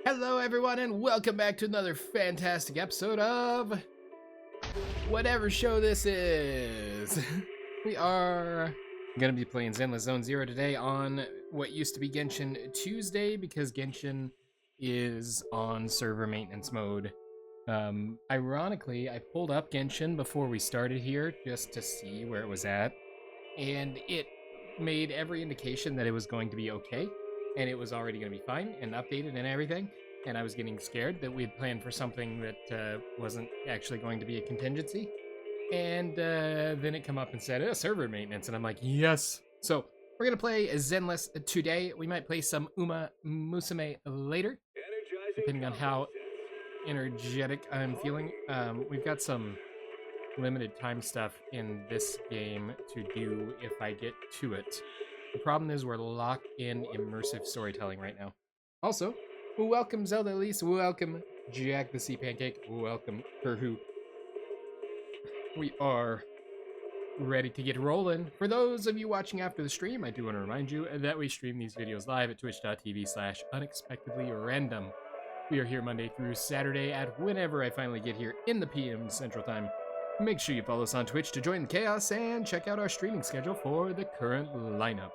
Hello everyone and welcome back to another fantastic episode of whatever show this is. We are gonna be playing Zenless Zone Zero today on what used to be Genshin Tuesday because Genshin is on server maintenance mode. Ironically, I pulled up Genshin before we started here just to see where it was at, and it made every indication that it was going to be okay, and it was already going to be fine and updated and everything. And I was getting scared that we had planned for something that wasn't actually going to be a contingency. And then it come up and said, server maintenance. And I'm like, yes. So we're going to play Zenless today. We might play some Uma Musume later, depending on how energetic I'm feeling. We've got some limited time stuff in this game to do if I get to it. The problem is we're locked in immersive storytelling right now. Also, welcome Zelda Elise, welcome Jack the Sea Pancake, welcome Kerhu. We are ready to get rolling. For those of you watching after the stream, I do want to remind you that we stream these videos live at twitch.tv/unexpectedlyrandom. We are here Monday through Saturday at whenever I finally get here in the PM Central Time. Make sure you follow us on Twitch to join the chaos and check out our streaming schedule for the current lineup.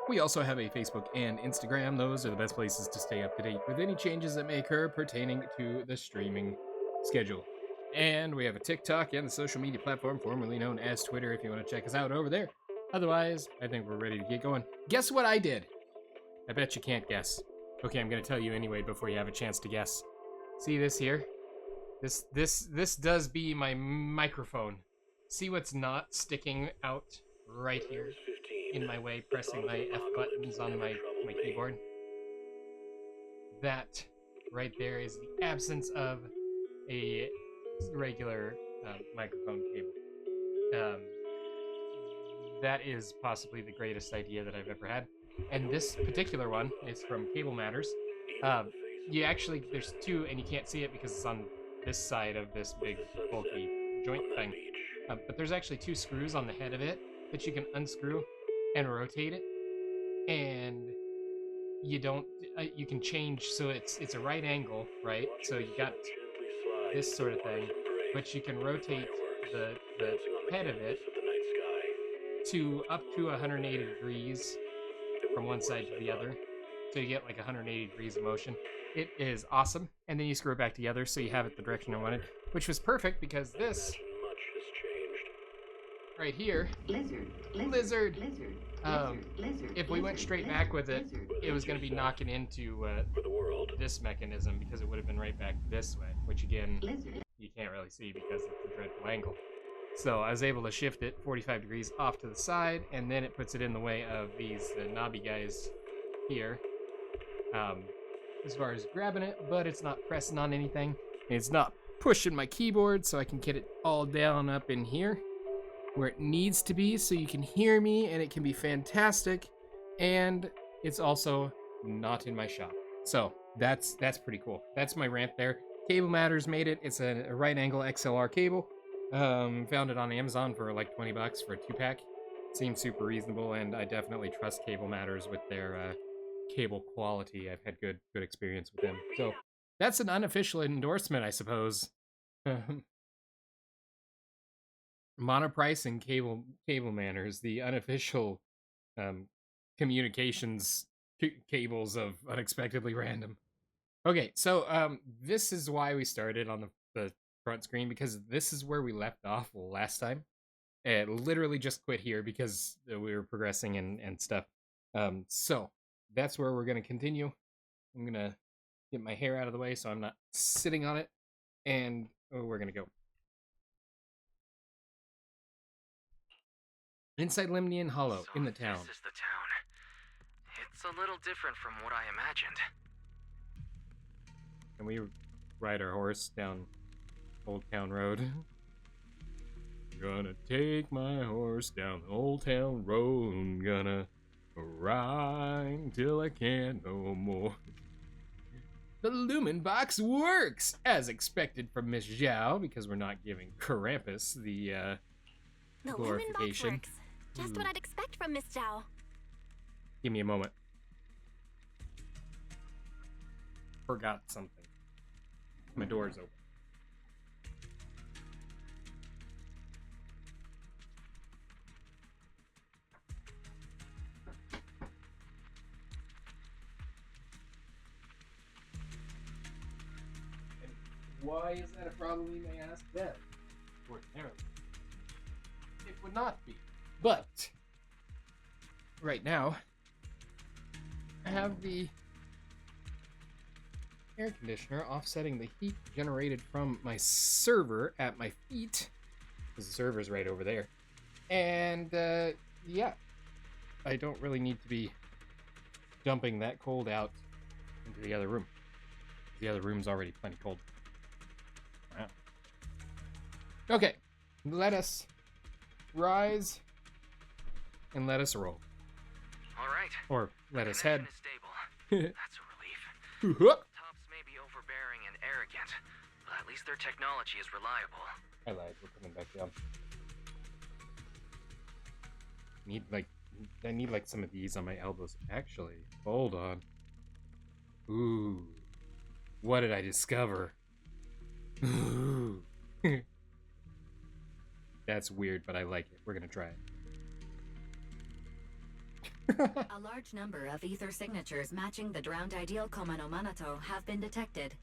We also have a Facebook and Instagram. Those are the best places to stay up to date with any changes that may occur pertaining to the streaming schedule. And we have a TikTok and the social media platform formerly known as Twitter if you want to check us out over there. Otherwise, I think we're ready to get going. Guess what I did? I bet you can't guess. Okay, I'm going to tell you anyway before you have a chance to guess. See this here? This does be my microphone. See what's not sticking out right here in my way, pressing my F buttons on my keyboard? That right there is the absence of a regular microphone cable. That is possibly the greatest idea that I've ever had. And this particular one is from Cable Matters. There's two, and you can't see it because it's on this side of this big bulky joint thing. But there's actually two screws on the head of it that you can unscrew and rotate it, and you can change so it's a right angle, right? So you got this sort of thing, but you can rotate the head of it to up to 180 degrees from one side to the other, so you get like 180 degrees of motion. It is awesome. And then you screw it back together so you have it the direction I wanted, which was perfect because this right here, lizard. If we went straight back with it, it was going to be knocking into this mechanism because it would have been right back this way, which again, you can't really see because it's a dreadful angle. So I was able to shift it 45 degrees off to the side, and then it puts it in the way of the knobby guys here. As far as grabbing it, but it's not pressing on anything. And it's not pushing my keyboard, so I can get it all down up in here where it needs to be so you can hear me, and it can be fantastic. And it's also not in my shop. So that's pretty cool. That's my rant there. Cable Matters made it. It's a right angle XLR cable. Found it on Amazon for like $20 for a 2-pack. Seems super reasonable, and I definitely trust Cable Matters with their cable quality. I've had good experience with them. So that's an unofficial endorsement, I suppose. Monoprice and Cable Manners, the unofficial communications cables of Unexpectedly Random. Okay, so this is why we started on the front screen, because this is where we left off last time. And literally just quit here because we were progressing and stuff. So that's where we're going to continue. I'm going to get my hair out of the way so I'm not sitting on it, and we're going to go. Inside Limnian Hollow, in the town. This is the town. It's a little different from what I imagined. Can we ride our horse down Old Town Road? Gonna take my horse down the Old Town Road. Gonna ride till I can't no more. The Lumen Box works! As expected from Miss Zhao, because we're not giving Krampus the glorification. Lumen Box works. Just what I'd expect from Miss Zhao. Give me a moment. forgot something. My door's open. Why is that a problem, you may ask? That, ordinarily, it would not be. But, right now, I have the air conditioner offsetting the heat generated from my server at my feet, because the server's right over there. And, yeah, I don't really need to be dumping that cold out into the other room. The other room's already plenty cold. Wow. Okay, let us rise and let us roll. All right. Or let us head. Connection is stable. That's a relief. Tops may be overbearing and arrogant, but at least their technology is reliable. I lied. We're coming back down. I need like some of these on my elbows. Actually, hold on. Ooh, what did I discover? Ooh. That's weird, but I like it. We're gonna try it. A large number of ether signatures matching the drowned ideal Komano Manato have been detected.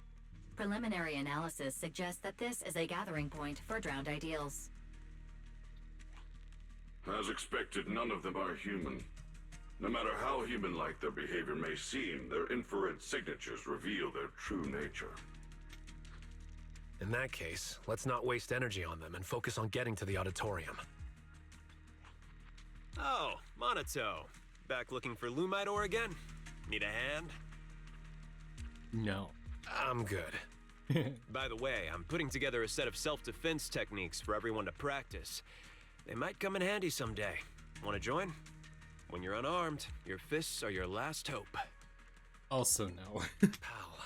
Preliminary analysis suggests that this is a gathering point for drowned ideals. As expected, none of them are human. No matter how human-like their behavior may seem, their infrared signatures reveal their true nature. In that case, let's not waste energy on them and focus on getting to the auditorium. Oh, Monato. Back looking for Lumite ore again? Need a hand? No. I'm good. By the way, I'm putting together a set of self-defense techniques for everyone to practice. They might come in handy someday. Want to join? When you're unarmed, your fists are your last hope. Also no. Pal,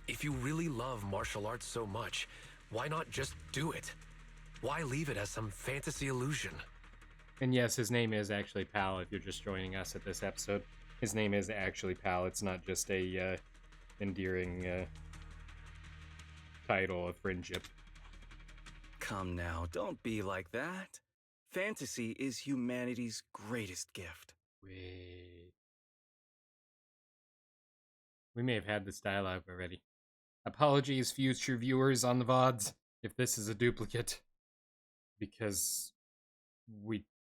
if you really love martial arts so much, why not just do it? Why leave it as some fantasy illusion? And yes, his name is actually Pal, if you're just joining us at this episode. His name is actually Pal. It's not just a endearing title of friendship. Come now, don't be like that. Fantasy is humanity's greatest gift. Wait. We may have had this dialogue already. Apologies, future viewers on the VODs, if this is a duplicate. Because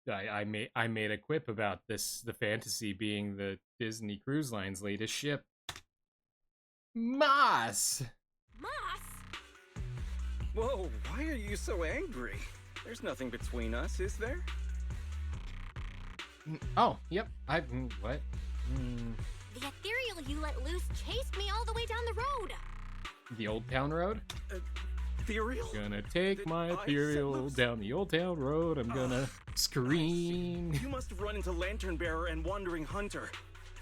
I made a quip about this, the fantasy being the Disney Cruise Line's latest ship. Moss! Whoa, why are you so angry? There's nothing between us, is there? Oh, yep. What? The Ethereal you let loose chased me all the way down the road. The Old Town Road? Ethereal? Gonna take my I set Ethereal loose? down the Old Town Road. I'm gonna scream. You must have run into Lantern Bearer and Wandering Hunter.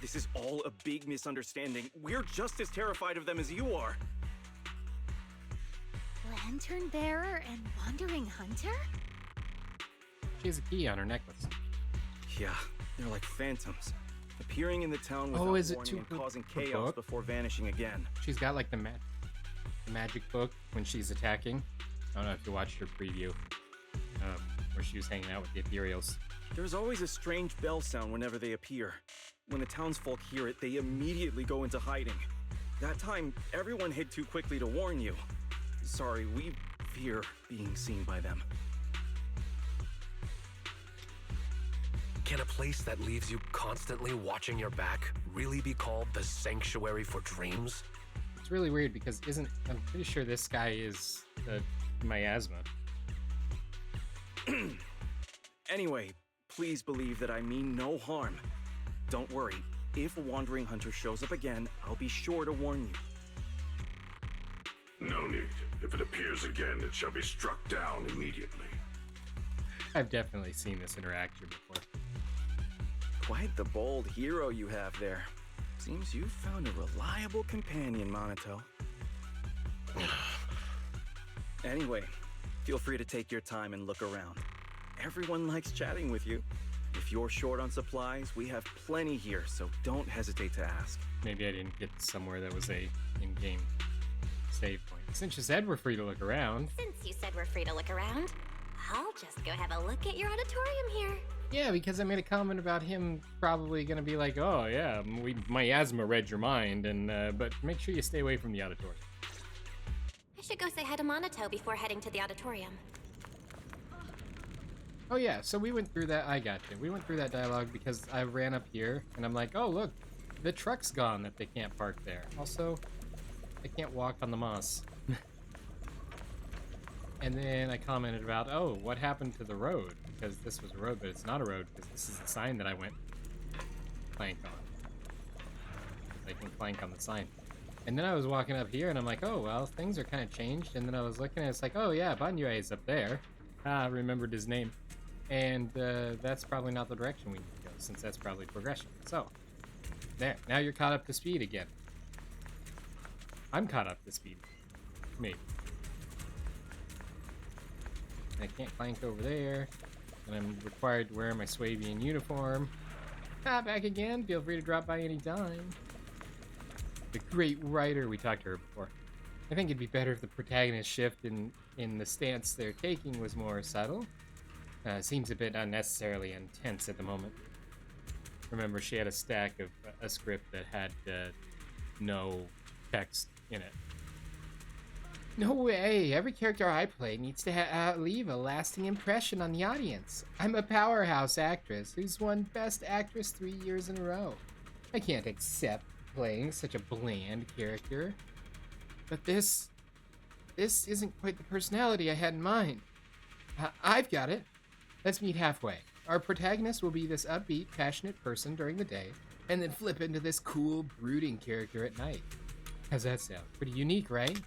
This is all a big misunderstanding. We're just as terrified of them as you are. Lantern Bearer and Wandering Hunter? She has a key on her necklace. Yeah, they're like phantoms, appearing in the town without is it warning to and her- causing her chaos book? before vanishing again. She's got like the magic book when she's attacking. I don't know if you watched her preview, where she was hanging out with the Ethereals. There's always a strange bell sound whenever they appear. When the townsfolk hear it, they immediately go into hiding. That time, everyone hid too quickly to warn you. Sorry, we fear being seen by them. Can a place that leaves you constantly watching your back really be called the Sanctuary for Dreams? It's really weird because I'm pretty sure this guy is miasma. Anyway, please believe that I mean no harm. Don't worry, if a Wandering Hunter shows up again, I'll be sure to warn you. No need. If it appears again, it shall be struck down immediately. I've definitely seen this interaction before. Quite the bold hero you have there. Seems you've found a reliable companion, Monato. Anyway, feel free to take your time and look around. Everyone likes chatting with you. If you're short on supplies, we have plenty here, so don't hesitate to ask. Maybe I didn't get somewhere that was a in-game save point. Since you said we're free to look around. Since you said we're free to look around, I'll just go have a look at your auditorium here. Yeah, because I made a comment about him probably gonna be like, oh yeah, miasma read your mind, and but make sure you stay away from the auditorium. I should go say hi to Monato before heading to the auditorium. Oh yeah, so we went through that. I got you. We went through that dialogue because I ran up here and I'm like, oh look, the truck's gone that they can't park there. Also, I can't walk on the moss. And then I commented about, oh, what happened to the road? Because this was a road, but it's not a road because this is the sign that I went clank on. I can clank on the sign. And then I was walking up here and I'm like, oh, well, things are kind of changed. And then I was looking and it's like, oh yeah, Banyue is up there. I remembered his name. And that's probably not the direction we need to go, since that's probably progression. So, there. Now you're caught up to speed again. I'm caught up to speed. Maybe. I can't clank over there. And I'm required to wear my Swabian uniform. Back again. Feel free to drop by any time. The great writer. We talked to her before. I think it'd be better if the protagonist shift in the stance they're taking was more subtle. Seems a bit unnecessarily intense at the moment. Remember, she had a stack of a script that had no text in it. No way! Every character I play needs to leave a lasting impression on the audience. I'm a powerhouse actress who's won Best Actress 3 years in a row. I can't accept playing such a bland character. But this isn't quite the personality I had in mind. I've got it. Let's meet halfway. Our protagonist will be this upbeat, passionate person during the day, and then flip into this cool, brooding character at night. How's that sound? Pretty unique, right?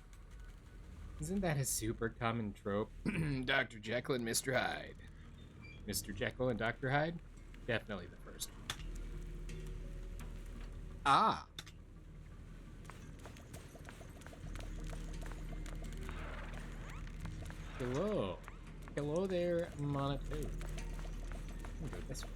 Isn't that a super common trope? Dr. Jekyll and Mr. Hyde. Mr. Jekyll and Dr. Hyde? Definitely the first. Ah. Hello. Hello there, Monato. I'll go this way.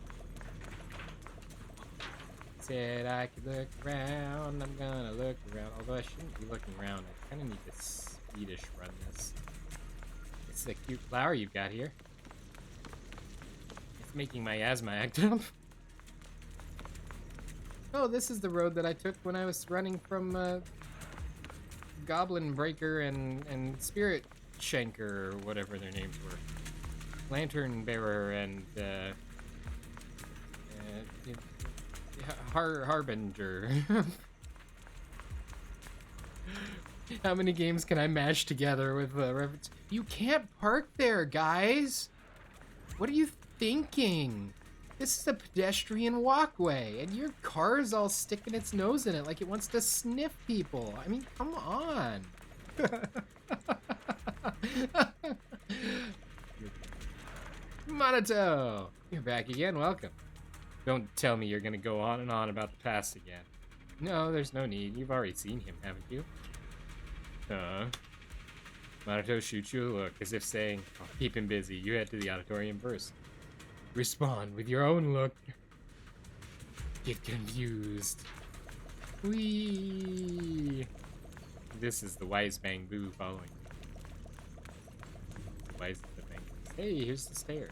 Said I could look around, I'm gonna look around. Although I shouldn't be looking around, I kinda need to Swedish run this. It's the cute flower you've got here. It's making my asthma act up. Oh, this is the road that I took when I was running from Goblin Breaker and Spirit Shanker, or whatever their names were. Lantern Bearer and Harbinger. How many games can I mash together with reference? You can't park there, guys! What are you thinking? This is a pedestrian walkway, and your car's all sticking its nose in it like it wants to sniff people. I mean, come on. Monato! You're back again, welcome. Don't tell me you're gonna go on and on about the past again. No, there's no need. You've already seen him, haven't you? Monato shoots you a look, as if saying, oh, keep him busy. You head to the auditorium first. Respond with your own look. Get confused. Whee! This is the Wise Bang Boo following. Wise the Bang. Hey, here's the stairs.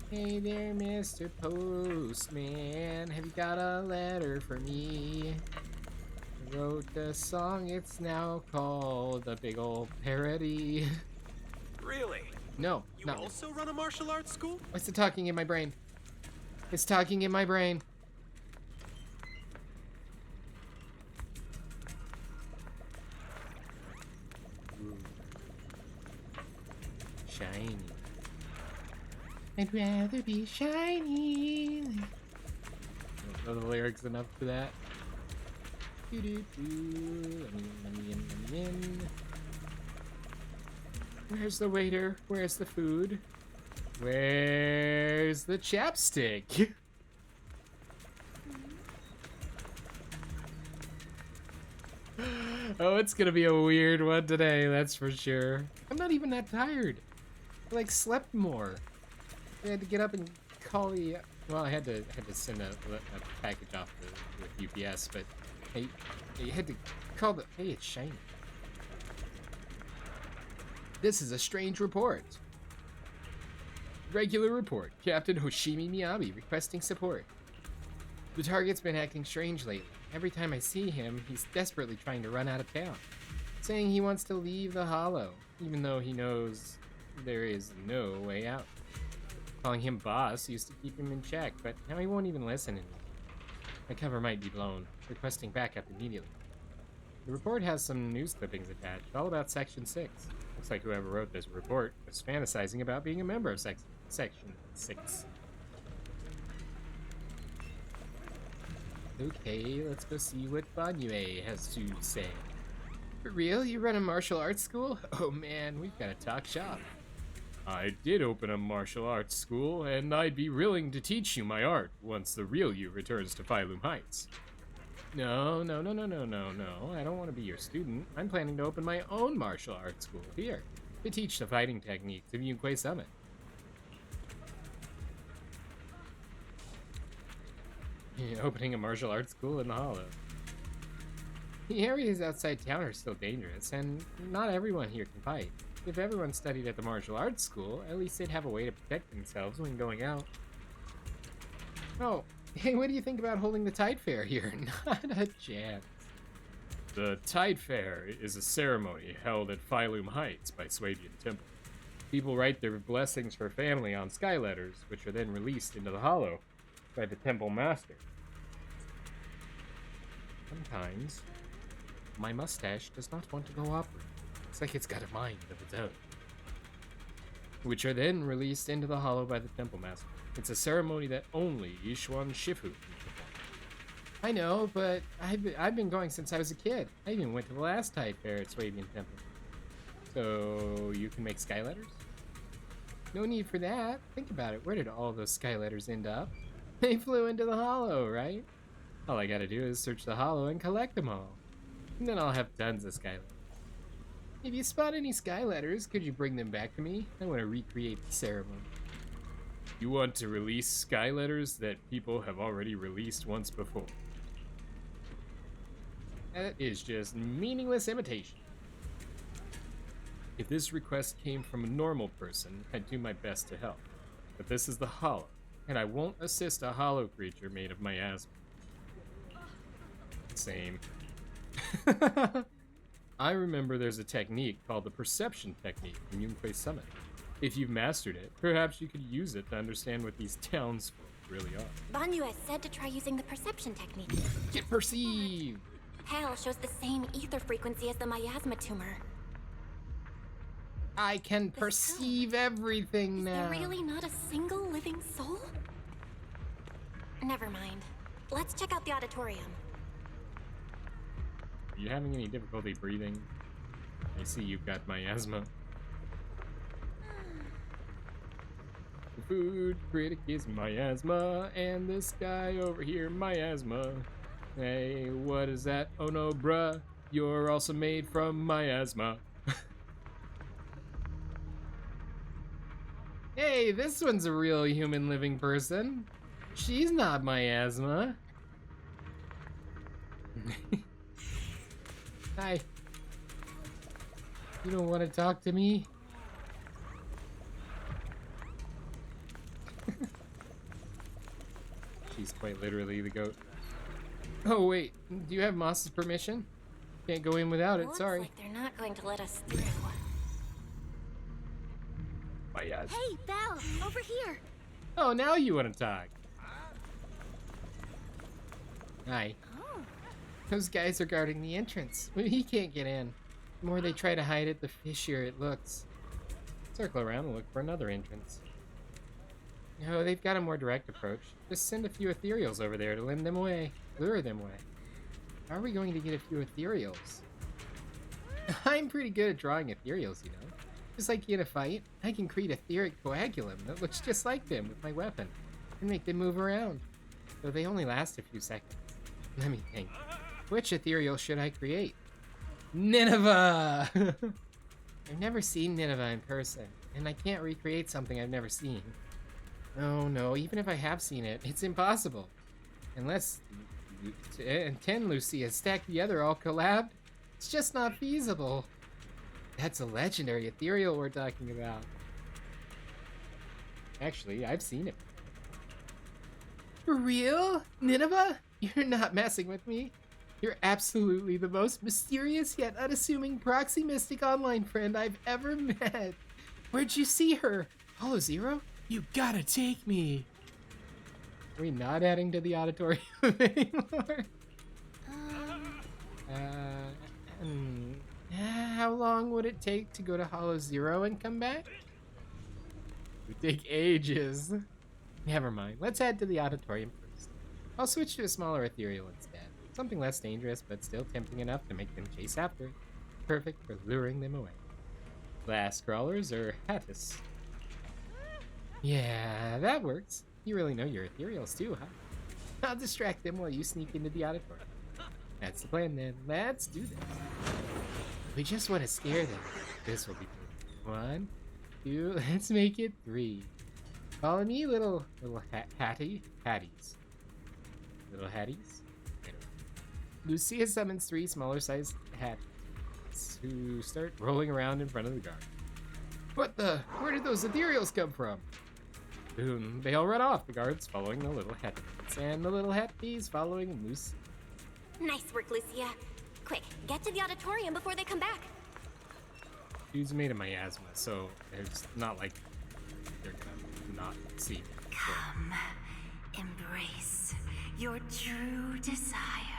Hey there, Mr. Postman. Have you got a letter for me? I wrote a song, it's now called A Big Ol' Parody. Really? No, You not also run a martial arts school? What's it talking in my brain? It's talking in my brain. Ooh. Shiny. I'd rather be shiny. Don't know the lyrics enough for that. Doo-doo-doo. Let me in. Where's the waiter? Where's the food? Where's the chapstick? Oh, it's gonna be a weird one today, that's for sure. I'm not even that tired. I like slept more. I had to get up and call the... Well, I had to send a package off with UPS, but I had to call the... Hey, it's shiny. This is a strange report. Regular report. Captain Hoshimi Miyabi requesting support. The target's been acting strange lately. Every time I see him, he's desperately trying to run out of town. Saying he wants to leave the Hollow, even though he knows there is no way out. Calling him boss used to keep him in check, but now he won't even listen anymore. My cover might be blown. Requesting backup immediately. The report has some news clippings attached, all about Section 6. Looks like whoever wrote this report was fantasizing about being a member of Section 6. Okay, let's go see what Bygone has to say. For real? You run a martial arts school? Oh man, we've got to talk shop. I did open a martial arts school, and I'd be willing to teach you my art once the real you returns to Phylum Heights. No, I don't want to be your student. I'm planning to open my own martial arts school here to teach the fighting techniques of Yunquay Summit. Opening a martial arts school in the Hollow. The areas outside town are still dangerous, and not everyone here can fight. If everyone studied at the martial arts school, at least they'd have a way to protect themselves when going out. Oh, hey, what do you think about holding the Tide Fair here? Not a chance. The Tide Fair is a ceremony held at Phylum Heights by Swabian Temple. People write their blessings for family on sky letters, which are then released into the Hollow by the Temple Master. Sometimes, my mustache does not want to cooperate. Looks like it's got a mind of its own. Which are then released into the Hollow by the Temple Master. It's a ceremony that only Yishuan Shifu can perform. I know, but I've been going since I was a kid. I even went to the last Tide Fair at Swabian Temple. So, you can make sky letters? No need for that. Think about it. Where did all those sky letters end up? They flew into the Hollow, right? All I gotta do is search the Hollow and collect them all. And then I'll have tons of sky letters. If you spot any sky letters, could you bring them back to me? I want to recreate the ceremony. You want to release sky letters that people have already released once before? That is just meaningless imitation. If this request came from a normal person, I'd do my best to help. But this is the Hollow, and I won't assist a Hollow creature made of miasma. Same. I remember there's a technique called the perception technique in Yunquay Summit. If you've mastered it, perhaps you could use it to understand what these townsfolk really are. Banyue said to try using the perception technique. Get perceived! Pale shows the same ether frequency as the miasma tumor. I can perceive everything now. Is there really not a single living soul? Never mind. Let's check out the auditorium. Are you having any difficulty breathing? I see you've got miasma. The food critic is miasma, and this guy over here, miasma. Hey, what is that? Oh no, bruh. You're also made from miasma. Hey, this one's a real human living person. She's not miasma. Hi. You don't want to talk to me? She's quite literally the goat. Oh wait, do you have Moss's permission? Can't go in without it, Looks sorry. like they're not going to let us through. Bias. Hey, Belle, over here. Oh, now you want to talk. Hi. Oh. Those guys are guarding the entrance. He can't get in. The more they try to hide it, the fishier it looks. Circle around and look for another entrance. No, they've got a more direct approach. Just send a few ethereals over there to lure them away. How are we going to get a few ethereals? I'm pretty good at drawing ethereals, you know. Just like in a fight, I can create etheric coagulum that looks just like them with my weapon and make them move around. Though they only last a few seconds. Let me think. Which ethereal should I create? Nineveh! I've never seen Nineveh in person, and I can't recreate something I've never seen. Oh no, even if I have seen it, it's impossible. Unless 10 Lucia stacked together all collabed, it's just not feasible. That's a legendary Ethereal we're talking about. Actually, I've seen it. For real? Nineveh? You're not messing with me. You're absolutely the most mysterious yet unassuming proxy mystic online friend I've ever met. Where'd you see her? Hollow Zero? You gotta take me. Are we not adding to the auditorium anymore? How long would it take to go to Hollow Zero and come back? It would take ages. Never mind. Let's head to the auditorium first. I'll switch to a smaller Ethereal instead. Something less dangerous, but still tempting enough to make them chase after it. Perfect for luring them away. Glass crawlers or Hattis? Yeah, that works. You really know your Ethereals too, huh? I'll distract them while you sneak into the auditorium. That's the plan then. Let's do this. We just want to scare them. This will be good. 1, 2, let's make it 3. Follow me, little hatties. Little hatties. Lucia summons 3 smaller sized hatties who start rolling around in front of the guard. What the? Where did those Ethereals come from? Boom, they all run off, the guards following the little hatties, and the little hatties following Lucia. Nice work, Lucia. Quick, get to the auditorium before they come back. Dude's made of miasma, so it's not like they're gonna not see me. Come, embrace your true desire.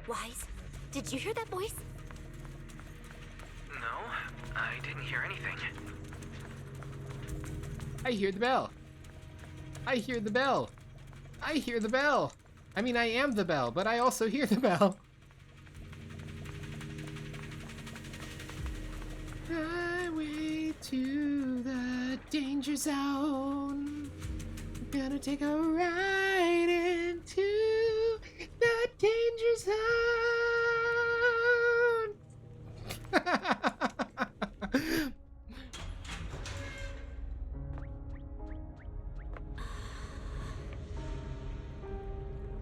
Wise, did you hear that voice? No, I didn't hear anything. I hear the bell. I hear the bell. I hear the bell. I mean, I am the bell, but I also hear the bell. Highway to the danger zone. Gonna take a ride into the danger zone.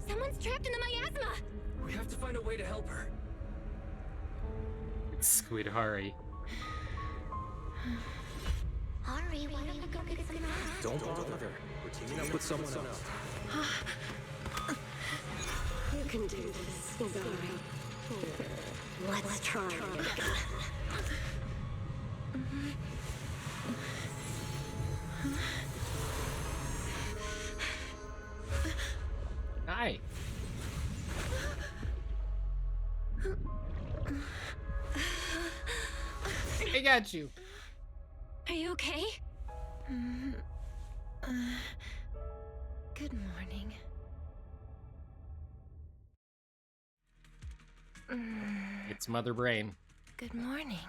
Someone's trapped in the miasma! We have to find a way to help her. It's Squid Hari. Ari, why don't you go get some rest? Don't bother. We're teaming up with someone else. You can do this, Ari. Let's try it. Hi. I got you. Are you okay? Good morning. It's Mother Brain. Good morning.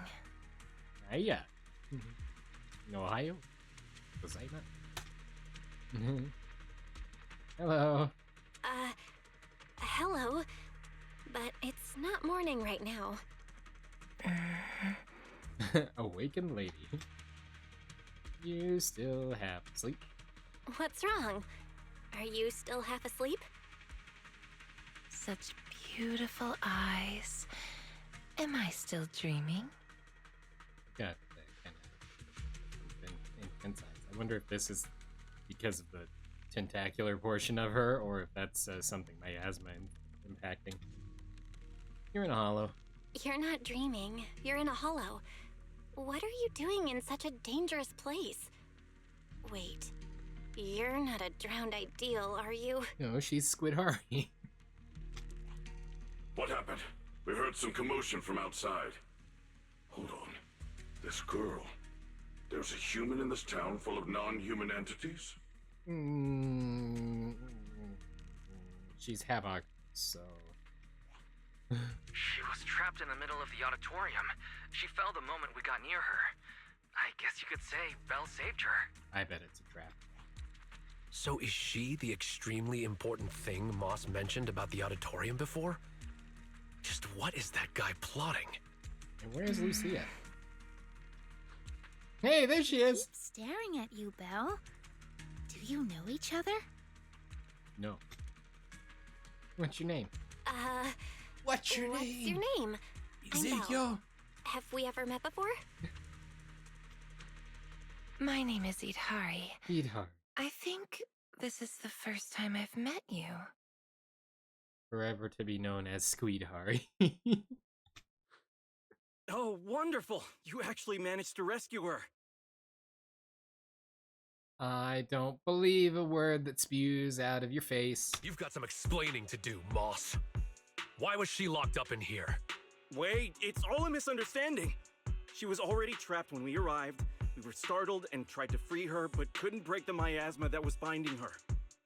Hiya. Ohio? Was I not? Hello. Hello. But it's not morning right now. Awakened lady. You still half asleep? What's wrong? Are you still half asleep? Such beautiful eyes. Am I still dreaming? Got kind of intense eyes. I wonder if this is because of the tentacular portion of her, or if that's something miasma impacting. You're in a hollow. You're not dreaming. You're in a hollow. What are you doing in such a dangerous place? Wait, you're not a drowned ideal, are you? No, she's Squid Hari. What happened? We heard some commotion from outside. Hold on. This girl. There's a human in this town full of non-human entities? She's Havoc, so... She was trapped in the middle of the auditorium. She fell the moment we got near her. I guess you could say Belle saved her. I bet it's a trap. So is she the extremely important thing Moss mentioned about the auditorium before? Just what is that guy plotting? And where's Lucia? Hey, there she is! Keep staring at you, Belle. Do you know each other? No. What's your name? What's your name? I'm Belle. Ezekiel. Have we ever met before? My name is Idhari. Idhari. I think this is the first time I've met you. Forever to be known as Squeedhari. Oh, wonderful! You actually managed to rescue her. I don't believe a word that spews out of your face. You've got some explaining to do, Moss. Why was she locked up in here? Wait, it's all a misunderstanding. She was already trapped when we arrived. We were startled and tried to free her, but couldn't break the miasma that was binding her.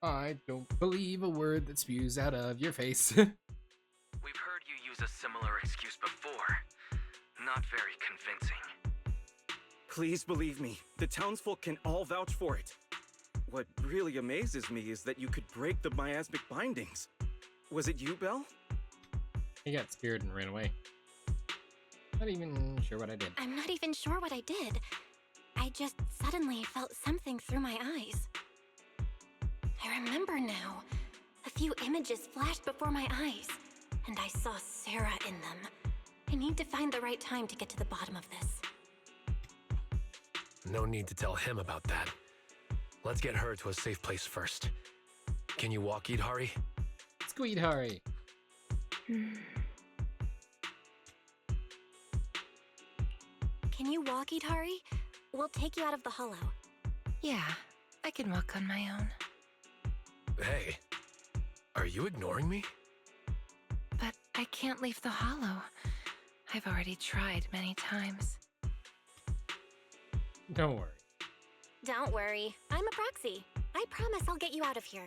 I don't believe a word that spews out of your face. We've heard you use a similar excuse before. Not very convincing. Please believe me, the townsfolk can all vouch for it. What really amazes me is that you could break the miasmic bindings. Was it you, Belle? I got scared and ran away. Not even sure what I did. I'm not even sure what I did. I just suddenly felt something through my eyes. I remember now. A few images flashed before my eyes, and I saw Sarah in them. I need to find the right time to get to the bottom of this. No need to tell him about that. Let's get her to a safe place first. Can you walk, Idhari? Squeedhari. Can you walk, Idhari? We'll take you out of the hollow. Yeah, I can walk on my own. Hey, are you ignoring me? But I can't leave the hollow. I've already tried many times. Don't worry. Don't worry. I'm a proxy. I promise I'll get you out of here.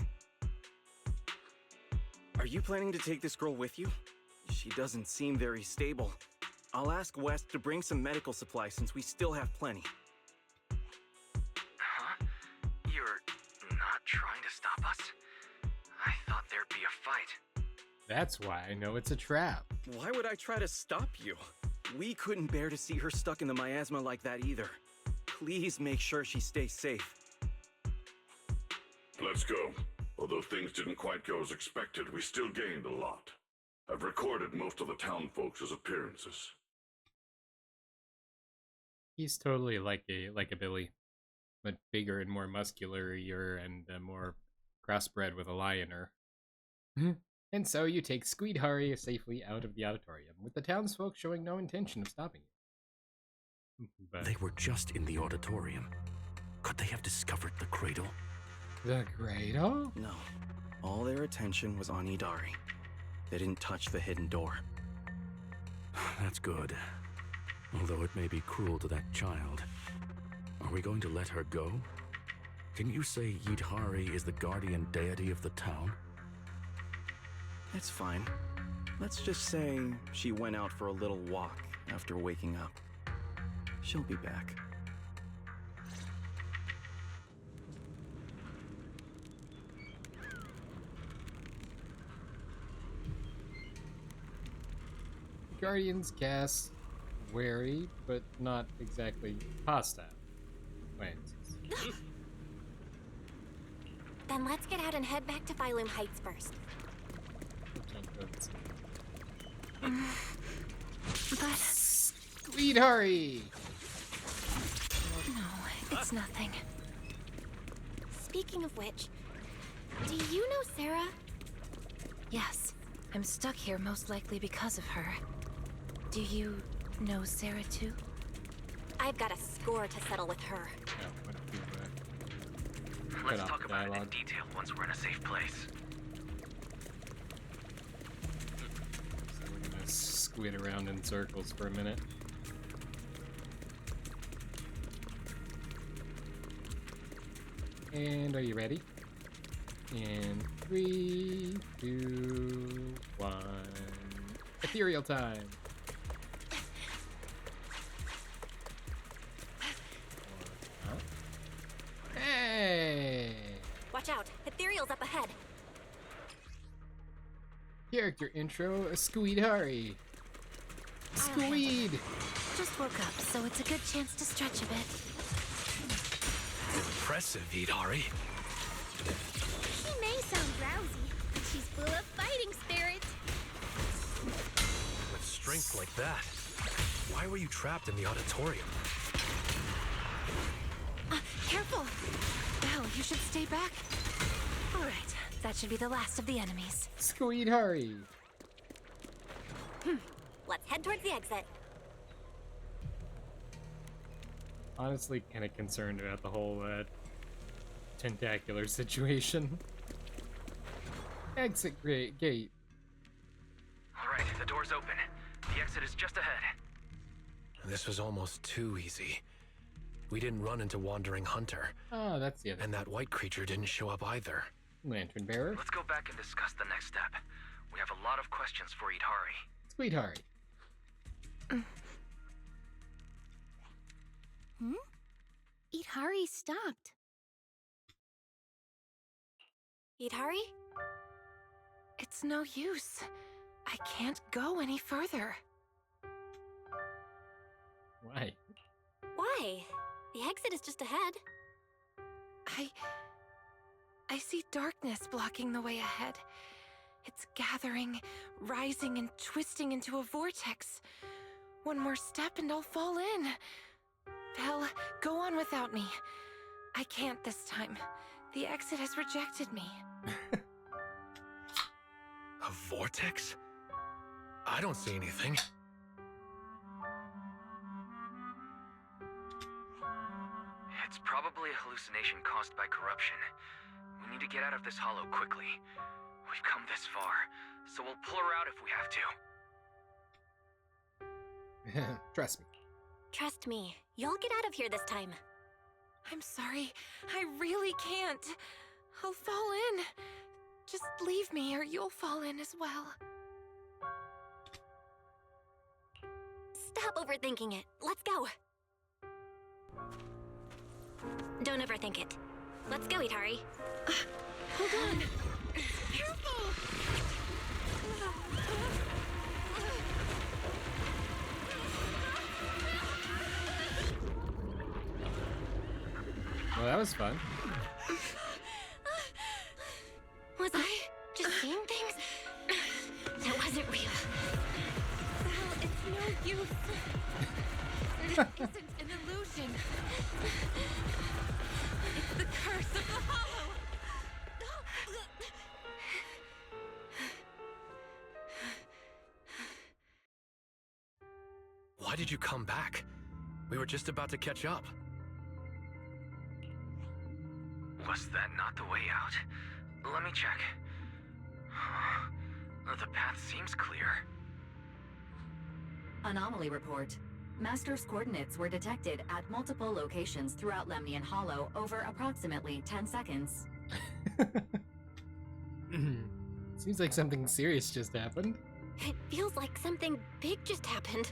Are you planning to take this girl with you? She doesn't seem very stable. I'll ask West to bring some medical supplies since we still have plenty. Huh? You're not trying to stop us? I thought there'd be a fight. That's why I know it's a trap. Why would I try to stop you? We couldn't bear to see her stuck in the miasma like that either. Please make sure she stays safe. Let's go. Although things didn't quite go as expected, we still gained a lot. I've recorded most of the town folks' appearances. He's totally like a Billy, but bigger and more muscular and more crossbred with a lioner. And so you take Squeedhari safely out of the auditorium, with the townsfolk showing no intention of stopping you. But they were just in the auditorium. Could they have discovered the cradle? The cradle? No. All their attention was on Idari. They didn't touch the hidden door. That's good. Although it may be cruel to that child. Are we going to let her go? Can you say Idhari is the guardian deity of the town? It's fine. Let's just say she went out for a little walk after waking up. She'll be back. Guardians cast wary, but not exactly hostile. Wait. Then let's get out and head back to Phylum Heights first. But... Squeedhari! No, it's nothing. Speaking of which, do you know Sarah? Yes, I'm stuck here most likely because of her. Do you know Sarah too? I've got a score to settle with her. Let's talk about it in detail once we're in a safe place. So we're gonna squid around in circles for a minute. And are you ready? In 3, 2, 1. Ethereal time. Hey! Watch out, Ethereal's up ahead. Character intro, a Squeedhari. Squeed! Just woke up, so it's a good chance to stretch a bit. Impressive, Idhari. strength like that, why were you trapped in the auditorium? Careful! Well, you should stay back. Alright, that should be the last of the enemies. Sweetheart. Let's head towards the exit. Honestly, kind of concerned about the whole tentacular situation. Exit gate. Alright, the door's open. The exit is just ahead. This was almost too easy. We didn't run into Wandering Hunter. Oh, that's the other. And that white creature didn't show up either. Lantern bearer. Let's go back and discuss the next step. We have a lot of questions for Idhari. Sweetheart. Idhari stopped. Idhari? It's no use. I can't go any further. Why? Why? The exit is just ahead. I see darkness blocking the way ahead. It's gathering, rising, and twisting into a vortex. One more step and I'll fall in. Belle, go on without me. I can't this time. The exit has rejected me. A vortex? I don't see anything. It's probably a hallucination caused by corruption. We need to get out of this hollow quickly. We've come this far, so we'll pull her out if we have to. Trust me. Trust me, you'll get out of here this time. I'm sorry. I really can't. I'll fall in. Just leave me or you'll fall in as well. Stop overthinking it. Let's go. Don't overthink it. Let's go, Idhari. Hold on. Careful! Well, that was fun. Was I just seeing things? That wasn't real. Val, it's no use. This isn't an illusion. It's the curse of the hollow. Why did you come back? We were just about to catch up. Was that not the way out? Let me check. The path seems clear. Anomaly report. Master's coordinates were detected at multiple locations throughout Lemnian Hollow over approximately 10 seconds. Seems like something serious just happened. It feels like something big just happened.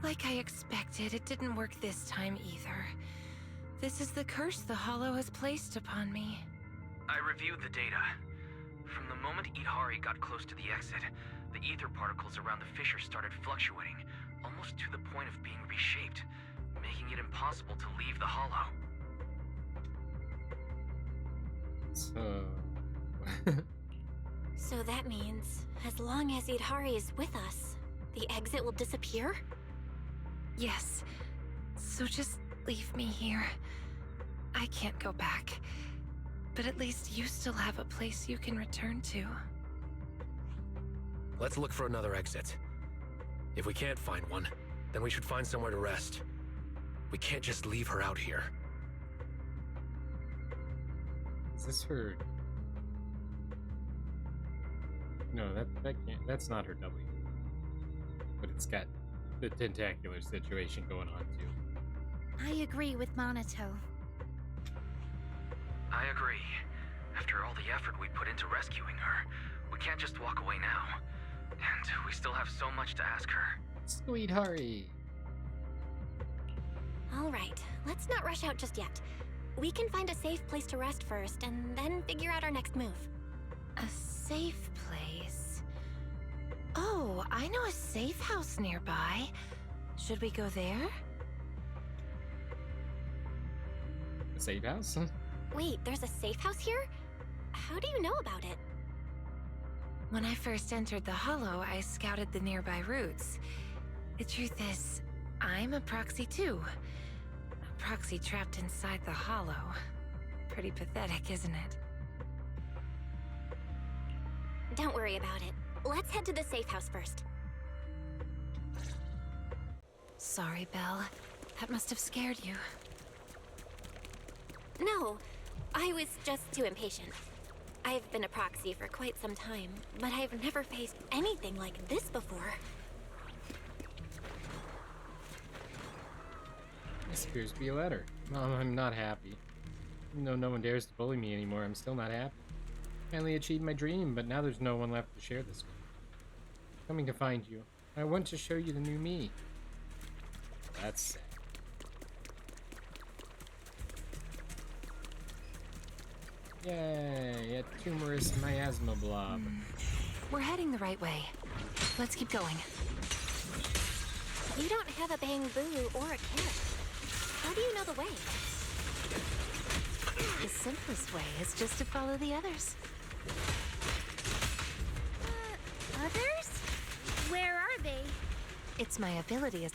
Like I expected, it didn't work this time either. This is the curse the Hollow has placed upon me. I reviewed the data. From the moment Idhari got close to the exit, the ether particles around the fissure started fluctuating, almost to the point of being reshaped, making it impossible to leave the hollow. So... So that means, as long as Idhari is with us, the exit will disappear? Yes. So just leave me here. I can't go back. But at least you still have a place you can return to. Let's look for another exit. If we can't find one, then we should find somewhere to rest. We can't just leave her out here. Is this her? No, that can't. That's not her W. But it's got the tentacular situation going on too. I agree with Monato. I agree. After all the effort we put into rescuing her, we can't just walk away now. And we still have so much to ask her. Sweetheart. Alright, let's not rush out just yet. We can find a safe place to rest first, and then figure out our next move. A safe place? Oh, I know a safe house nearby. Should we go there? A safe house? Wait, there's a safe house here? How do you know about it? When I first entered the Hollow, I scouted the nearby routes. The truth is, I'm a Proxy too. A Proxy trapped inside the Hollow. Pretty pathetic, isn't it? Don't worry about it. Let's head to the safe house first. Sorry, Belle. That must have scared you. No, I was just too impatient. I've been a Proxy for quite some time, but I've never faced anything like this before. This appears to be a letter. Mom, I'm not happy. Even though no one dares to bully me anymore, I'm still not happy. Finally achieved my dream, but now there's no one left to share this with. Coming to find you. I want to show you the new me. That's sad. Yay, a tumorous miasma blob. We're heading the right way. Let's keep going. You don't have a bamboo or a carrot. How do you know the way? The simplest way is just to follow the others. Others? Where are they? It's my ability as...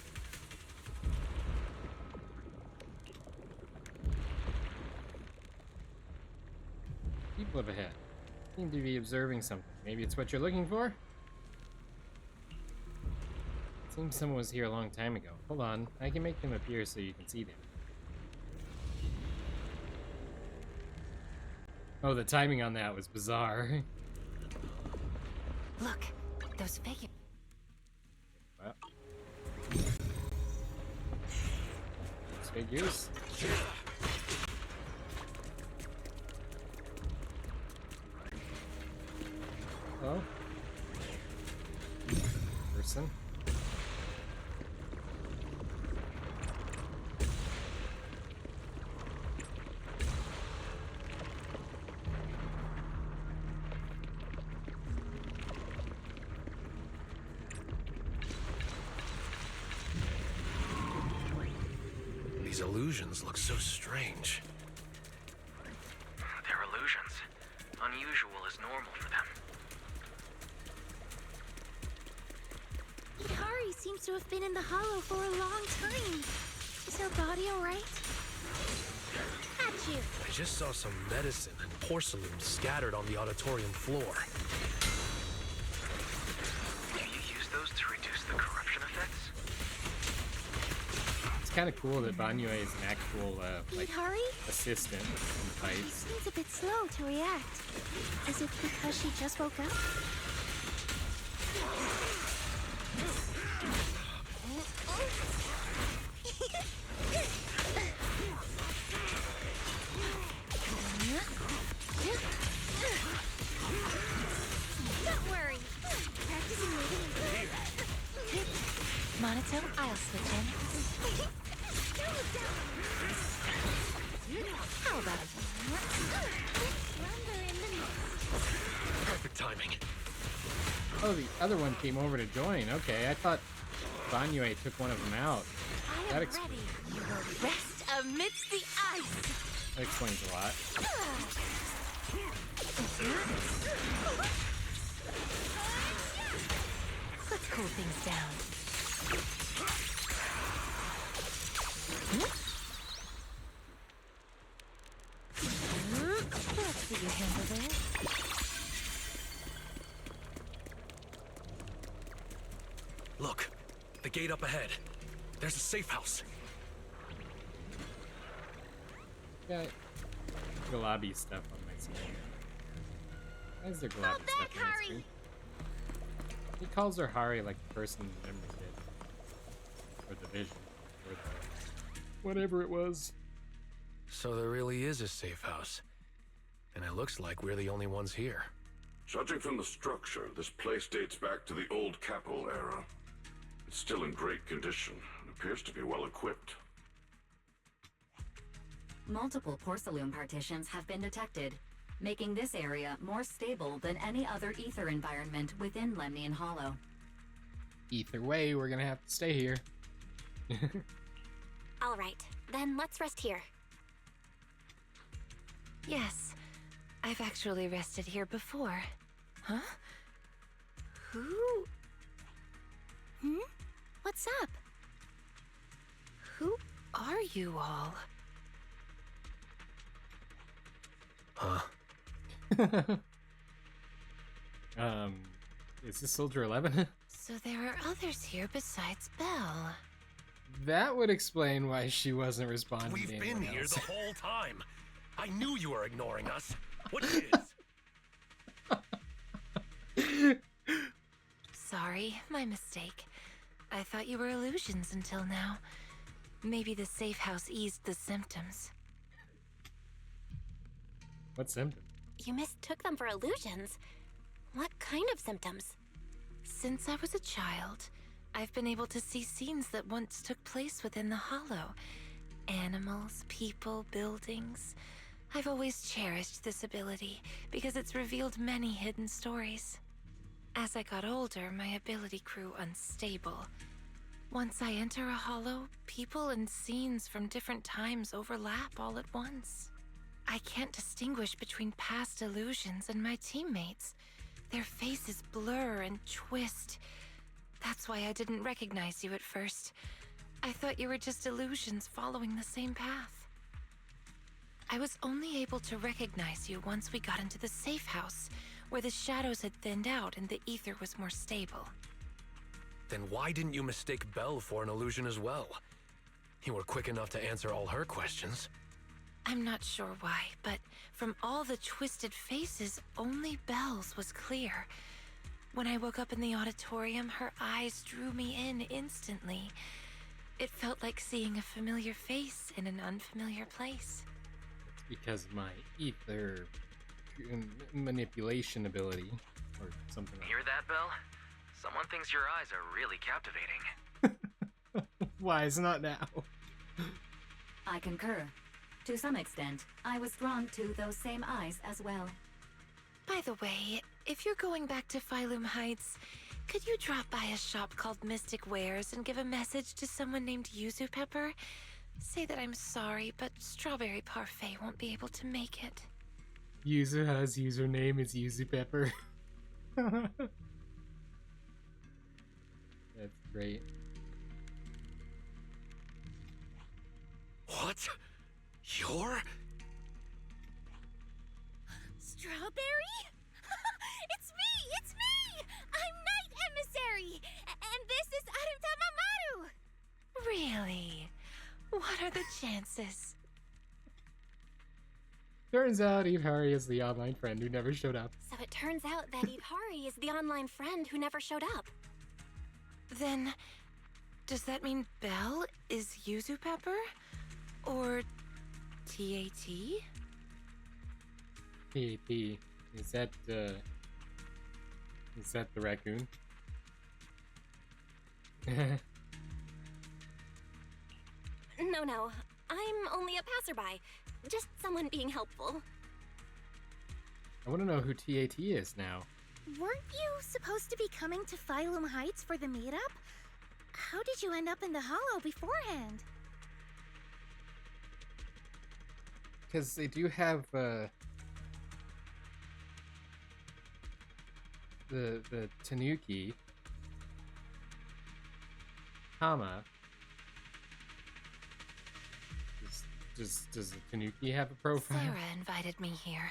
People up ahead. Seem to be observing something. Maybe it's what you're looking for? Seems someone was here a long time ago. Hold on, I can make them appear so you can see them. Oh, the timing on that was bizarre. Look, those figures. Well. Those figures. Hello? Person. These illusions look so strange. They're illusions. Unusual is normal for them. Ikari seems to have been in the Hollow for a long time. Is her body alright? At you. I just saw some medicine and porcelain scattered on the auditorium floor. Do you use those to reduce the corruption effects? It's kind of cool that Banyue is an actual like Ikari? assistant in She fights. seems a bit slow to react. Is it because she just woke up? Don't worry. Practicing moving. Monato, I'll switch in. How about it? Perfect timing. Oh, the other one came over to join. Okay, I thought Banyue took one of them out. I That am ex- ready. You will rest amidst the ice. That explains a lot. Let's cool things down. Let's see you handle this. Look, the gate up ahead. There's a safe house. Got Galabi stuff on my screen. Why is there Galabi Fall stuff back, on my Hari! screen? He calls her Hari like the person the memory did. Or the vision. Or the... whatever it was. So there really is a safe house. And it looks like we're the only ones here. Judging from the structure, this place dates back to the old Capel era. It's still in great condition and appears to be well equipped. Multiple porcelain partitions have been detected, making this area more stable than any other ether environment within Lemnian Hollow. Either way, we're gonna have to stay here. All right, then let's rest here. Yes, I've actually rested here before. Huh? Who? What's up? Who are you all? Huh? Is this Soldier 11? So there are others here besides Belle. That would explain why she wasn't responding. We've to been anyone here else. the whole time. I knew you were ignoring us. What is? Sorry, my mistake. I thought you were illusions until now. Maybe the safe house eased the symptoms. What symptom? You mistook them for illusions. What kind of symptoms? Since I was a child, I've been able to see scenes that once took place within the Hollow. Animals, people, buildings. I've always cherished this ability because it's revealed many hidden stories. As I got older, my ability grew unstable. Once I enter a Hollow, people and scenes from different times overlap all at once. I can't distinguish between past illusions and my teammates. Their faces blur and twist. That's why I didn't recognize you at first. I thought you were just illusions following the same path. I was only able to recognize you once we got into the safe house, where the shadows had thinned out and the ether was more stable. Then why didn't you mistake Belle for an illusion as well? You were quick enough to answer all her questions. I'm not sure why, but from all the twisted faces, only Belle's was clear. When I woke up in the auditorium, her eyes drew me in instantly. It felt like seeing a familiar face in an unfamiliar place. Because of my ether manipulation ability, or something like Hear that, Belle? Someone thinks your eyes are really captivating. that. Why is not now? I concur. To some extent, I was drawn to those same eyes as well. By the way, if you're going back to Phylum Heights, could you drop by a shop called Mystic Wares and give a message to someone named Yuzu Pepper? Say that I'm sorry, but Strawberry Parfait won't be able to make it. Yuzu has username is Yuzu Pepper. That's great. What? You're? Strawberry? It's me! It's me! I'm Night Emissary! And this is Arutama Maru! Really? What are the chances? Turns out Ihari is the online friend who never showed up. So it turns out that Ihari is the online friend who never showed up. Then, does that mean Belle is Yuzu Pepper? Or TAT? P. Is that the raccoon? No. I'm only a passerby. Just someone being helpful. I want to know who TAT is now. Weren't you supposed to be coming to Phylum Heights for the meetup? How did you end up in the Hollow beforehand? Because they do have the Tanuki, Hama. Does the Tanuki have a profile? Sarah invited me here,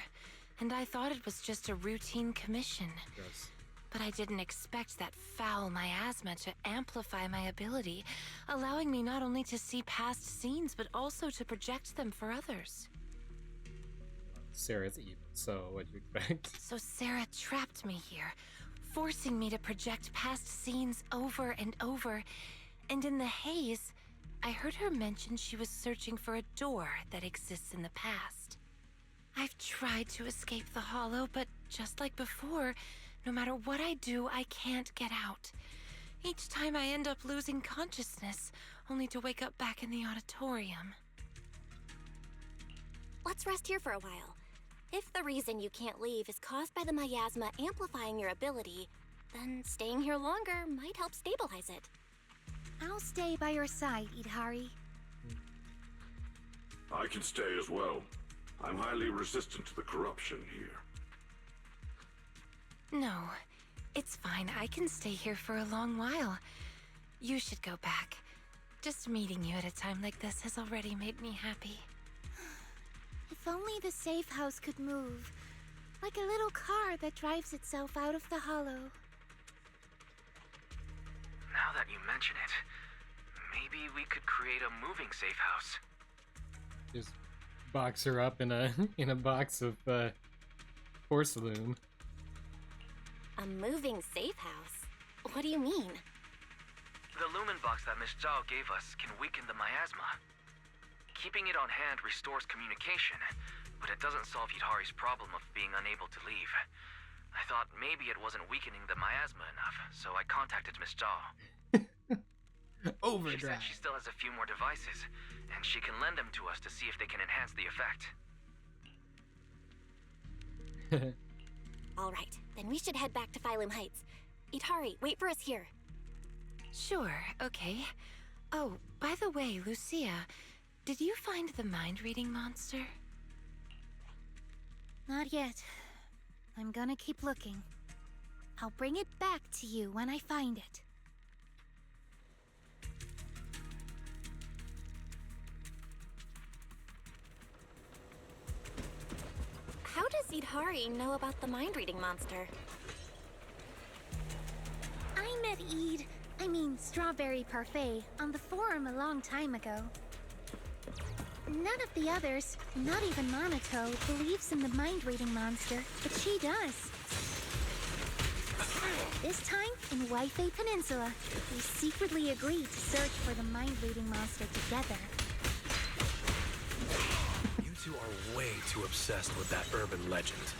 and I thought it was just a routine commission. Gross. But I didn't expect that foul miasma to amplify my ability, allowing me not only to see past scenes, but also to project them for others. Sarah's evil, so what'd you expect? So Sarah trapped me here, forcing me to project past scenes over and over, and in the haze, I heard her mention she was searching for a door that exists in the past. I've tried to escape the Hollow, but just like before, no matter what I do, I can't get out. Each time I end up losing consciousness, only to wake up back in the auditorium. Let's rest here for a while. If the reason you can't leave is caused by the miasma amplifying your ability, then staying here longer might help stabilize it. I'll stay by your side, Ihari. I can stay as well. I'm highly resistant to the corruption here. No, It's fine. I can stay here for a long while. You should go back. Just meeting you at a time like this has already made me happy. If only the safe house could move. Like a little car that drives itself out of the hollow. Now that you mention it, maybe we could create a moving safe house. Just box her up in a box of porcelain. A moving safe house? What do you mean? The lumen box that Miss Zhao gave us can weaken the miasma. Keeping it on hand restores communication, but it doesn't solve Yudhari's problem of being unable to leave. I thought maybe it wasn't weakening the miasma enough, so I contacted Miss Zhao. Overdrive. She said she still has a few more devices, and she can lend them to us to see if they can enhance the effect. All right, then we should head back to Phylum Heights. Yudhari, wait for us here. Sure, okay. Oh, by the way, Lucia, did you find the mind-reading monster? Not yet. I'm gonna keep looking. I'll bring it back to you when I find it. How does Yudhari know about the mind-reading monster? I met Strawberry Parfait, on the forum a long time ago. None of the others, not even Monato, believes in the mind-reading monster, but she does. This time, in Waifei Peninsula, we secretly agreed to search for the mind-reading monster together. You two are way too obsessed with that urban legend.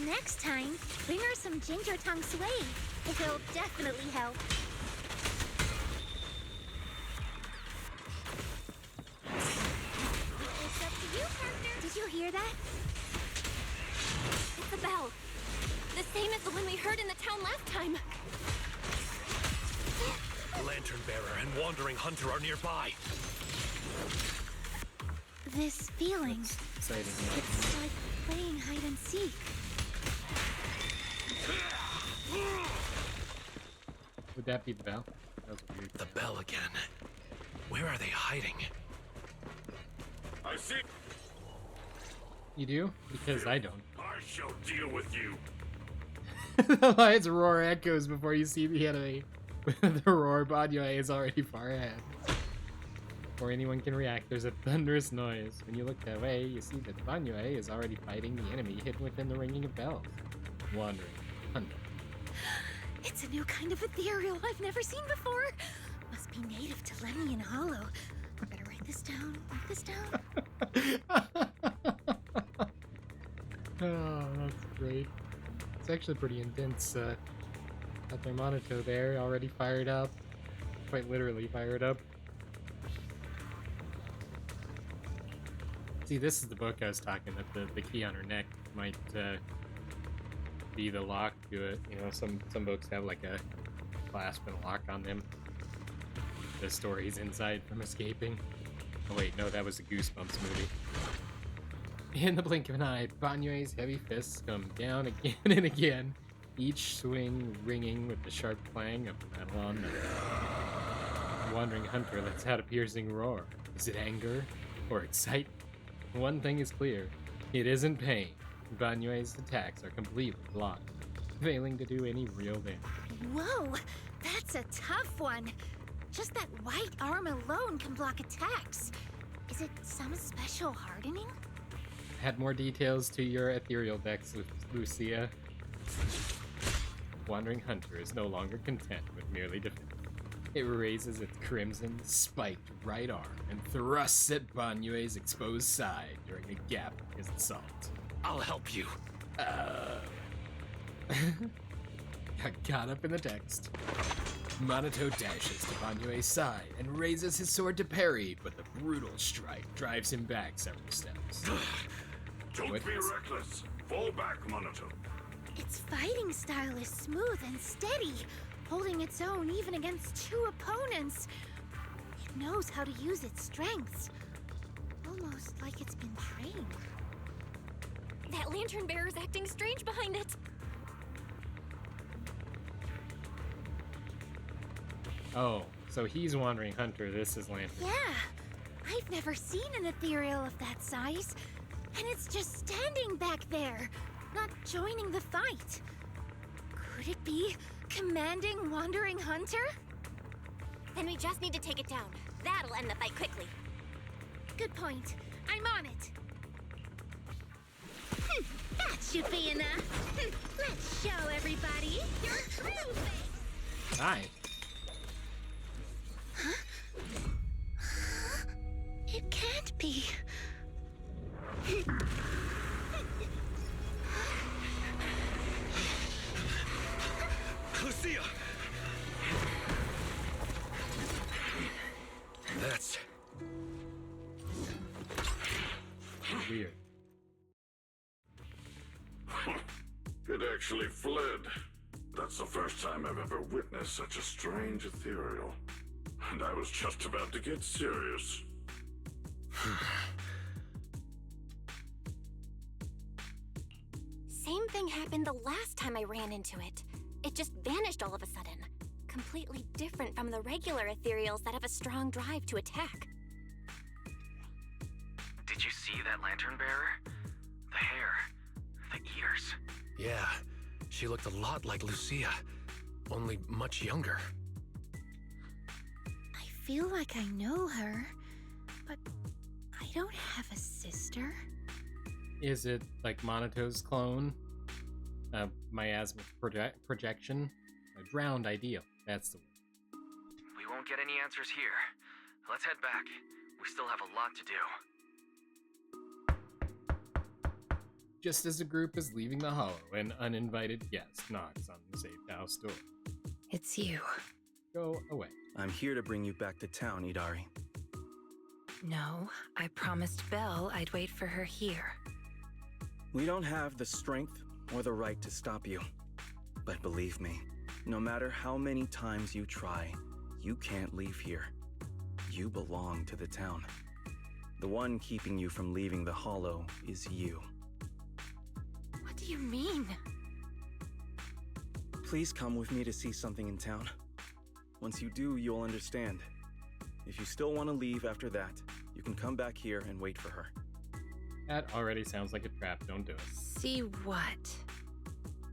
Next time, bring her some ginger tongue sway. It'll definitely help. It's up to you, partner. Did you hear that? It's a bell. The same as the one we heard in the town last time. Lantern Bearer and Wandering Hunter are nearby. This feeling. Exciting. It's like playing hide and seek. Would that be the bell? That was weird. The bell again. Where are they hiding? I see. You do? Because I don't. I shall deal with you. The lion's roar echoes before you see the enemy. The roar Banyue is already far ahead. Before anyone can react, there's a thunderous noise. When you look that way, you see that Banyue is already fighting the enemy hidden within the ringing of bells. Wandering Hunter. It's a new kind of ethereal I've never seen before. Must be native to Lemnian Hollow. Better write this down. Write this down. Oh, that's great. It's actually pretty intense. Got their Monato there, already fired up. Quite literally fired up. See, this is the book I was talking that the key on her neck might be the lock to it. You know, some books have like a clasp and a lock on them. The story's inside from escaping. Oh wait, no, that was a Goosebumps movie. In the blink of an eye, Banyue's heavy fists come down again and again, each swing ringing with the sharp clang of metal on metal. The Wandering Hunter lets out a piercing roar. Is it anger or excitement? One thing is clear, it isn't pain. Banyue's attacks are completely blocked, failing to do any real damage. Whoa, that's a tough one. Just that white arm alone can block attacks. Is it some special hardening? Add more details to your ethereal decks, Lucia. Wandering Hunter is no longer content with merely defending. It raises its crimson, spiked right arm and thrusts at Banyue's exposed side during a gap in his assault. I'll help you. I got up in the text. Monato dashes to Banyue's side and raises his sword to parry, but the brutal strike drives him back several steps. Don't be reckless. Fall back, Monato. Its fighting style is smooth and steady, holding its own even against two opponents. It knows how to use its strengths, almost like it's been trained. That lantern bearer's acting strange behind it. Oh, so he's Wandering Hunter, this is Lantern. Yeah, I've never seen an ethereal of that size. And it's just standing back there, not joining the fight. Could it be commanding Wandering Hunter? Then we just need to take it down. That'll end the fight quickly. Good point. I'm on it. That should be enough. Let's show everybody your true face. Hi. It can't be. Lucia! That's Weird. It actually fled. That's the first time I've ever witnessed such a strange ethereal. And I was just about to get serious. Same thing happened the last time I ran into it. It just vanished all of a sudden. Completely different from the regular ethereals that have a strong drive to attack. Did you see that lantern bearer? The hair, the ears. yeah. She looked a lot like Lucia, only much younger. I feel like I know her, but I don't have a sister. Is it like Monato's clone? Miasma projection? A drowned ideal. That's the one. We won't get any answers here. Let's head back. We still have a lot to do. Just as the group is leaving the hollow, an uninvited guest knocks on the safe house door. It's you. Go away. I'm here to bring you back to town, Idari. No, I promised Belle I'd wait for her here. We don't have the strength or the right to stop you. But believe me, no matter how many times you try, you can't leave here. You belong to the town. The one keeping you from leaving the hollow is you. What do you mean? Please come with me to see something in town. Once you do, you'll understand. If you still want to leave after that, you can come back here and wait for her. That already sounds like a trap. Don't do it. See what?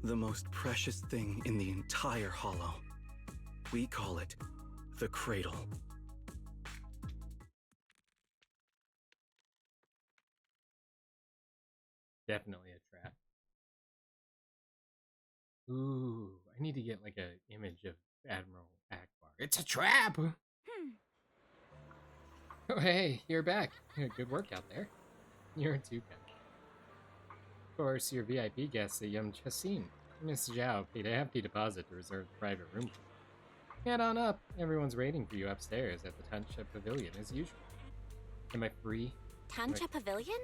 The most precious thing in the entire hollow. We call it the Cradle. Definitely a trap. Ooh, I need to get like an image of Admiral Akbar. It's a trap! Oh, hey, you're back. Good work out there. You're a toucan. Of course, your VIP guest, a young Chassin. Miss Zhao paid a hefty deposit to reserve the private room for you. Head on up. Everyone's waiting for you upstairs at the Tancha Pavilion as usual. Am I free? Tancha Pavilion?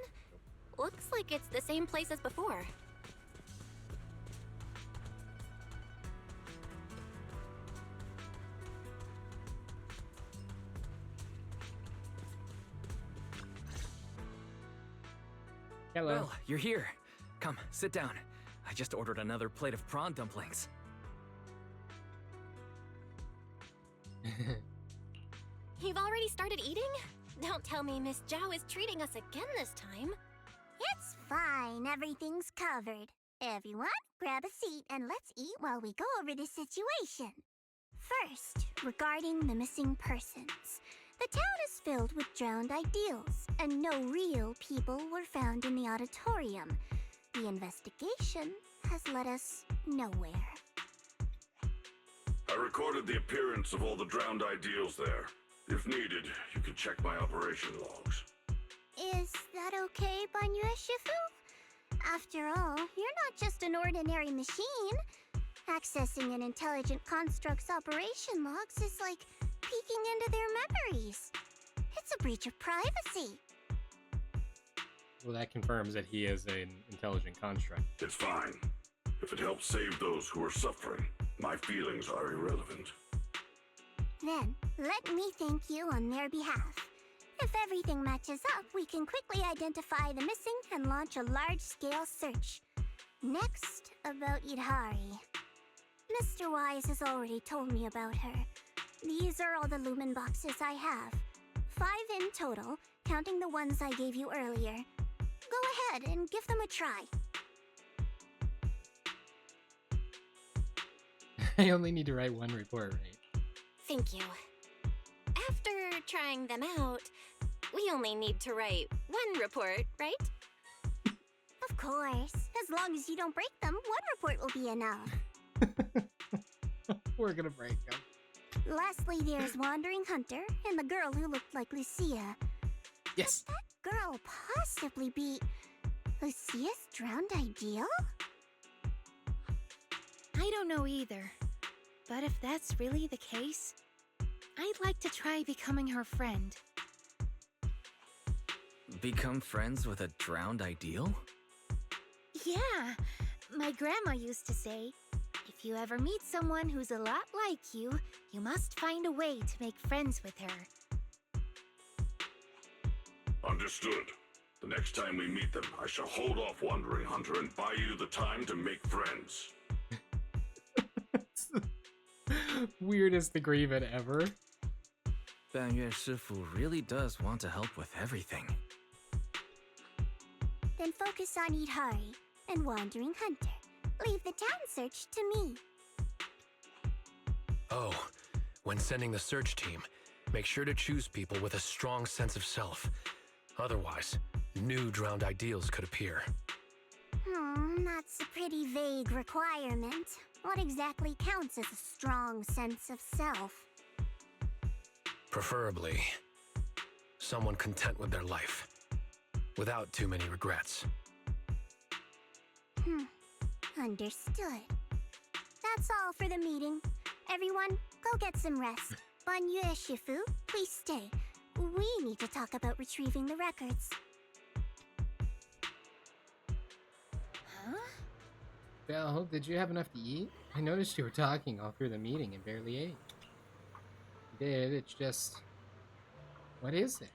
Looks like it's the same place as before. Hello. Well, you're here. Come, sit down. I just ordered another plate of prawn dumplings. You've already started eating? Don't tell me Miss Zhao is treating us again this time. It's fine. Everything's covered. Everyone, grab a seat and let's eat while we go over the situation. First, regarding the missing persons. The town is filled with drowned ideals, and no real people were found in the auditorium. The investigation has led us nowhere. I recorded the appearance of all the drowned ideals there. If needed, you can check my operation logs. Is that okay, Banyu Shifu? After all, you're not just an ordinary machine. Accessing an intelligent construct's operation logs is like peeking into their memories. It's a breach of privacy. Well, that confirms that he is an intelligent construct. It's fine. If it helps save those who are suffering, my feelings are irrelevant. Then, let me thank you on their behalf. If everything matches up, we can quickly identify the missing and launch a large-scale search. Next, about Idari. Mr. Wise has already told me about her. These are all the lumen boxes I have. 5 in total, counting the ones I gave you earlier. Go ahead and give them a try. I only need to write one report, right? Thank you. After trying them out, we only need to write one report, right? Of course. As long as you don't break them, one report will be enough. We're gonna break them. Lastly, there's Wandering Hunter and the girl who looked like Lucia. Yes. Could that girl possibly be Lucia's drowned ideal? I don't know either. But if that's really the case, I'd like to try becoming her friend. Become friends with a drowned ideal? Yeah, my grandma used to say, if you ever meet someone who's a lot like you, you must find a way to make friends with her. Understood. The next time we meet them, I shall hold off Wandering Hunter and buy you the time to make friends. Weirdest agreement ever. Banyue Shifu really does want to help with everything. Then focus on Idhari and Wandering Hunter. Leave the town search to me. Oh, when sending the search team, make sure to choose people with a strong sense of self. Otherwise, new drowned ideals could appear. That's a pretty vague requirement. What exactly counts as a strong sense of self? Preferably, someone content with their life, without too many regrets. Understood. That's all for the meeting. Everyone, go get some rest. Banyue Shifu, please stay. We need to talk about retrieving the records. Belle, did you have enough to eat? I noticed you were talking all through the meeting and barely ate. You did, it's just... What is it?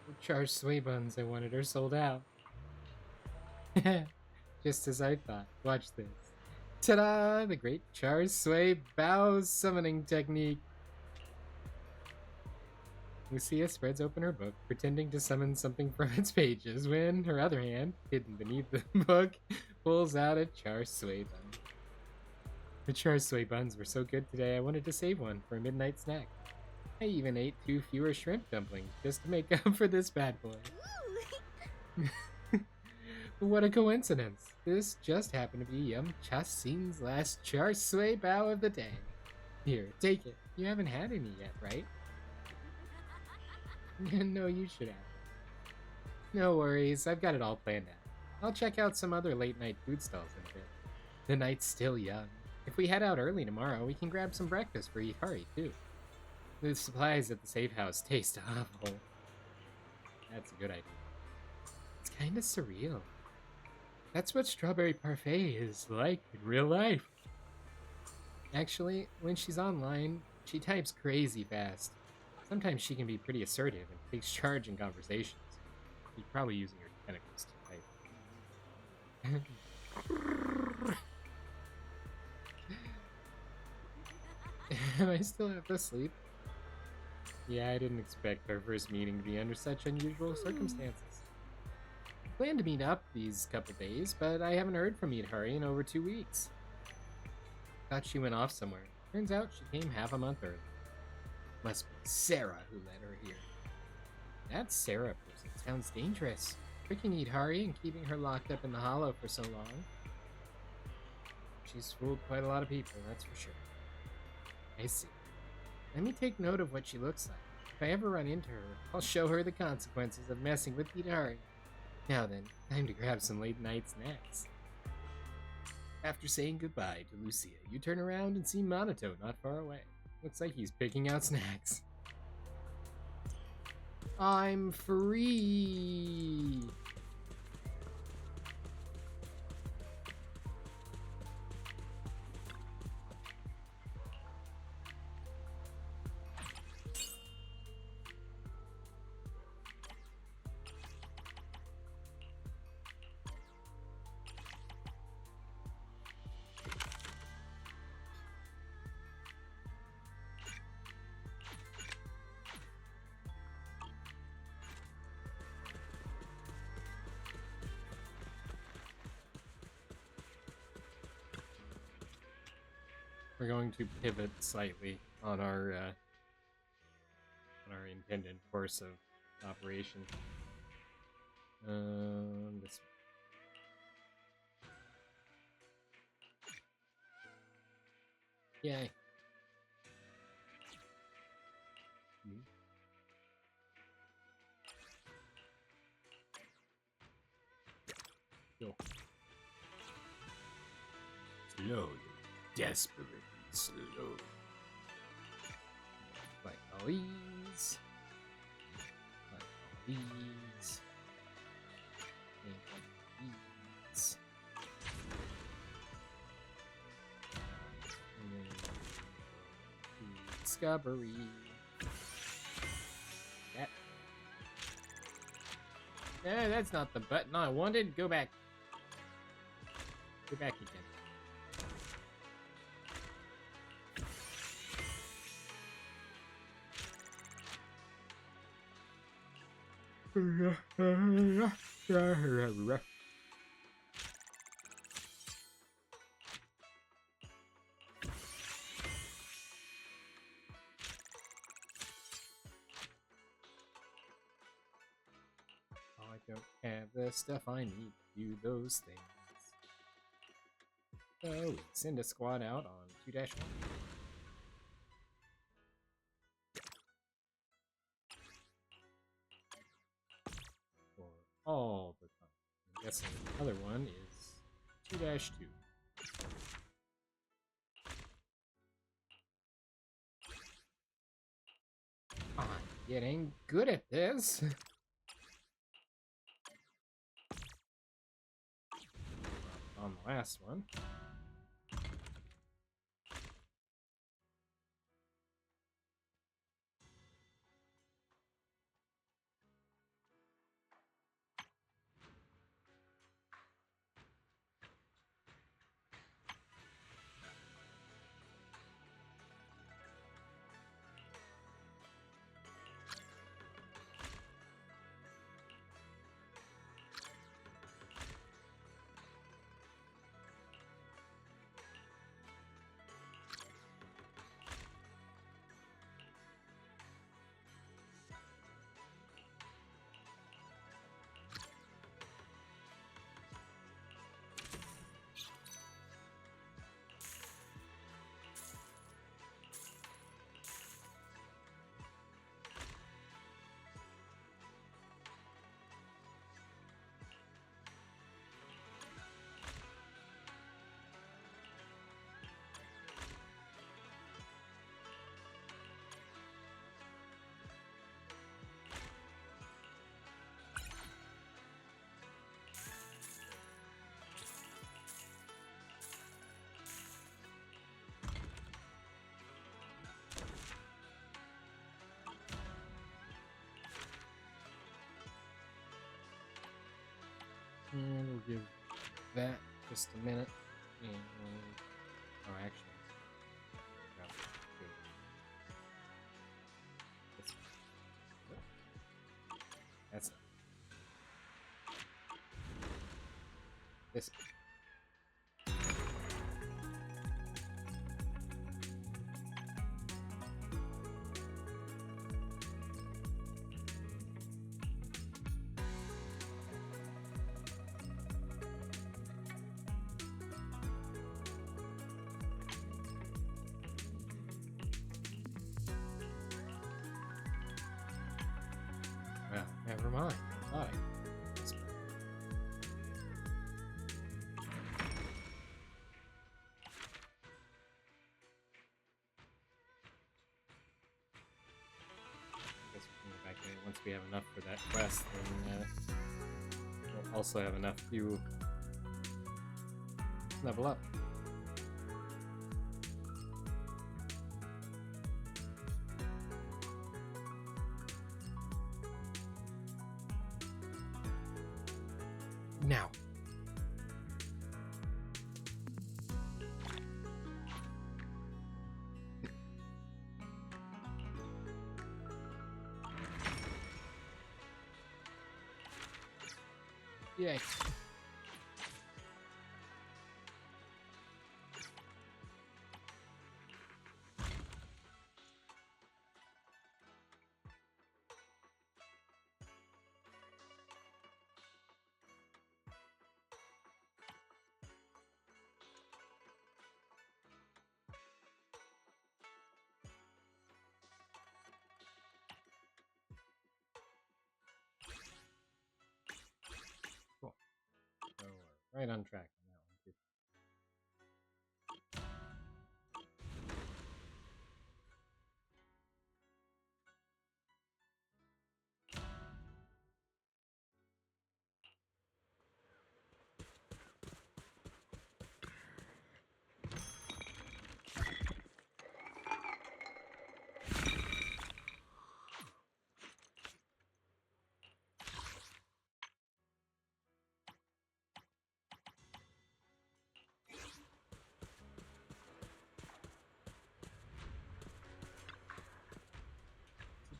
The charged sway buns I wanted are sold out. Just as I thought. Watch this. Ta-da! The great charged sway bow summoning technique. Lucia spreads open her book, pretending to summon something from its pages, when her other hand, hidden beneath the book, pulls out a char sway bun. The char sway buns were so good today I wanted to save one for a midnight snack. I even ate 2 fewer shrimp dumplings just to make up for this bad boy. What a coincidence. This just happened to be Yum Chasin's last char sway bow of the day. Here, take it. You haven't had any yet, right? No, you should have. No worries, I've got it all planned out. I'll check out some other late-night food stalls in a bit. The night's still young. If we head out early tomorrow, we can grab some breakfast for Idhari, too. The supplies at the safe house taste awful. That's a good idea. It's kinda surreal. That's what strawberry parfait is like in real life. Actually, when she's online, she types crazy fast. Sometimes she can be pretty assertive and takes charge in conversations. She's probably using her tentacles to type. Am I still half asleep? Yeah, I didn't expect our first meeting to be under such unusual circumstances. I planned to meet up these couple days, but I haven't heard from Idhari in over 2 weeks. Thought she went off somewhere. Turns out she came half a month early. Must be Sarah who led her here. That Sarah person sounds dangerous. Tricking Idhari and keeping her locked up in the hollow for so long. She's fooled quite a lot of people, that's for sure. I see. Let me take note of what she looks like. If I ever run into her, I'll show her the consequences of messing with Idhari. Now then, time to grab some late night snacks. After saying goodbye to Lucia, you turn around and see Monato not far away. Looks like he's picking out snacks. I'm free! we're going to pivot slightly on our intended course of operation. This. Yay. Go. Slowly, desperately slowly. Like all these. Like all these. And like these. And then discovery. That. Yeah, that's not the button I wanted. Go back. Go back again. I don't have the stuff I need to do those things. So we send a squad out on 2-1. For all the time. I'm guessing the other one is 2-2. I'm getting good at this. On the last one. And we'll give that just a minute. And oh, actually, no, good. That's this. Well, never mind. I thought I could. I guess we can go back in once we have enough for that quest, then we'll also have enough to level up. Now. Yay. right on track on that one, too.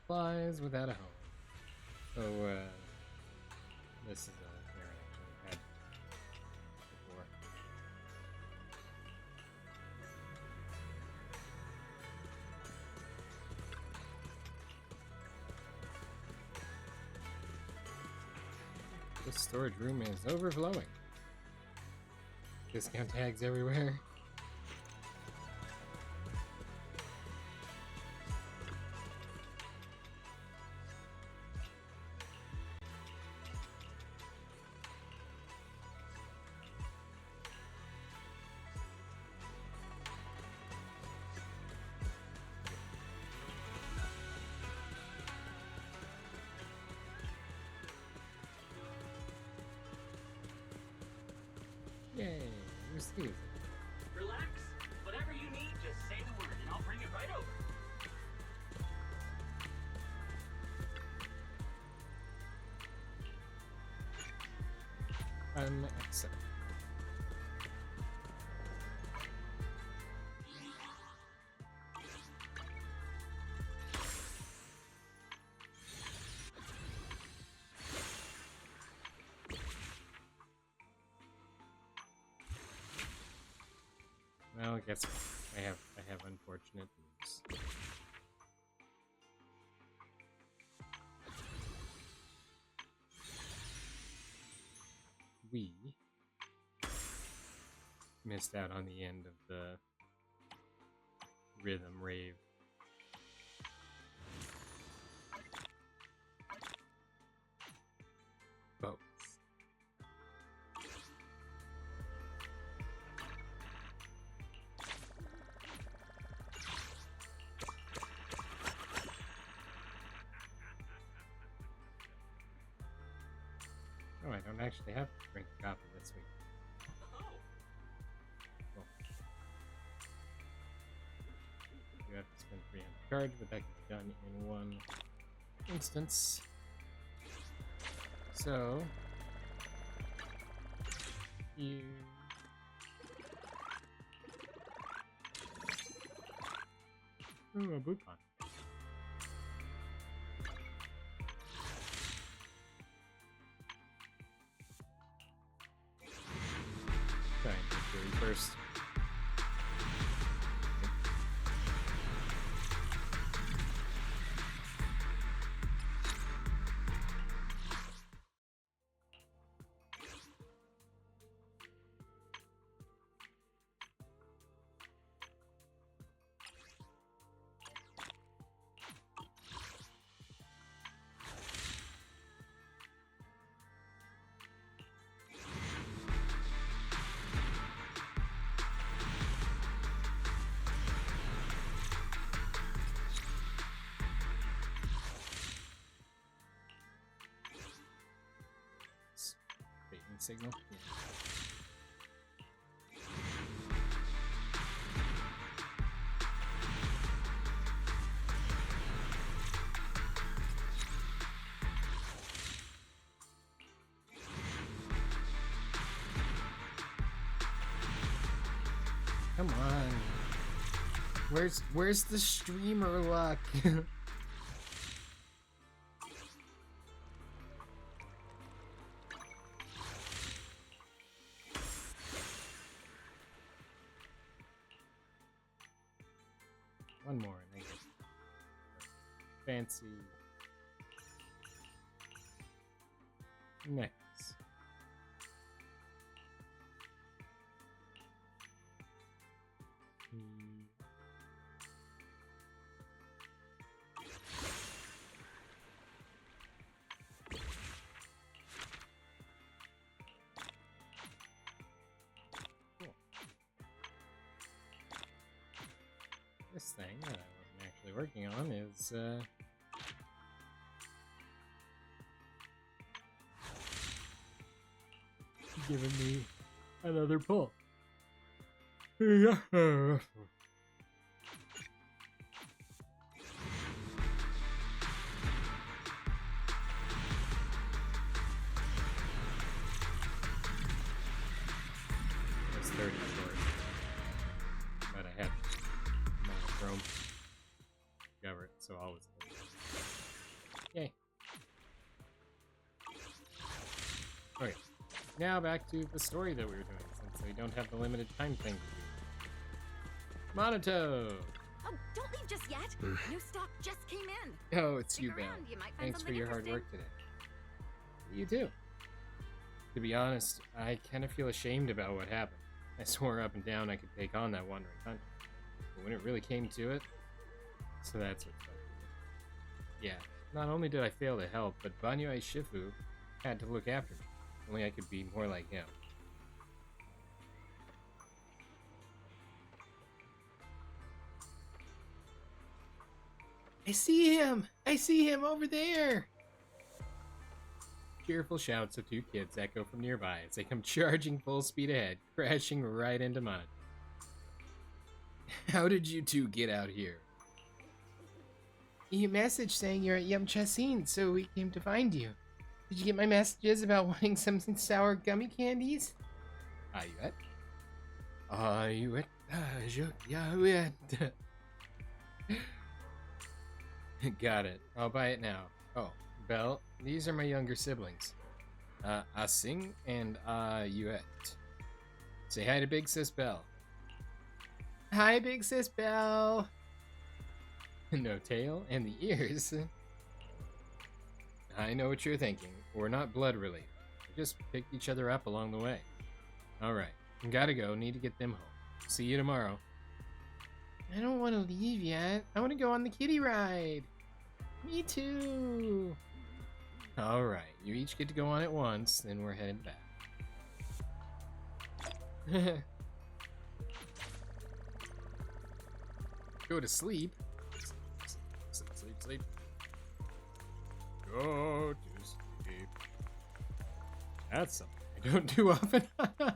Supplies without a home. So, this is a where I actually had before. This storage room is overflowing. Discount tags everywhere. Yay, received. Relax. Whatever you need, just say the word and I'll bring it right over. Accept. Well, guess what? I have unfortunate news. We missed out on the end of the rhythm rave. Boats. Oh, I don't actually have to drink coffee this week. Cool. You have to spend 3 on the charge, but that can be done in one instance. So, you ooh, a Bygone. Sorry, first. Signal. Yeah. Come on. Where's the streamer luck? One more and I get fancy necks. thing that I wasn't actually working on is, giving me another pull. That's 30 short. But I had monochrome cover it, so I'll was yay. Okay. Now back to the story that we were doing, since we don't have the limited time thing to do. Monato! Oh, don't leave just yet. New stock just came in. Oh, it's you, Stick Belle. around, you might find Thanks for something your hard interesting. work today. You too. To be honest, I kind of feel ashamed about what happened. I swore up and down I could take on that wandering hunter. But when it really came to it, so that's what's up. Yeah, not only did I fail to help, but Banyue Shifu had to look after me. Only I could be more like him. I see him! I see him over there! Cheerful shouts of two kids echo from nearby as they come charging full speed ahead, crashing right into mine. How did you two get out here? You message saying you're at Yamchasin, so we came to find you. Did you get my messages about wanting some sour gummy candies? Ayuet? Got it. I'll buy it now. Oh, Belle, these are my younger siblings. Asing and Yuet. Say hi to Big Sis Belle. Hi, Big Sis Belle. No tail and the ears. I know what you're thinking. We're not blood related. We just picked each other up along the way. Alright, gotta go. Need to get them home. See you tomorrow. I don't want to leave yet. I want to go on the kiddie ride. Me too. Alright, you each get to go on at once, then we're heading back. Go to sleep. Sleep, sleep, sleep. Go to sleep. That's something I don't do often enough.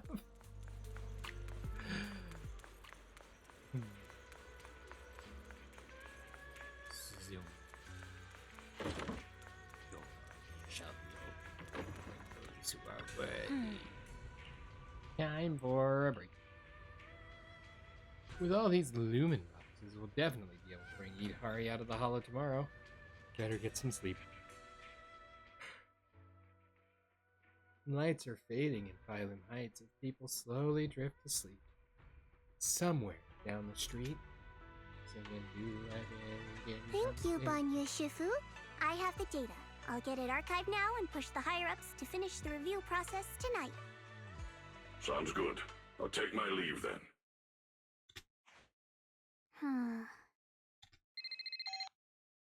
Time for a break. With all these lumen boxes, we'll definitely be able to bring Idahari out of the hollow tomorrow. Better get some sleep. Lights are fading in Phylum Heights as people slowly drift to sleep. Somewhere down the street, singing Thank you, Banyue Shifu. I have the data. I'll get it archived now and push the higher-ups to finish the review process tonight. Sounds good. I'll take my leave then.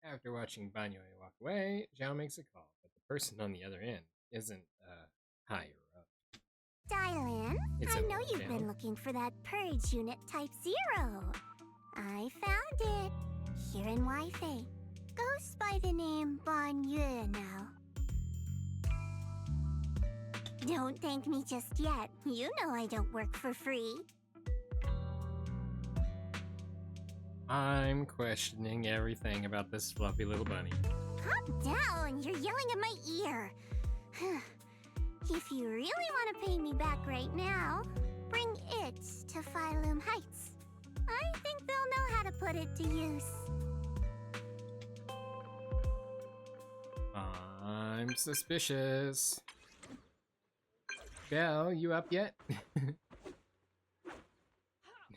After watching Banyue walk away, Zhao makes a call, but the person on the other end isn't, higher up. Dylan, It's I a know little you've down. been looking for that purge unit type 0. I found it. Here in Wi-Fi. Goes by the name Banyue now. Don't thank me just yet. You know I don't work for free. I'm questioning everything about this fluffy little bunny. Calm down, you're yelling at my ear. If you really want to pay me back right now, bring it to Phylum Heights. I think they'll know how to put it to use. I'm suspicious. Belle, you up yet?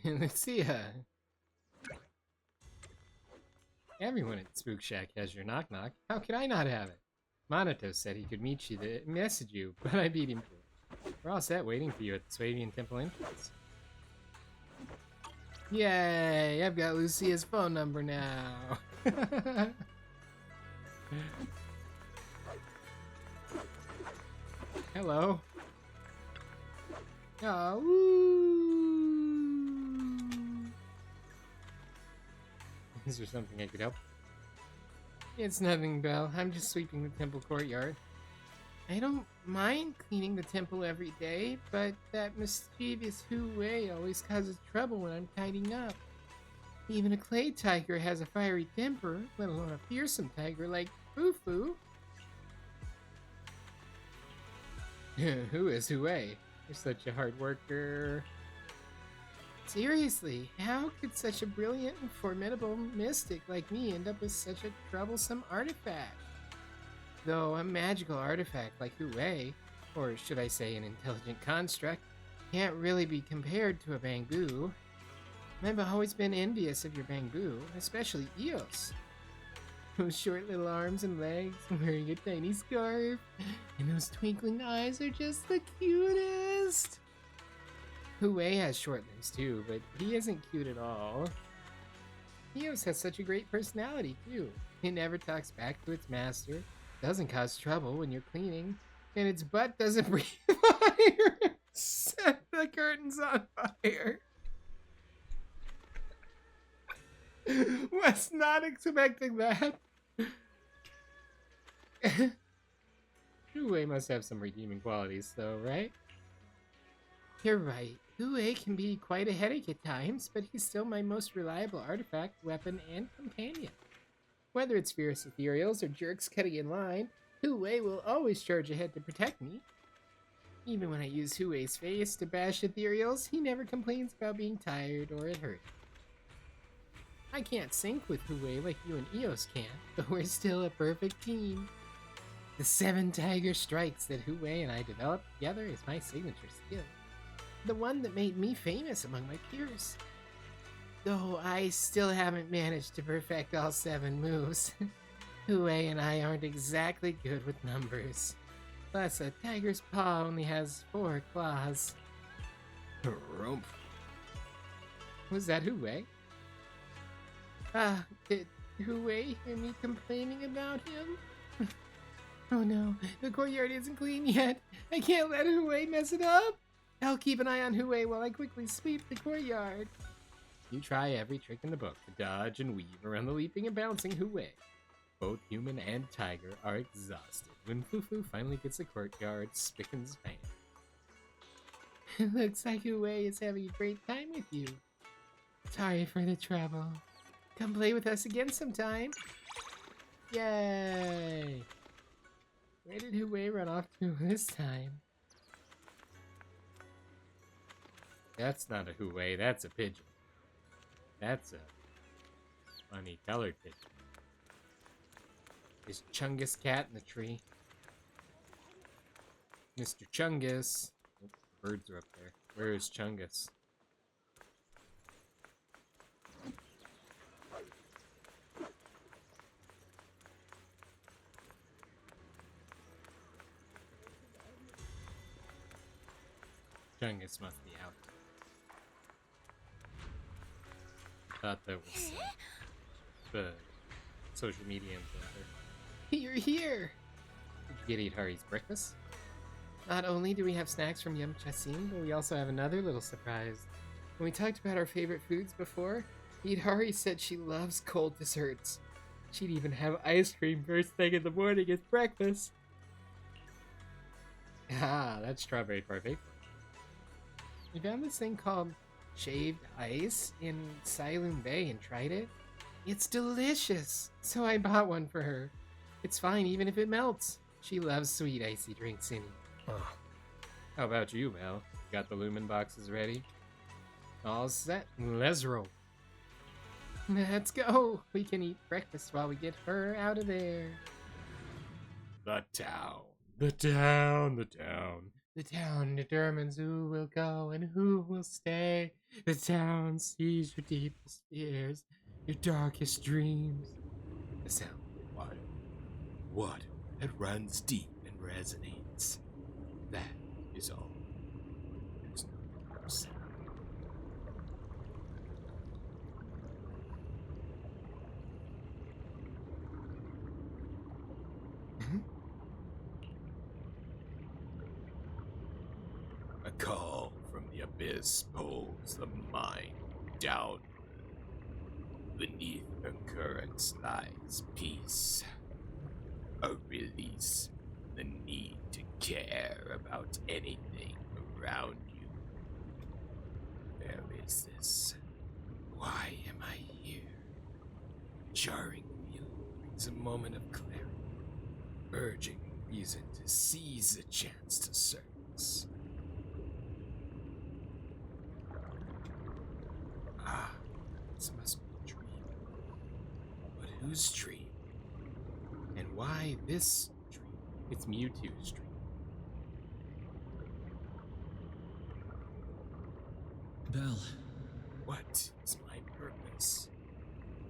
Lucia. Everyone at Spook Shack has your knock-knock. How could I not have it? Monato said he could meet you to message you, but I beat him to it. We're all set waiting for you at the Swabian Temple entrance. Yay! I've got Lucia's phone number now. Hello. Oh, woo. Is there something I could help? It's nothing, Belle. I'm just sweeping the temple courtyard. I don't mind cleaning the temple every day, but that mischievous Hu-Wei always causes trouble when I'm tidying up. Even a clay tiger has a fiery temper, let alone a fearsome tiger like Fu-Fu. Who is Hu-Wei? You're such a hard worker. Seriously, how could such a brilliant and formidable mystic like me end up with such a troublesome artifact? Though a magical artifact like Hu-Wei, or should I say an intelligent construct, can't really be compared to a Bangbu. I've always been envious of your Bangbu, especially Eos. Those short little arms and legs, wearing a tiny scarf, and those twinkling eyes are just the cutest! Hu-Wei has short limbs too, but he isn't cute at all. Eos has such a great personality too. It never talks back to its master, doesn't cause trouble when you're cleaning, and its butt doesn't breathe fire. Set the curtains on fire. Was not expecting that. Hu-Wei must have some redeeming qualities though, right? You're right. Hu-Wei can be quite a headache at times, but he's still my most reliable artifact, weapon, and companion. Whether it's fierce ethereals or jerks cutting in line, Hu-Wei will always charge ahead to protect me. Even when I use Hu-Wei's face to bash ethereals, he never complains about being tired or it hurt. I can't sync with Hu-Wei like you and Eos can, but we're still a perfect team. The 7 tiger strikes that Hu-Wei and I developed together is my signature skill. The one that made me famous among my peers. Though I still haven't managed to perfect all 7 moves. Hu-Wei and I aren't exactly good with numbers. Plus, a tiger's paw only has 4 claws. Harumph. Was that Hu-Wei? Did Hu-Wei hear me complaining about him? Oh no, the courtyard isn't clean yet. I can't let Hu-Wei mess it up. I'll keep an eye on Hu-Wei while I quickly sweep the courtyard. You try every trick in the book to dodge and weave around the leaping and bouncing Hu-Wei. Both human and tiger are exhausted when Fu-Fu finally gets the courtyard spick and span. Looks like Hu-Wei is having a great time with you. Sorry for the trouble. Come play with us again sometime. Yay! Where did Hu-Wei run off to this time? That's not a Hu-Wei, that's a pigeon. That's a funny colored pigeon. Is Chungus cat in the tree? Mr. Chungus. Oh, birds are up there. Where is Chungus? Chungus must be out. Thought there was the social media influencer. You're here! Did you get Idhari's breakfast? Not only do we have snacks from Yum Chasim, but we also have another little surprise. When we talked about our favorite foods before, Idhari said she loves cold desserts. She'd even have ice cream first thing in the morning as breakfast. Ah, that's strawberry parfait. We found this thing called shaved ice in Silum Bay and tried it. It's delicious, so I bought one for her. It's fine even if it melts. She loves sweet icy drinks, Cindy. Oh. How about you, Mel? Got the lumen boxes ready? All set. Let's roll. Let's go. We can eat breakfast while we get her out of there. The town. The town. The town. The town determines who will go and who will stay. The town sees your deepest fears, your darkest dreams. The sound of water. Water that runs deep and resonates. That is all. There's no more sound. A call from the abyss pulls the mind down. Beneath her currents lies peace. A release, the need to care about anything around you. Where is this? Why am I here? Jarring feeling brings a moment of clarity, urging reason to seize a chance to surface. Ah, this must be a dream. But whose dream? And why this dream? It's Mewtwo's dream. Belle. What is my purpose?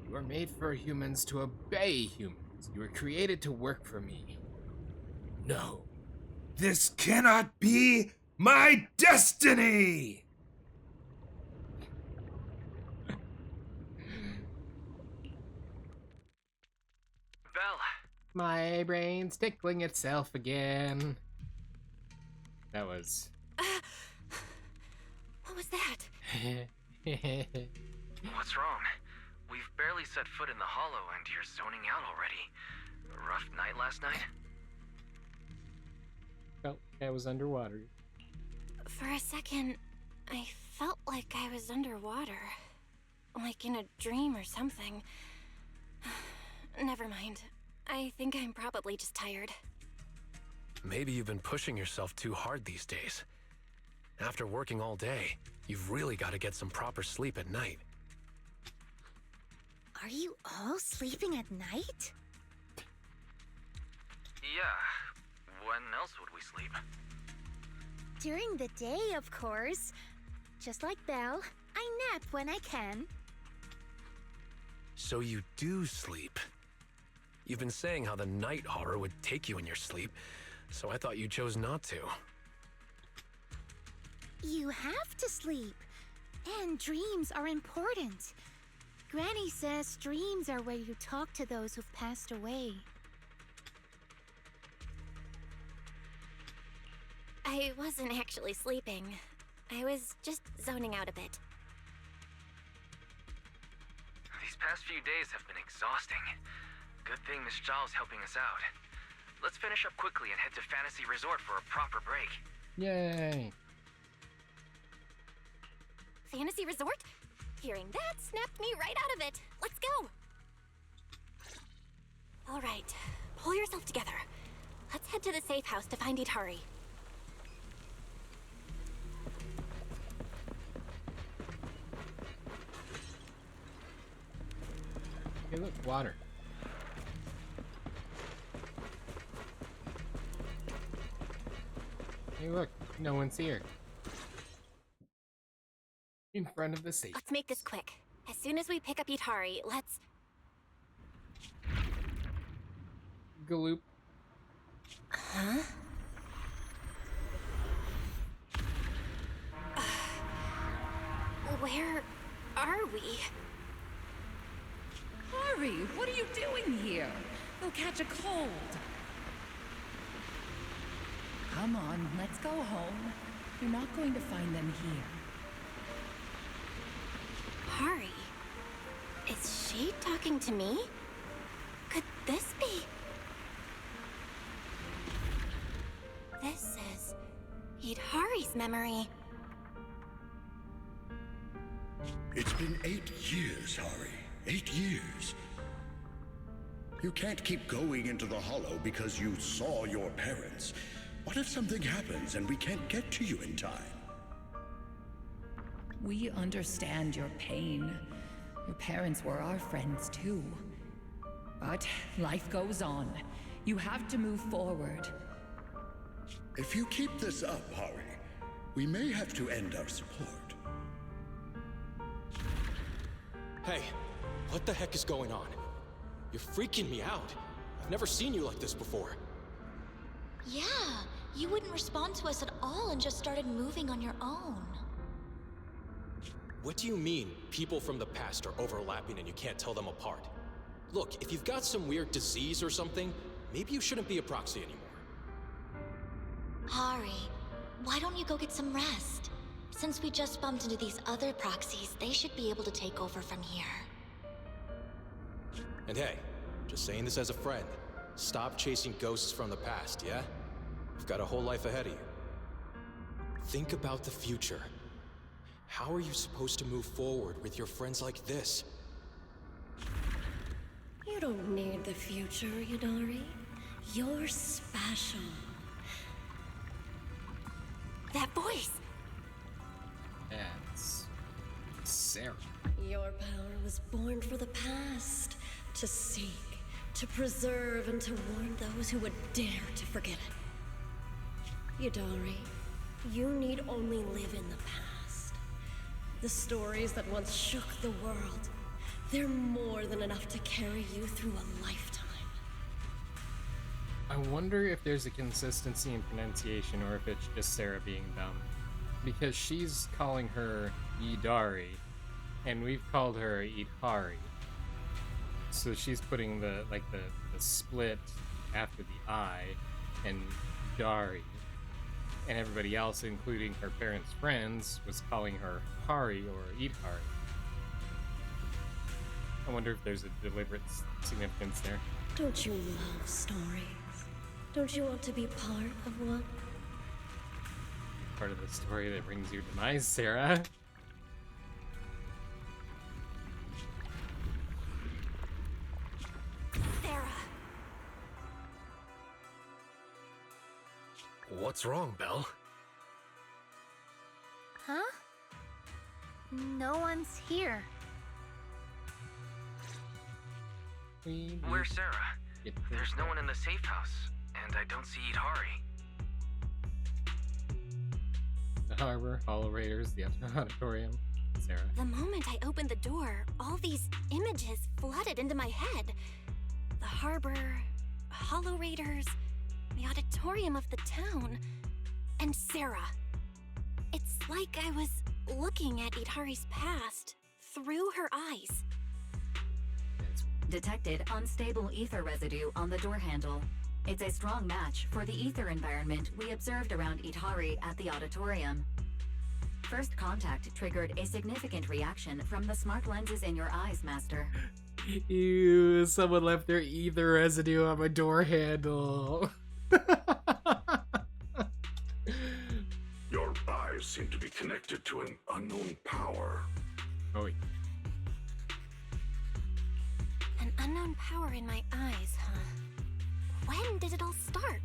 You are made for humans to obey humans. You were created to work for me. No. This cannot be my destiny! Belle! My brain's tickling itself again. That was... What was that? What's wrong? We've barely set foot in the hollow and you're zoning out already. A rough night last night? Felt like I was underwater. For a second, I felt like I was underwater. Like in a dream or something. Never mind. I think I'm probably just tired. Maybe you've been pushing yourself too hard these days. After working all day, you've really got to get some proper sleep at night. Are you all sleeping at night? Yeah. When else would we sleep? During the day, of course. Just like Belle, I nap when I can. So you do sleep. You've been saying how the night horror would take you in your sleep, so I thought you chose not to. You have to sleep. And dreams are important. Granny says dreams are where you talk to those who've passed away. I wasn't actually sleeping. I was just zoning out a bit. These past few days have been exhausting. Good thing Miss Zhao's helping us out. Let's finish up quickly and head to Fantasy Resort for a proper break. Yay! Fantasy Resort? Hearing that snapped me right out of it. Let's go! Alright, pull yourself together. Let's head to the safe house to find Itari. Hey, look, water. Hey, look, no one's here. In front of the safe. Let's make this quick. As soon as we pick up Itari, let's... Galoop. Huh? Where are we? Hurry! What are you doing here? You'll catch a cold. Come on, let's go home. You're not going to find them here. Hari? Is she talking to me? Could this be? This is Hari's memory. It's been 8 years, Hari. 8 years. You can't keep going into the hollow because you saw your parents. What if something happens and we can't get to you in time? We understand your pain. Your parents were our friends too. But life goes on. You have to move forward. If you keep this up, Hari, we may have to end our support. Hey, what the heck is going on? You're freaking me out. I've never seen you like this before. Yeah, you wouldn't respond to us at all and just started moving on your own. What do you mean, people from the past are overlapping and you can't tell them apart? Look, if you've got some weird disease or something, maybe you shouldn't be a proxy anymore. Hari, why don't you go get some rest? Since we just bumped into these other proxies, they should be able to take over from here. And hey, just saying this as a friend. Stop chasing ghosts from the past, yeah? You've got a whole life ahead of you. Think about the future. How are you supposed to move forward with your friends like this? You don't need the future, Yidari. You're special. That voice! That's Sarah. Your power was born for the past, to seek, to preserve, and to warn those who would dare to forget it. Yidari, you need only live in the past. The stories that once shook the world, they're more than enough to carry you through a lifetime. I wonder if there's a consistency in pronunciation or if it's just Sarah being dumb. Because she's calling her Yidari, and we've called her Idhari. So she's putting the split after the I and Dari. And everybody else, including her parents' friends, was calling her Hari or Idhari. I wonder if there's a deliberate significance there. Don't you love stories? Don't you want to be part of one? Part of the story that brings your demise, Sarah. Sarah! What's wrong, Belle? Huh? No one's here. Where's Sarah? There's no one in the safe house, and I don't see Idhari. The harbor, Hollow Raiders, the auditorium, Sarah. The moment I opened the door, all these images flooded into my head. The harbor, Hollow Raiders, the auditorium of the town, and Sarah. It's like I was looking at Idhari's past through her eyes. Detected unstable ether residue on the door handle. It's a strong match for the ether environment we observed around Idhari at the auditorium. First contact triggered a significant reaction from the smart lenses in your eyes, Master. Ew, someone left their ether residue on my door handle. Your eyes seem to be connected to an unknown power. Oh, yeah. An unknown power in my eyes, huh? When did it all start?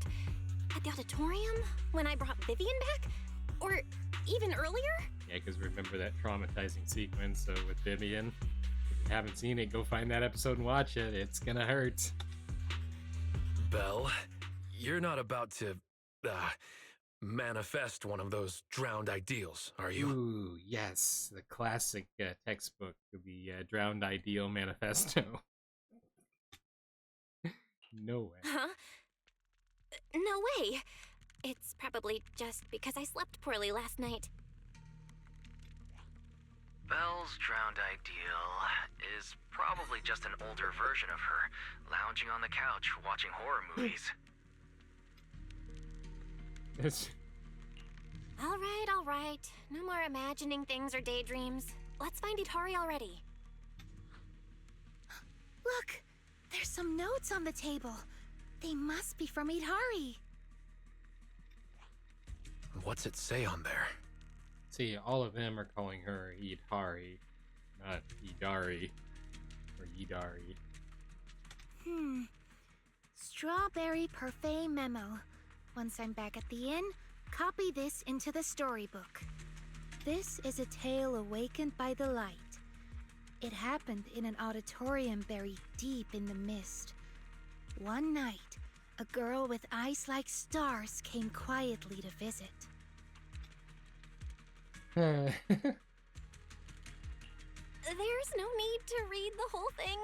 At the auditorium? When I brought Vivian back? Or even earlier? Yeah, because remember that traumatizing sequence with Vivian? If you haven't seen it, go find that episode and watch it. It's gonna hurt. Belle, you're not about to, manifest one of those drowned ideals, are you? Ooh, yes. The classic textbook, the Drowned Ideal Manifesto. No way. Huh? No way. It's probably just because I slept poorly last night. Belle's drowned ideal is probably just an older version of her, lounging on the couch watching horror movies. All right. No more imagining things or daydreams. Let's find Idhari already. Look! There's some notes on the table. They must be from Idhari. What's it say on there? See, all of them are calling her Idhari, not Idari or Yidari. Strawberry parfait memo. Once I'm back at the inn, copy this into the storybook. This is a tale awakened by the light. It happened in an auditorium buried deep in the mist. One night, a girl with eyes like stars came quietly to visit. There's no need to read the whole thing.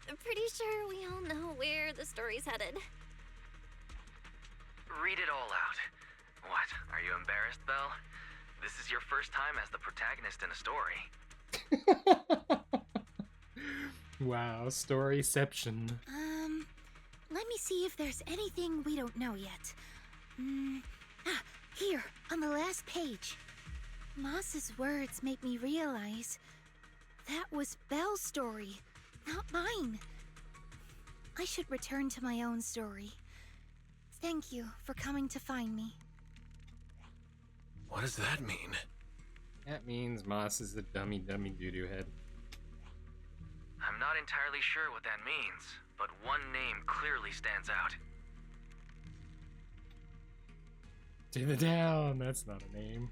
I'm pretty sure we all know where the story's headed. Read it all out. What, are you embarrassed, Belle? This is your first time as the protagonist in a story. Wow, storyception. Let me see if there's anything we don't know yet. Here, on the last page. Moss's words make me realize that was Belle's story, not mine. I should return to my own story. Thank you for coming to find me. What does that mean? That means Moss is the dummy doo-doo head. I'm not entirely sure what that means, but one name clearly stands out. To the town, that's not a name.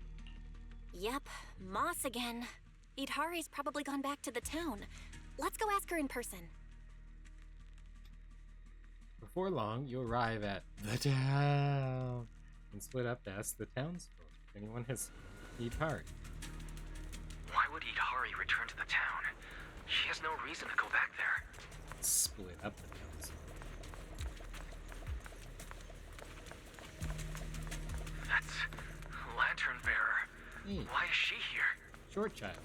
Yep, Moss again. Idhari's probably gone back to the town. Let's go ask her in person. Before long, you arrive at the town and split up to ask the townsfolk if anyone has seen Idhari. Why would Idhari return to the town? She has no reason to go back there. Split up the townsfolk. That's Lantern Bearer. Hey. Why is she here? Short child.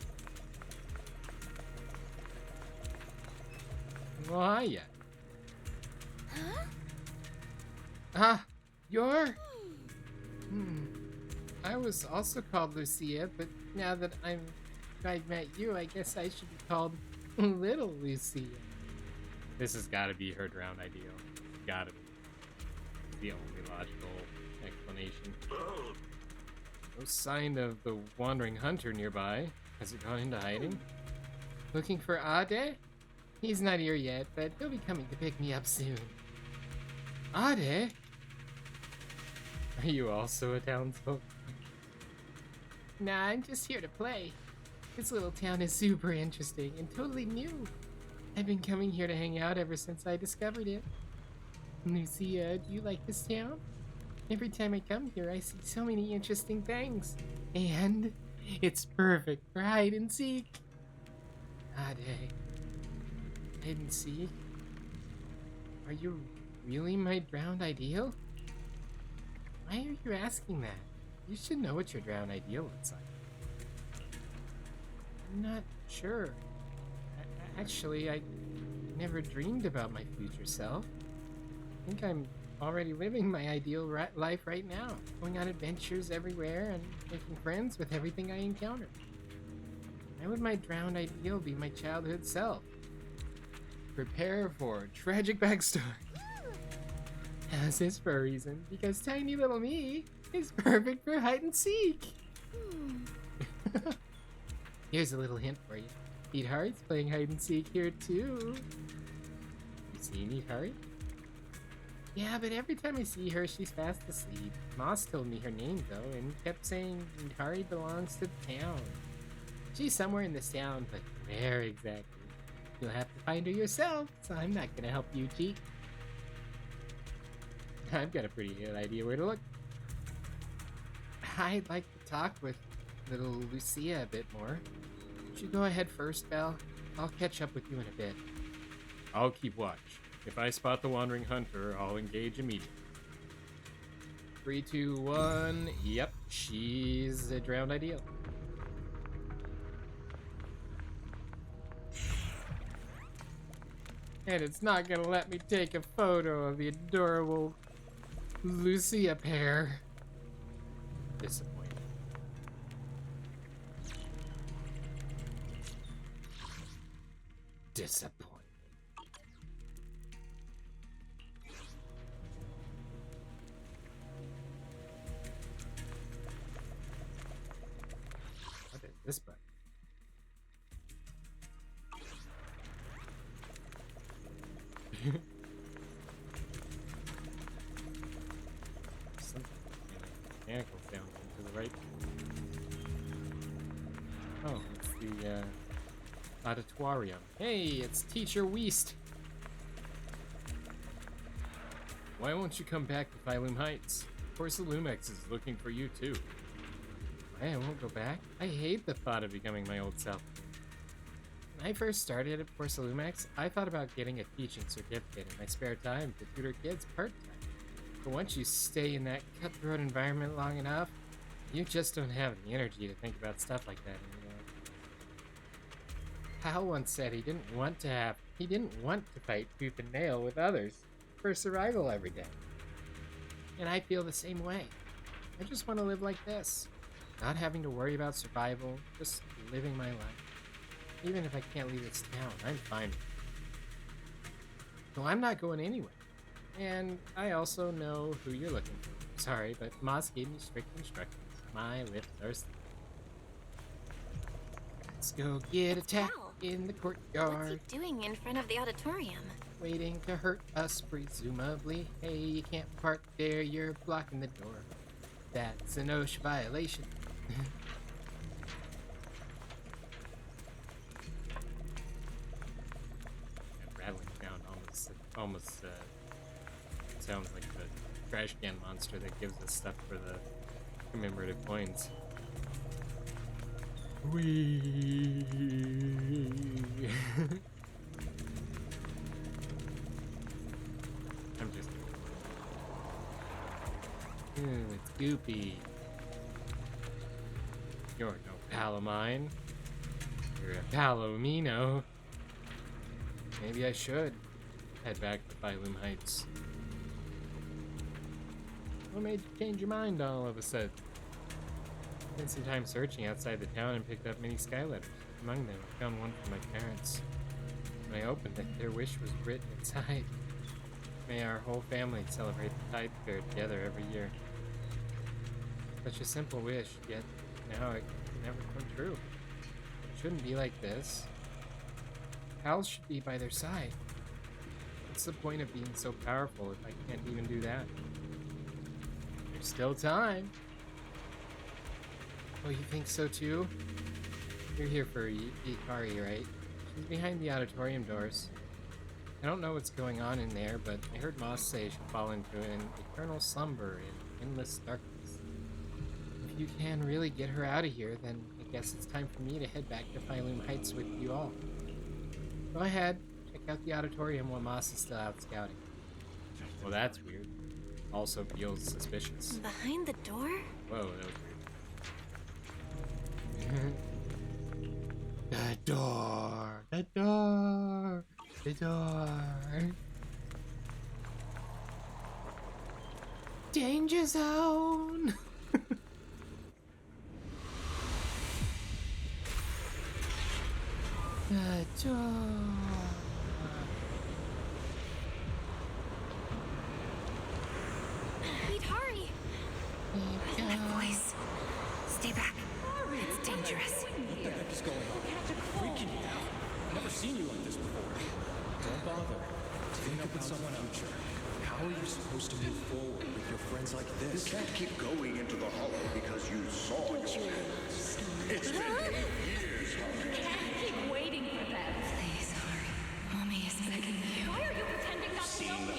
Well, hiya. Huh? Ah, you're... I was also called Lucia, but now that I've met you, I guess I should be called Little Lucia. This has got to be her drowned ideal. Gotta be. The only logical explanation. No sign of the wandering hunter nearby. Has it gone into hiding? Looking for Ade? He's not here yet, but he'll be coming to pick me up soon. Ade? Are you also a townsfolk? Nah, I'm just here to play. This little town is super interesting and totally new. I've been coming here to hang out ever since I discovered it. Lucia, do you like this town? Every time I come here, I see so many interesting things. And it's perfect for hide and seek. Ade. Hide and seek? Are you really my drowned ideal? Why are you asking that? You should know what your drowned ideal looks like. I'm not sure. Actually, I never dreamed about my future self. I think I'm already living my ideal life right now, going on adventures everywhere and making friends with everything I encounter. Why would my drowned ideal be my childhood self? Prepare for a tragic backstory. How's this for a reason? Because tiny little me is perfect for hide and seek. Here's a little hint for you. Idhari's playing hide and seek here too. You seen Idhari? Yeah, but every time I see her, she's fast asleep. Moss told me her name though, and kept saying Idhari belongs to the town. She's somewhere in this town, but where exactly? You'll have to find her yourself, so I'm not gonna help you cheat. I've got a pretty good idea where to look. I'd like to talk with little Lucia a bit more. Would you go ahead first, Belle? I'll catch up with you in a bit. I'll keep watch. If I spot the wandering hunter, I'll engage immediately. 3, 2, 1. Yep, she's a drowned ideal. And it's not gonna let me take a photo of the adorable Lucia pair. Disappointing. Disappointing. What is this button? Something mechanical down to the right. Oh, it's the auditorium. Hey, it's Teacher Weast. Why won't you come back to Phylum Heights? Course Lumex is looking for you too. Why I won't go back? I hate the thought of becoming my old self. When I first started at Porcelumex, I thought about getting a teaching certificate in my spare time to tutor kids part-time. But once you stay in that cutthroat environment long enough, you just don't have the energy to think about stuff like that anymore. Hal once said he didn't want to fight tooth and nail with others for survival every day. And I feel the same way. I just want to live like this, not having to worry about survival, just living my life. Even if I can't leave this town, I'm fine with So I'm not going anywhere. And I also know who you're looking for. Sorry, but Moss gave me strict instructions. My lips are sealed. Let's go get attacked in the courtyard. What's he doing in front of the auditorium? Waiting to hurt us, presumably. Hey, you can't park there, you're blocking the door. That's an OSHA violation. That rattling sound almost sounds like the trash can monster that gives us stuff for the commemorative coins. Whee! I'm just kidding. Ooh, it's goopy. You're no pal of mine. You're a palomino. Maybe I should head back to Phylum Heights. What made you change your mind all of a sudden? Spent some time searching outside the town and picked up many sky letters. Among them, I found one from my parents. When I opened it, their wish was written inside. May our whole family celebrate the Tide Fair together every year. Such a simple wish, yet now it can never come true. It shouldn't be like this. Pals should be by their side. What's the point of being so powerful if I can't even do that? There's still time. Oh, you think so too? You're here for Ikari, right? She's behind the auditorium doors. I don't know what's going on in there, but I heard Moss say she'll fall into an eternal slumber in endless darkness. If you can really get her out of here, then I guess it's time for me to head back to Phylum Heights with you all. Go ahead, check out the auditorium while Moss is still out scouting. Well, that's weird. Also feels suspicious. Behind the door? Whoa, that was weird. The door! The door! The door! Danger zone! The door! Hurry! That voice. Stay back. It's dangerous. What the heck is going on? Freaking you out. I've never seen you like this before. Don't bother. Think up with someone else. How are you supposed to move forward with your friends like this? You can't keep going into the hollow because you saw your parents. It's been 8 years, Harry. Keep waiting for them. Please, hurry. Mommy is begging you. Why are you pretending not to know me?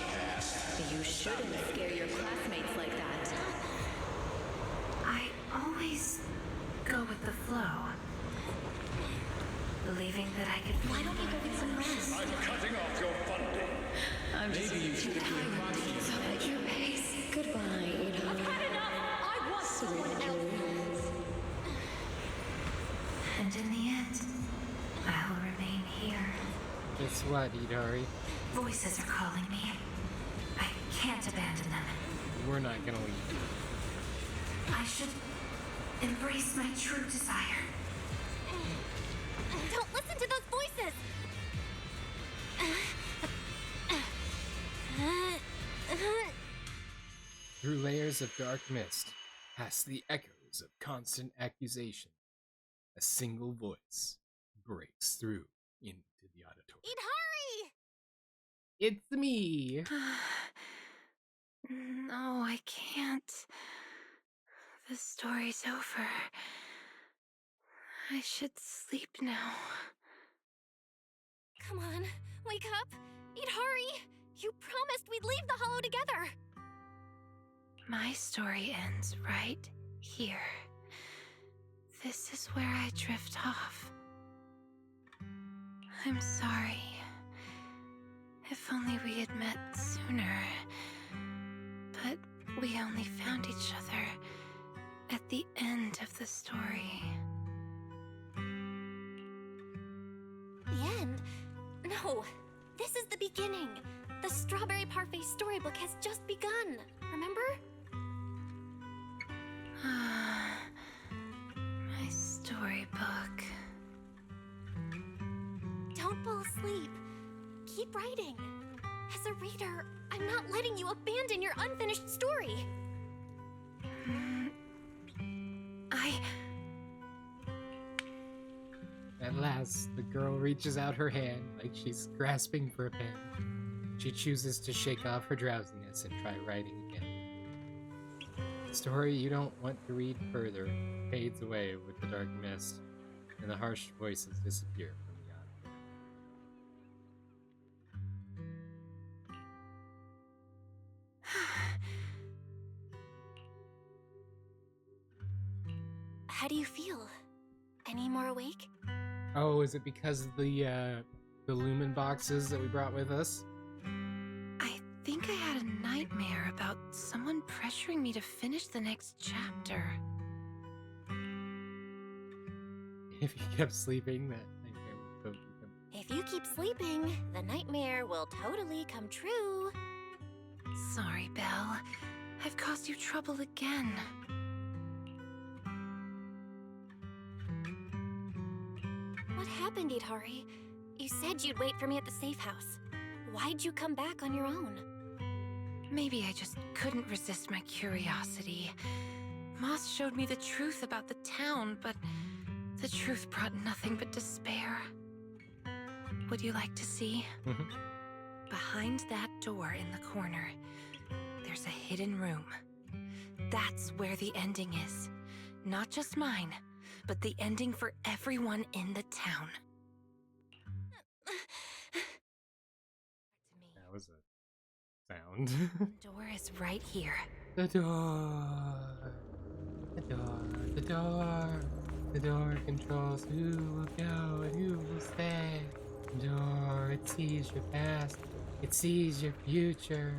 You shouldn't scare your classmates like that. I always go with the flow. Believing that I could. Why don't you go get some rest? I'm cutting off your funding. I'm just Maybe you should have been Proxy. at your pace. Goodbye, Ida. I've had enough! I want someone else! And in the end, I will remain here. Guess what, Idari? Voices are calling me. I can't abandon them. We're not gonna leave. I should embrace my true desire. Don't listen to those voices! Through layers of dark mist, past the echoes of constant accusation, a single voice breaks through into the auditorium. Hurry! It's me! No, I can't. The story's over. I should sleep now. Come on, wake up! Hurry! You promised we'd leave the hollow together! My story ends right here. This is where I drift off. I'm sorry. If only we had met sooner. But we only found each other at the end of the story. The end? No, this is the beginning. The Strawberry Parfait storybook has just begun, remember? My storybook. Don't fall asleep. Keep writing. As a reader, I'm not letting you abandon your unfinished story. At last, the girl reaches out her hand like she's grasping for a pen. She chooses to shake off her drowsiness and try writing again. The story you don't want to read further fades away with the dark mist, and the harsh voices disappear from beyond. How do you feel? Any more awake? Oh, is it because of the lumen boxes that we brought with us? I think I had a nightmare about someone pressuring me to finish the next chapter. If you kept sleeping, that nightmare would totally come. If you keep sleeping, the nightmare will totally come true. Sorry, Belle. I've caused you trouble again. What happened, Idhari? You said you'd wait for me at the safe house. Why'd you come back on your own? Maybe I just couldn't resist my curiosity. Moss showed me the truth about the town, but the truth brought nothing but despair. Would you like to see? Behind that door in the corner, there's a hidden room. That's where the ending is. Not just mine, but the ending for everyone in the town. That was a sound. The door is right here. The door. The door. The door. The door controls who will go and who will stay. The door, it sees your past. It sees your future.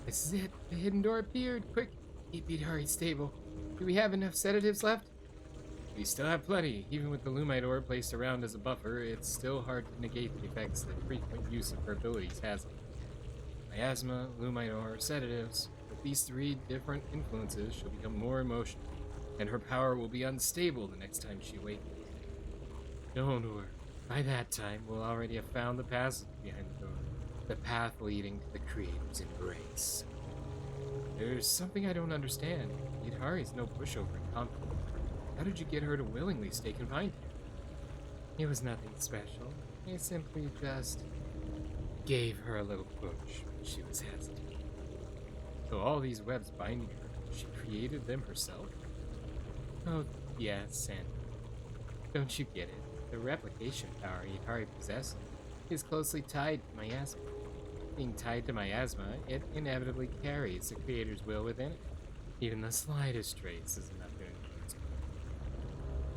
This is it. The hidden door appeared. Quick, keep Idhari stable. Do we have enough sedatives left? We still have plenty. Even with the Lumite ore placed around as a buffer, it's still hard to negate the effects that frequent use of her abilities has. Miasma, Lumite ore, sedatives. With these three different influences, she'll become more emotional, and her power will be unstable the next time she awakens. Don't worry. By that time, we'll already have found the passage behind the door. The path leading to the Creator's embrace. There's something I don't understand. Idhari's no pushover in conflict. How did you get her to willingly stay confined here? It was nothing special. I simply just gave her a little push when she was hesitant. So all these webs binding her, she created them herself? Oh, yes, and don't you get it? The replication power Idhari possesses is closely tied to miasma. Being tied to miasma, it inevitably carries the Creator's will within it. Even the slightest trace is enough to influence it.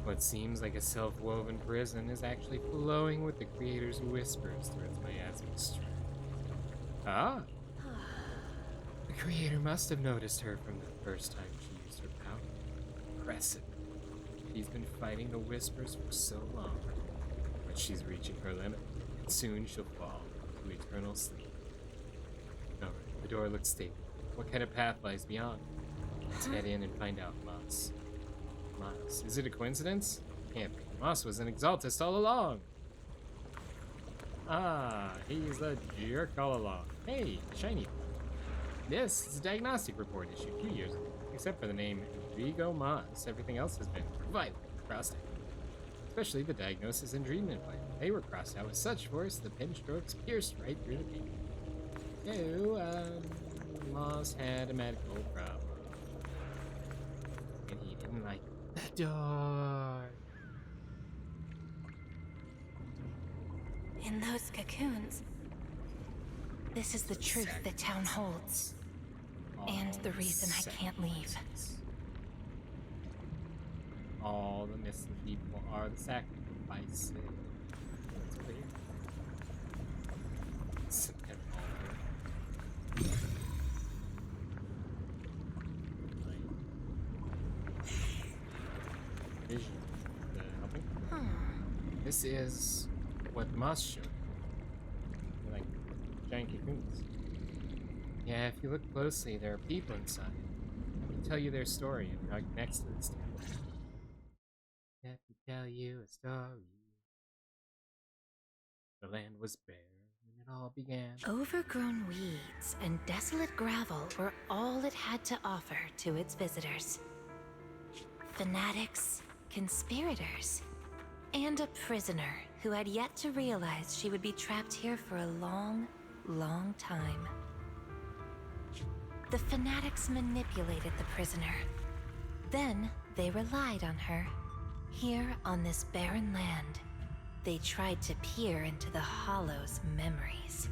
What seems like a self-woven prison is actually flowing with the Creator's whispers through its miasmic strength. Ah! The Creator must have noticed her from the first time she used her power. Impressive. She's been fighting the whispers for so long, but she's reaching her limit, and soon she'll fall to eternal sleep. Alright, the door looks stable. What kind of path lies beyond? Let's head in and find out, Moss. Moss, is it a coincidence? Can't be. Moss was an Exaltist all along. Ah, he's a jerk all along. Hey, shiny. This is a diagnostic report issued 2 years ago. Except for the name Bygone Moss, everything else has been violently crossed out. Especially the diagnosis and treatment plan. They were crossed out with such force the pen strokes pierced right through the paper. So, Moss had a medical problem. And he didn't like the door. In those cocoons, this is the truth the town holds. And the reason I can't leave. All the missing people are the sacrifices. That's clear. Vision. Helping? This is what Moss showed. Like giant cocoons. Yeah, if you look closely, there are people inside. Let me tell you their story and how it connects to this town. Let me tell you a story. The land was bare, and it all began. Overgrown weeds and desolate gravel were all it had to offer to its visitors. Fanatics, conspirators, and a prisoner who had yet to realize she would be trapped here for a long, long time. The fanatics manipulated the prisoner. Then they relied on her. Here on this barren land, they tried to peer into the Hollow's memories.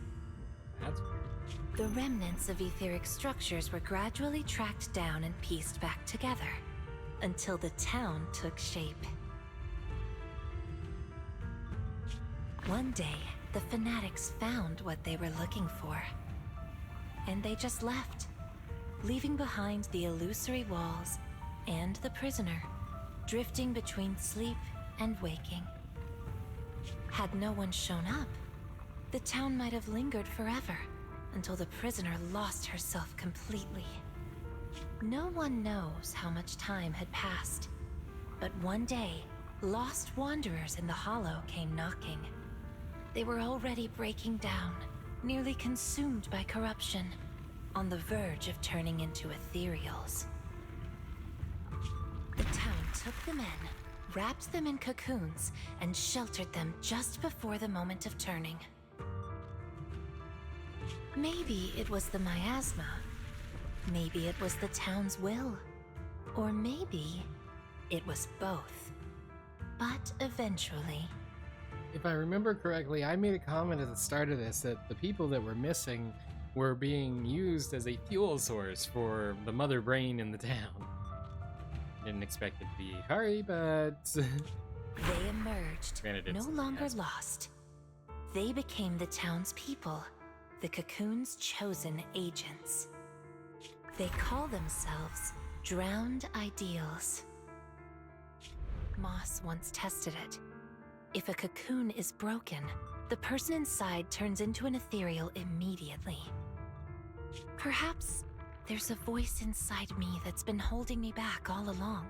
That's weird. The remnants of etheric structures were gradually tracked down and pieced back together, until the town took shape. One day, the fanatics found what they were looking for. And they just left, leaving behind the illusory walls and the prisoner, drifting between sleep and waking. Had no one shown up, the town might have lingered forever until the prisoner lost herself completely. No one knows how much time had passed, but one day, lost wanderers in the Hollow came knocking. They were already breaking down, nearly consumed by corruption, on the verge of turning into ethereals. The town took them in, wrapped them in cocoons, and sheltered them just before the moment of turning. Maybe it was the miasma. Maybe it was the town's will. Or maybe it was both. But eventually... If I remember correctly, I made a comment at the start of this that the people that were missing were being used as a fuel source for the mother brain in the town. Didn't expect it to be Hari, but... They emerged, Granted, no longer lost. They became the town's people, the cocoon's chosen agents. They call themselves Drowned Ideals. Moss once tested it. If a cocoon is broken, the person inside turns into an ethereal immediately. Perhaps there's a voice inside me that's been holding me back all along.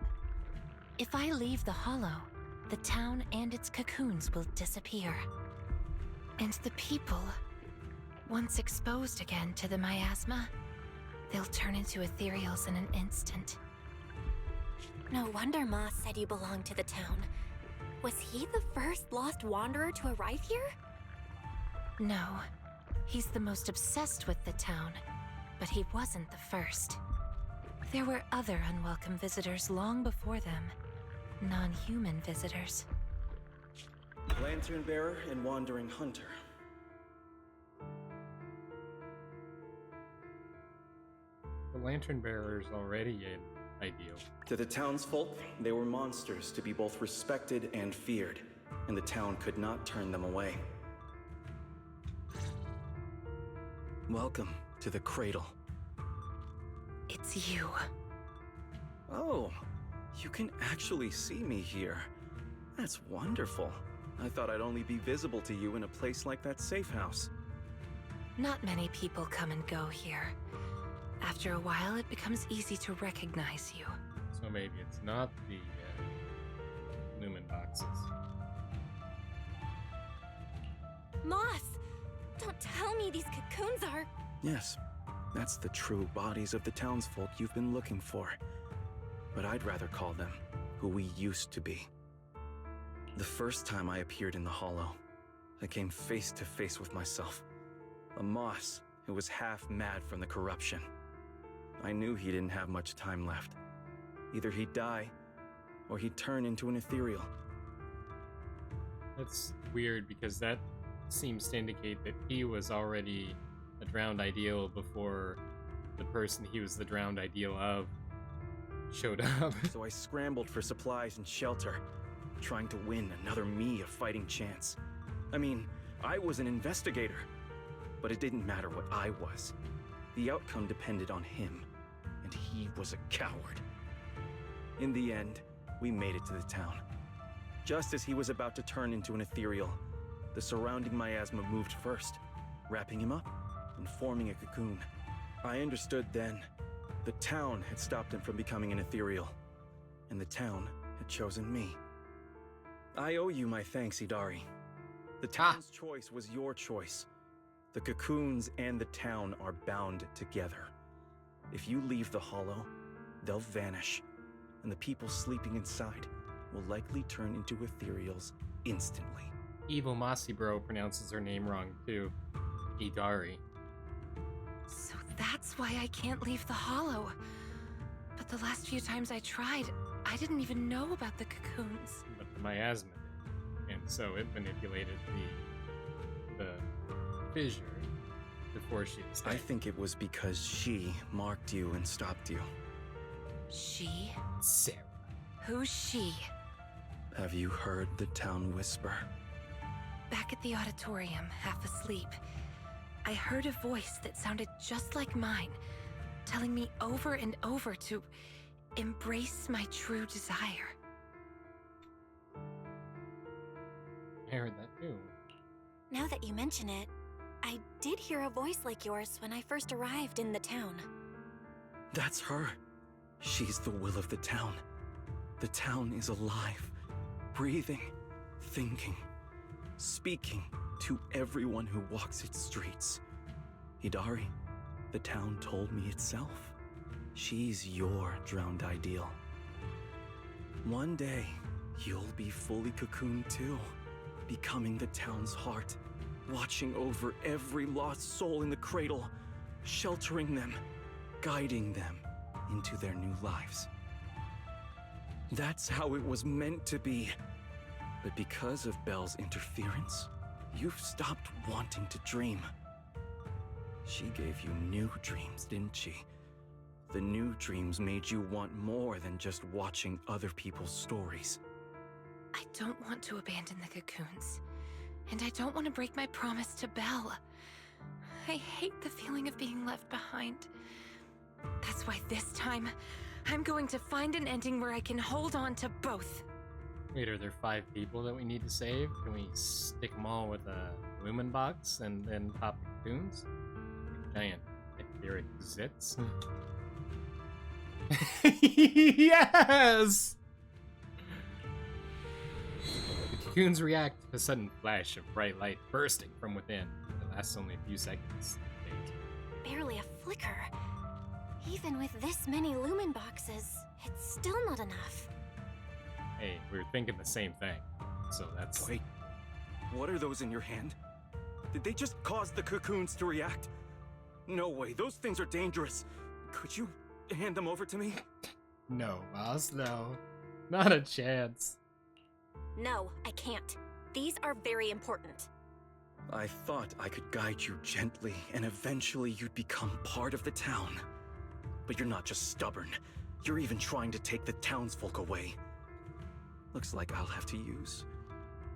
If I leave the Hollow, the town and its cocoons will disappear. And the people, once exposed again to the miasma, they'll turn into ethereals in an instant. No wonder Moss said you belonged to the town. Was he the first lost wanderer to arrive here? No, he's the most obsessed with the town, but he wasn't the first. There were other unwelcome visitors long before them, non-human visitors. Lantern bearer and wandering hunter. The lantern bearer's already an ideal. To the townsfolk, they were monsters to be both respected and feared, and the town could not turn them away. Welcome to the cradle. It's you. Oh, you can actually see me here. That's wonderful. I thought I'd only be visible to you in a place like that safe house. Not many people come and go here. After a while, it becomes easy to recognize you. So maybe it's not the Lumen boxes. Moss! Don't tell me these cocoons are... Yes, that's the true bodies of the townsfolk you've been looking for. But I'd rather call them who we used to be. The first time I appeared in the Hollow, I came face to face with myself. A Moss who was half mad from the corruption. I knew he didn't have much time left. Either he'd die, or he'd turn into an ethereal. That's weird because that seems to indicate that he was already a drowned ideal before the person he was the drowned ideal of showed up. So I scrambled for supplies and shelter, trying to win another me a fighting chance. I mean, I was an investigator, but it didn't matter what I was. The outcome depended on him, and he was a coward. In the end, we made it to the town. Just as he was about to turn into an ethereal, the surrounding miasma moved first, wrapping him up and forming a cocoon. I understood then. The town had stopped him from becoming an ethereal, and the town had chosen me. I owe you my thanks, Idari. The town's choice was your choice. The cocoons and the town are bound together. If you leave the hollow, they'll vanish, and the people sleeping inside will likely turn into ethereals instantly. Evil Mossy Bro pronounces her name wrong too. Idari. So that's why I can't leave the hollow. But the last few times I tried, I didn't even know about the cocoons. But the miasma did. And so it manipulated the fissure before she escaped. I think it was because she marked you and stopped you. She? Sarah. Who's she? Have you heard the town whisper? Back at the auditorium, half asleep, I heard a voice that sounded just like mine, telling me over and over to embrace my true desire. I heard that too. Now that you mention it, I did hear a voice like yours when I first arrived in the town. That's her. She's the will of the town. The town is alive, breathing, thinking, speaking to everyone who walks its streets. Idari, the town told me itself. She's your drowned ideal. One day, you'll be fully cocooned too, becoming the town's heart, watching over every lost soul in the cradle, sheltering them, guiding them into their new lives. That's how it was meant to be. But because of Belle's interference, you've stopped wanting to dream. She gave you new dreams, didn't she? The new dreams made you want more than just watching other people's stories. I don't want to abandon the cocoons. And I don't want to break my promise to Belle. I hate the feeling of being left behind. That's why this time, I'm going to find an ending where I can hold on to both. Wait, are there 5 people that we need to save? Can we stick them all with a lumen box and then pop the cocoons? Giant etheric zits? Yes! The cocoons react to a sudden flash of bright light bursting from within. It lasts only a few seconds. Barely a flicker. Even with this many lumen boxes, it's still not enough. Hey, we were thinking the same thing. So that's... Wait, what are those in your hand? Did they just cause the cocoons to react? No way, those things are dangerous. Could you hand them over to me? No, boss, no. Not a chance. No, I can't. These are very important. I thought I could guide you gently, and eventually you'd become part of the town. But you're not just stubborn. You're even trying to take the townsfolk away. Looks like I'll have to use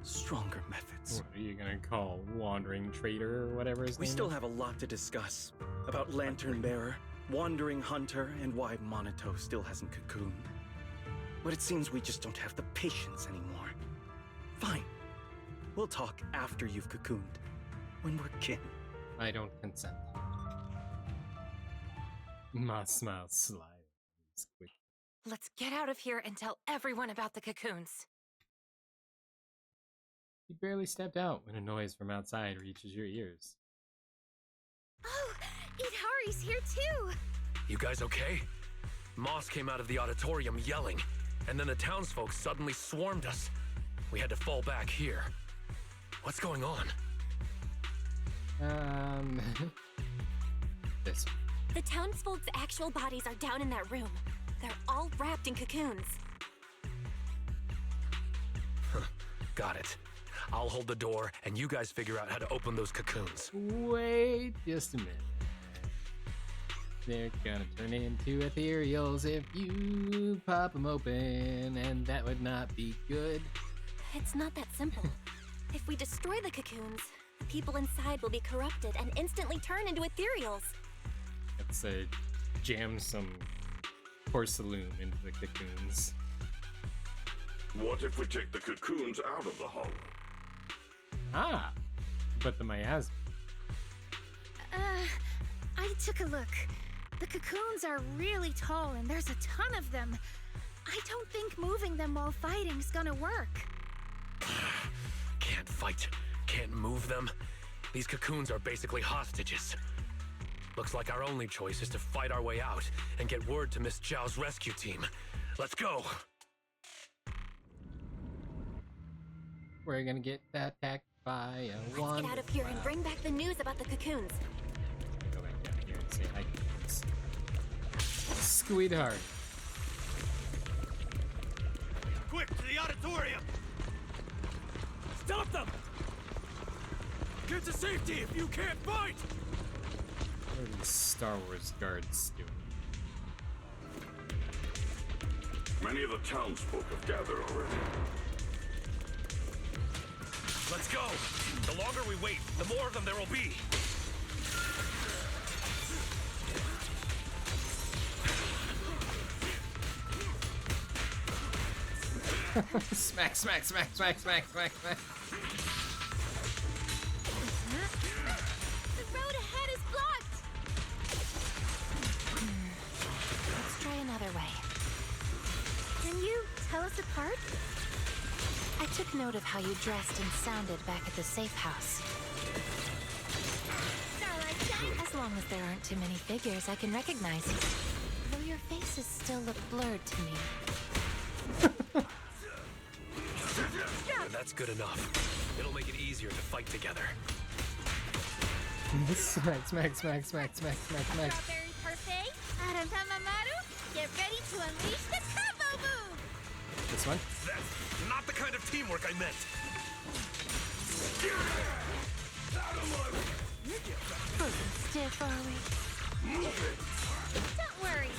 stronger methods. What are you gonna call Wandering Trader or whatever his name is? We still have a lot to discuss. About Lantern Bearer, Wandering Hunter, and why Monato still hasn't cocooned. But it seems we just don't have the patience anymore. Fine. We'll talk after you've cocooned. When we're kin. I don't consent. My smile slides. Let's get out of here and tell everyone about the cocoons. You barely stepped out when a noise from outside reaches your ears. Oh, Idari's here too! You guys okay? Moss came out of the auditorium yelling, and then the townsfolk suddenly swarmed us. We had to fall back here. What's going on? This. The townsfolk's actual bodies are down in that room. They're all wrapped in cocoons. Got it. I'll hold the door, and you guys figure out how to open those cocoons. Wait just a minute. They're gonna turn into ethereals if you pop them open, and that would not be good. It's not that simple. If we destroy the cocoons, the people inside will be corrupted and instantly turn into ethereals. Let's jam some porcelain into the cocoons. What if we take the cocoons out of the hollow? Ah, but the miasma. I took a look. The cocoons are really tall and there's a ton of them. I don't think moving them while fighting's gonna work. Can't fight, can't move them. These cocoons are basically hostages. Looks like our only choice is to fight our way out and get word to Miss Zhao's rescue team. Let's go! We're gonna get attacked by a Let's one. get out of here and bring back the news about the cocoons. Go back down here and say hi. Sweetheart. Quick, to the auditorium! Stop them! Get to safety if you can't fight! What are these Star Wars guards doing? Many of the townsfolk have gathered already. Let's go! The longer we wait, the more of them there will be! Smack, smack, smack, smack, smack, smack, smack. The road ahead is blocked! Let's try another way. Can you tell us apart? I took note of how you dressed and sounded back at the safe house. Starlight Shine! As long as there aren't too many figures I can recognize you. Though your faces still look blurred to me. That's good enough. It'll make it easier to fight together. Smack, smack, smack, smack, smack, smack, smack. Strawberry Parfait, Adam Tamamaru, get ready to unleash the combo move! This one? That's not the kind of teamwork I meant. Frozen stiff, are we? Don't worry.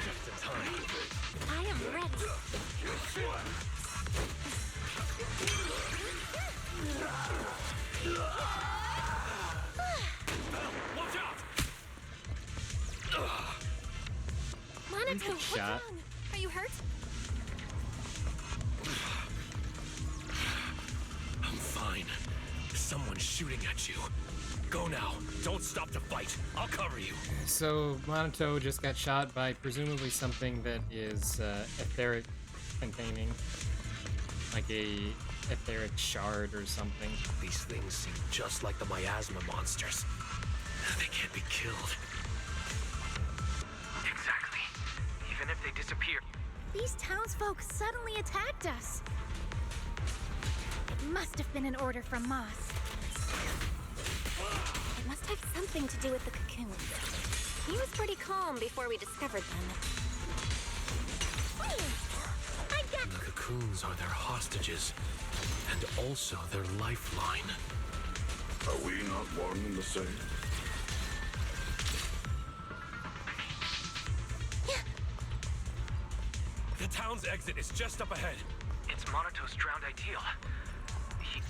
Just in time. I am ready. Watch out! Monaco, what's Shot. wrong? Are you hurt? I'm fine. Someone's shooting at you. Go now. Don't stop to fight. I'll cover you. So, Monato just got shot by presumably something that is etheric containing. Like a etheric shard or something. These things seem just like the miasma monsters. They can't be killed. Exactly. Even if they disappear. These townsfolk suddenly attacked us. It must have been an order from Moss. It must have something to do with the cocoons. He was pretty calm before we discovered them. I got The cocoons are their hostages, and also their lifeline. Are we not one and the same? The town's exit is just up ahead. It's Monato's drowned ideal. He...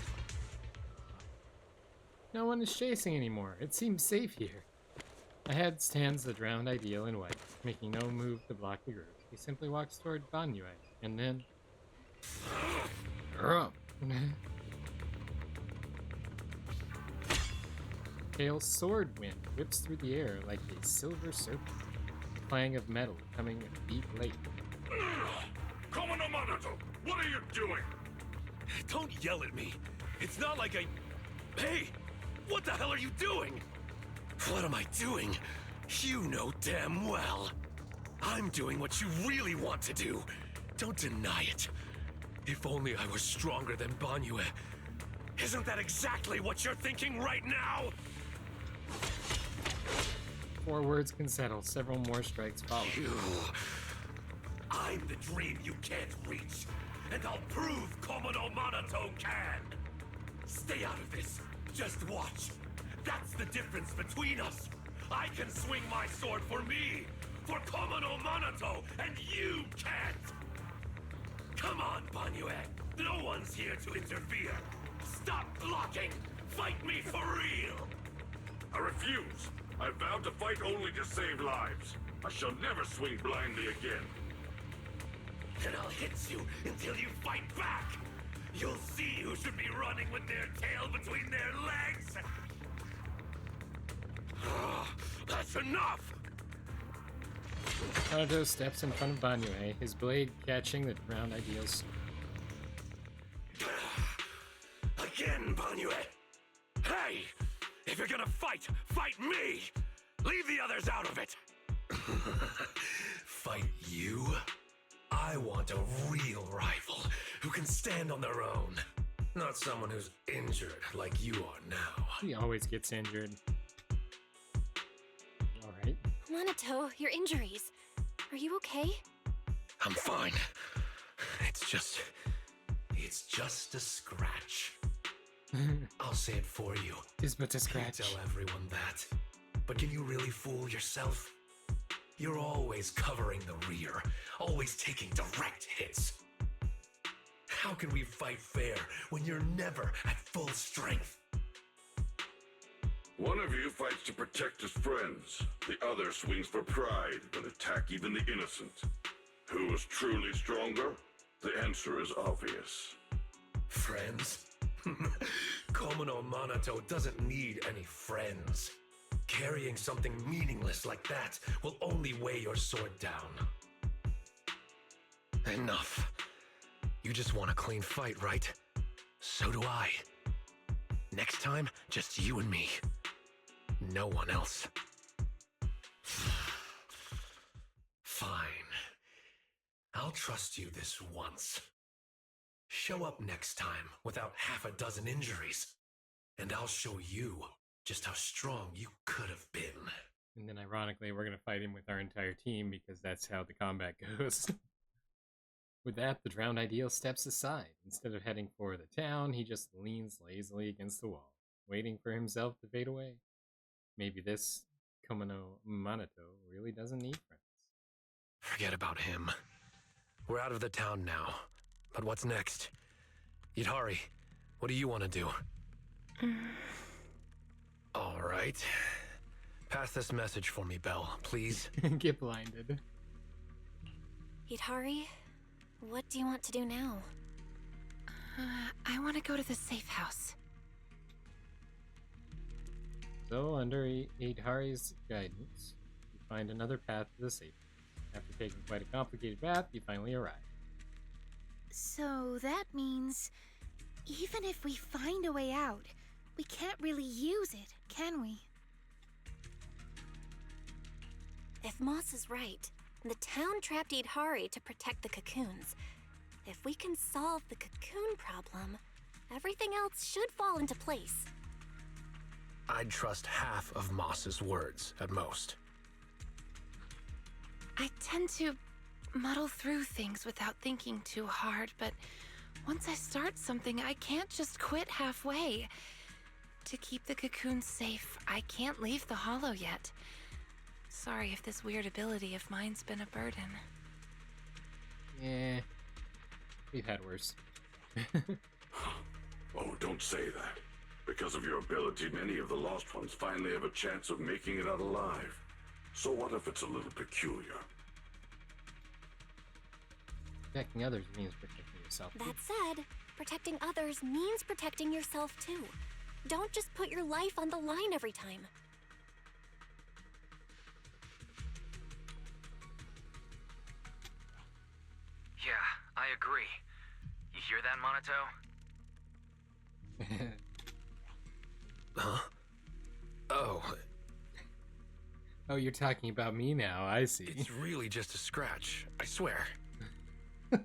No one is chasing anymore. It seems safe here. Ahead stands the drowned ideal in white, making no move to block the group. He simply walks toward Banyue, and then... Pale sword wind whips through the air like a silver serpent. Clang of metal coming with deep lake. Commodore Monato, what are you doing? Don't yell at me. It's not like I... Hey! What the hell are you doing? What am I doing? You know damn well. I'm doing what you really want to do. Don't deny it. If only I was stronger than Banyue. Isn't that exactly what you're thinking right now? 4 words can settle. Several more strikes follow. I'm the dream you can't reach, and I'll prove Commodore Monato can. Stay out of this. Just watch. That's the difference between us. I can swing my sword for me, for Commodore Monato, and you can't. Come on, Banyue. No one's here to interfere. Stop blocking. Fight me for real. I refuse. I vowed to fight only to save lives. I shall never swing blindly again. Then I'll hit you until you fight back. You'll see who should be running with their tail between their legs. That's enough! Monato steps in front of Banyue, his blade catching the round ideals. Again, Banyue! Hey! If you're gonna fight, fight me! Leave the others out of it! Fight you? I want a real rival who can stand on their own. Not someone who's injured like you are now. He always gets injured. Alright. Monato, your injuries. Are you okay? I'm fine. It's just a scratch. I'll say it for you. It's but a scratch. Tell everyone that. But can you really fool yourself? You're always covering the rear, always taking direct hits. How can we fight fair when you're never at full strength? One of you fights to protect his friends. The other swings for pride and attack even the innocent. Who is truly stronger? The answer is obvious. Friends? Komono Monato doesn't need any friends. Carrying something meaningless like that will only weigh your sword down. Enough. You just want a clean fight, right? So do I. Next time, just you and me. No one else. Fine. I'll trust you this once. Show up next time without half a dozen injuries, and I'll show you just how strong you could have been. And then ironically, we're going to fight him with our entire team because that's how the combat goes. With that, the drowned ideal steps aside. Instead of heading for the town, he just leans lazily against the wall, waiting for himself to fade away. Maybe this Komono Monato really doesn't need friends. Forget about him. We're out of the town now. But what's next? Yidhari, what do you want to do? All right. Pass this message for me, Belle, please. Get blinded. Yidhari, what do you want to do now? I want to go to the safe house. So, under Yidhari's guidance, you find another path to the safe house. After taking quite a complicated path, you finally arrive. So that means, even if we find a way out, we can't really use it, can we? If Moss is right, the town trapped Yidhari to protect the cocoons. If we can solve the cocoon problem, everything else should fall into place. I'd trust half of Moss's words, at most. I tend to muddle through things without thinking too hard, but once I start something, I can't just quit halfway. To keep the cocoons safe, I can't leave the hollow yet. Sorry if this weird ability of mine's been a burden. Yeah, we've had worse. Oh, don't say that. Because of your ability, many of the lost ones finally have a chance of making it out alive. So what if it's a little peculiar? Protecting others means protecting yourself. That said, protecting others means protecting yourself too. Don't just put your life on the line every time. Yeah, I agree. You hear that, Monato? Huh? Oh. Oh, you're talking about me now, I see. It's really just a scratch, I swear. I'm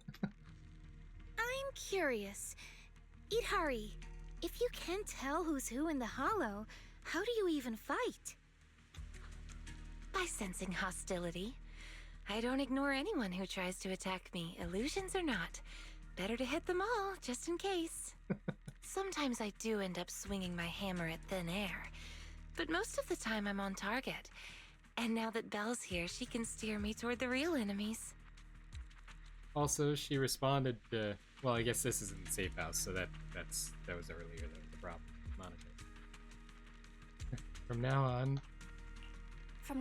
curious. Yidhari, if you can't tell who's who in the hollow, how do you even fight? By sensing hostility. I don't ignore anyone who tries to attack me, illusions or not. Better to hit them all, just in case. Sometimes I do end up swinging my hammer at thin air, but most of the time I'm on target. And now that Belle's here, she can steer me toward the real enemies. Also, she responded to, well, I guess this is in the safe house, so that was earlier the problem. Monaco. From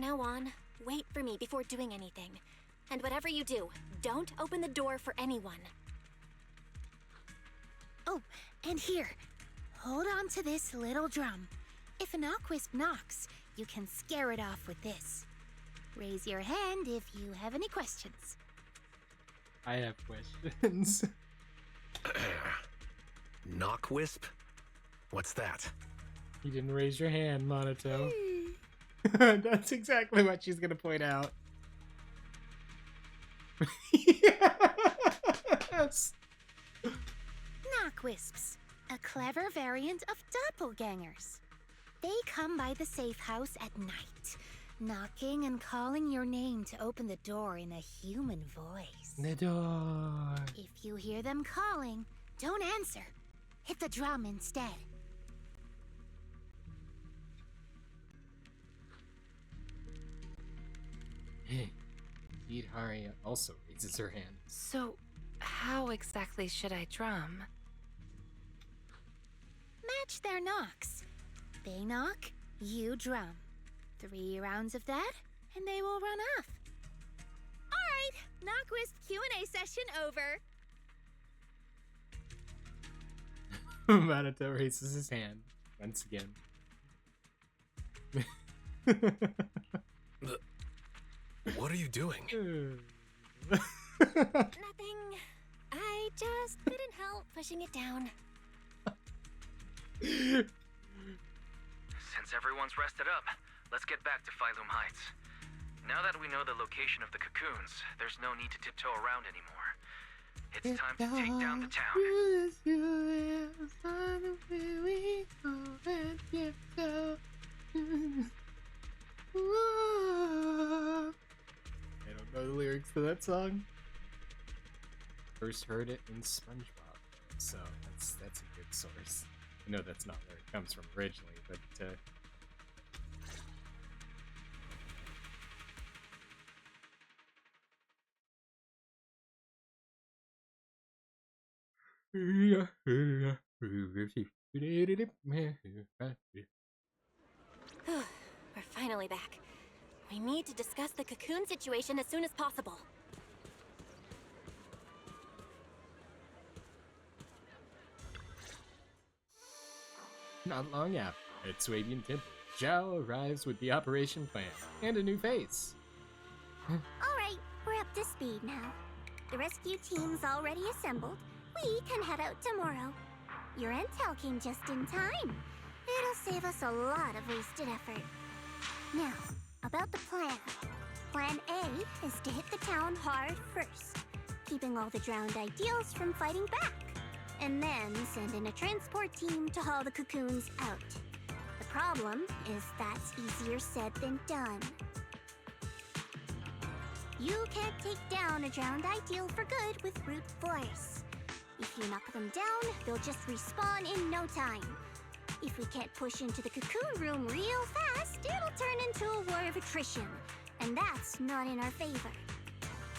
now on, wait for me before doing anything. And whatever you do, don't open the door for anyone. Oh, and here, hold on to this little drum. If an Aquisp knocks, you can scare it off with this. Raise your hand if you have any questions. I have questions. Knock wisp? What's that? You didn't raise your hand, Monato. That's exactly what she's gonna point out. Yes. Knockwisps, a clever variant of doppelgangers. They come by the safe house at night, knocking and calling your name to open the door in a human voice. The door. If you hear them calling, don't answer. Hit the drum instead. Idhari also raises her hand. So, how exactly should I drum? Match their knocks. They knock, you drum. 3 rounds of that, and they will run off. Alright, Knockwisp Q&A session over. Monato raises his hand once again. What are you doing? Nothing. I just couldn't help pushing it down. Since everyone's rested up, let's get back to Phylum Heights. Now that we know the location of the cocoons, there's no need to tiptoe around anymore. It's time to take down the town. I don't know the lyrics to that song. First heard it in SpongeBob, so that's a good source. I know that's not where it comes from originally, but We're finally back. We need to discuss the cocoon situation as soon as possible. not long after, at Swabian Temple, Zhao arrives with the operation plan and a new face. Alright, we're up to speed now. The rescue team's already assembled. We can head out tomorrow. Your intel came just in time. It'll save us a lot of wasted effort. Now, about the plan. Plan A is to hit the town hard first, keeping all the drowned ideals from fighting back, and then send in a transport team to haul the cocoons out. The problem is that's easier said than done. You can't take down a drowned ideal for good with brute force. If you knock them down, they'll just respawn in no time. If we can't push into the cocoon room real fast, it'll turn into a war of attrition. And that's not in our favor.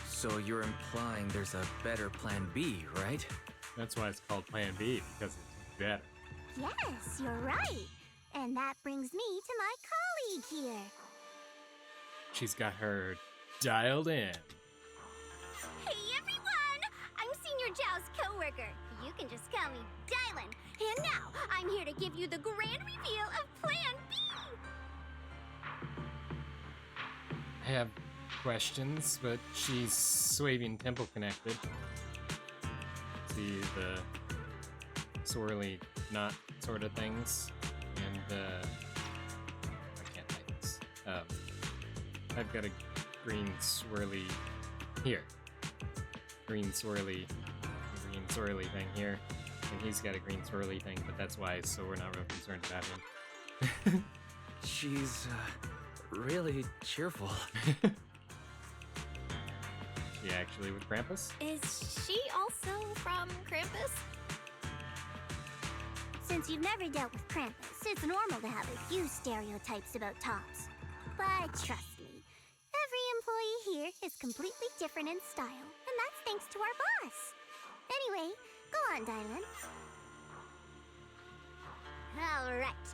So you're implying there's a better plan B, right? That's why it's called Plan B, because it's better. Yes, you're right. And that brings me to my colleague here. She's got her dialed in. Hey everyone! I'm Senior Zhao's co-worker. You can just call me Dylan. And now, I'm here to give you the grand reveal of Plan B! I have questions, but she's Swabian Temple connected. See the swirly knot sort of things, and I can't like this. I've got a green swirly here, green swirly thing here, and he's got a green swirly thing, but that's why, so we're not real concerned about him. She's really cheerful. She actually with Krampus? Is she also from Krampus? Since you've never dealt with Krampus, it's normal to have a few stereotypes about tops. But trust me, every employee here is completely different in style, and that's thanks to our boss. Anyway, go on, Dylan. Alright,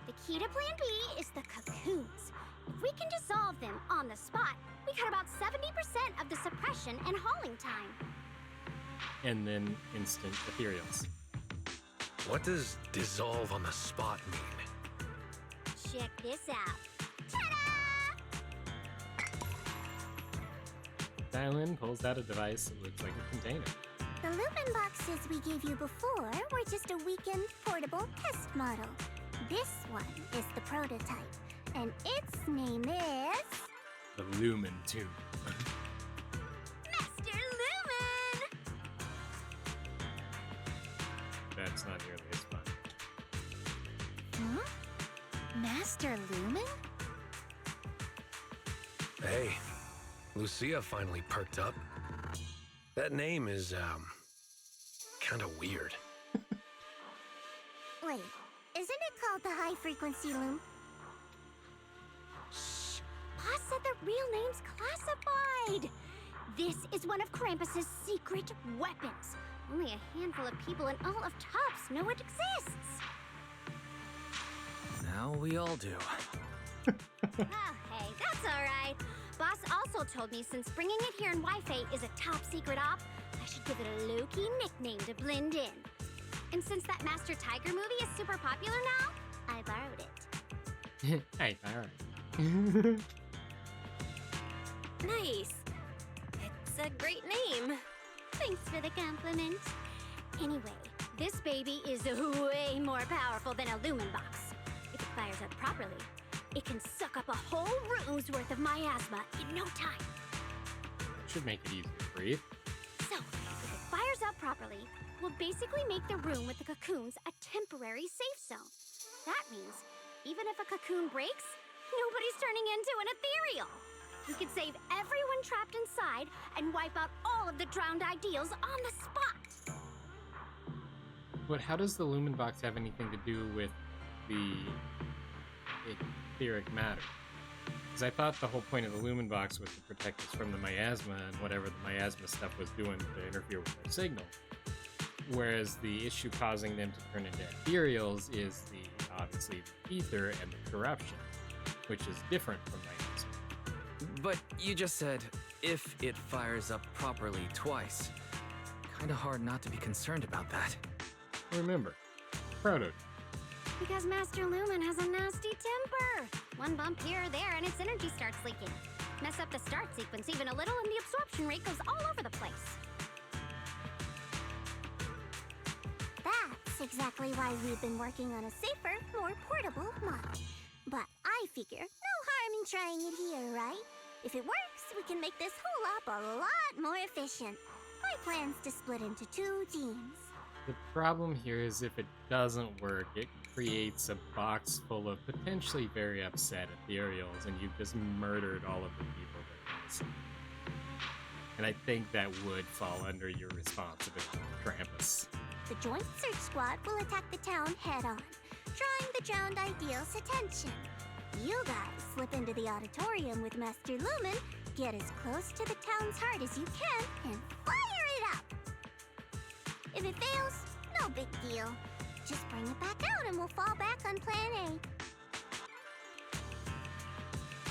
the key to Plan B is the cocoons. If we can dissolve them on the spot, we cut about 70% of the suppression and hauling time. And then instant ethereals. What does dissolve on the spot mean? Check this out. Dylan pulls out a device that looks like a container. The Lumen boxes we gave you before were just a weekend portable test model. This one is the prototype, and its name is... The Lumen Tube. Master Lumen! That's not nearly as fun. Master Lumen? Hey, Lucia finally perked up. That name is, kinda weird. Wait, isn't it called the High Frequency Loom? Boss said the real name's classified! This is one of Krampus's secret weapons. Only a handful of people in all of Tops know it exists. Now we all do. Oh, hey, that's alright. Boss also told me since bringing it here in Wi-Fi is a top secret op, I should give it a low-key nickname to blend in. And since that Master Tiger movie is super popular now, I borrowed it. Hey, alright. Nice. It's a great name. Thanks for the compliment. Anyway, this baby is way more powerful than a Lumen box. If it fires up properly, it can suck up a whole room's worth of miasma in no time. Should make it easier to breathe. So, if it fires up properly, we'll basically make the room with the cocoons a temporary safe zone. That means, even if a cocoon breaks, nobody's turning into an ethereal. We could save everyone trapped inside and wipe out all of the drowned ideals on the spot. But how does the Lumen box have anything to do with the etheric matter? Because I thought the whole point of the Lumen box was to protect us from the miasma and whatever the miasma stuff was doing to interfere with our signal. Whereas the issue causing them to turn into ethereals is obviously the ether and the corruption, which is different from miasma. But you just said, if it fires up properly twice. Kinda hard not to be concerned about that. Remember, prototype. Because Master Lumen has a nasty temper. One bump here or there and its energy starts leaking. Mess up the start sequence even a little and the absorption rate goes all over the place. That's exactly why we've been working on a safer, more portable model. But I figure no harm in trying it here, right? If it works, we can make this whole op a lot more efficient. My plan's to split into 2 teams. The problem here is if it doesn't work, it creates a box full of potentially very upset ethereals, and you've just murdered all of the people that are missing. And I think that would fall under your responsibility, Krampus. The Joint Search Squad will attack the town head-on, drawing the drowned ideals' attention. You guys slip into the auditorium with Master Lumen, get as close to the town's heart as you can, and fire it up! If it fails, no big deal. Just bring it back out and we'll fall back on Plan A.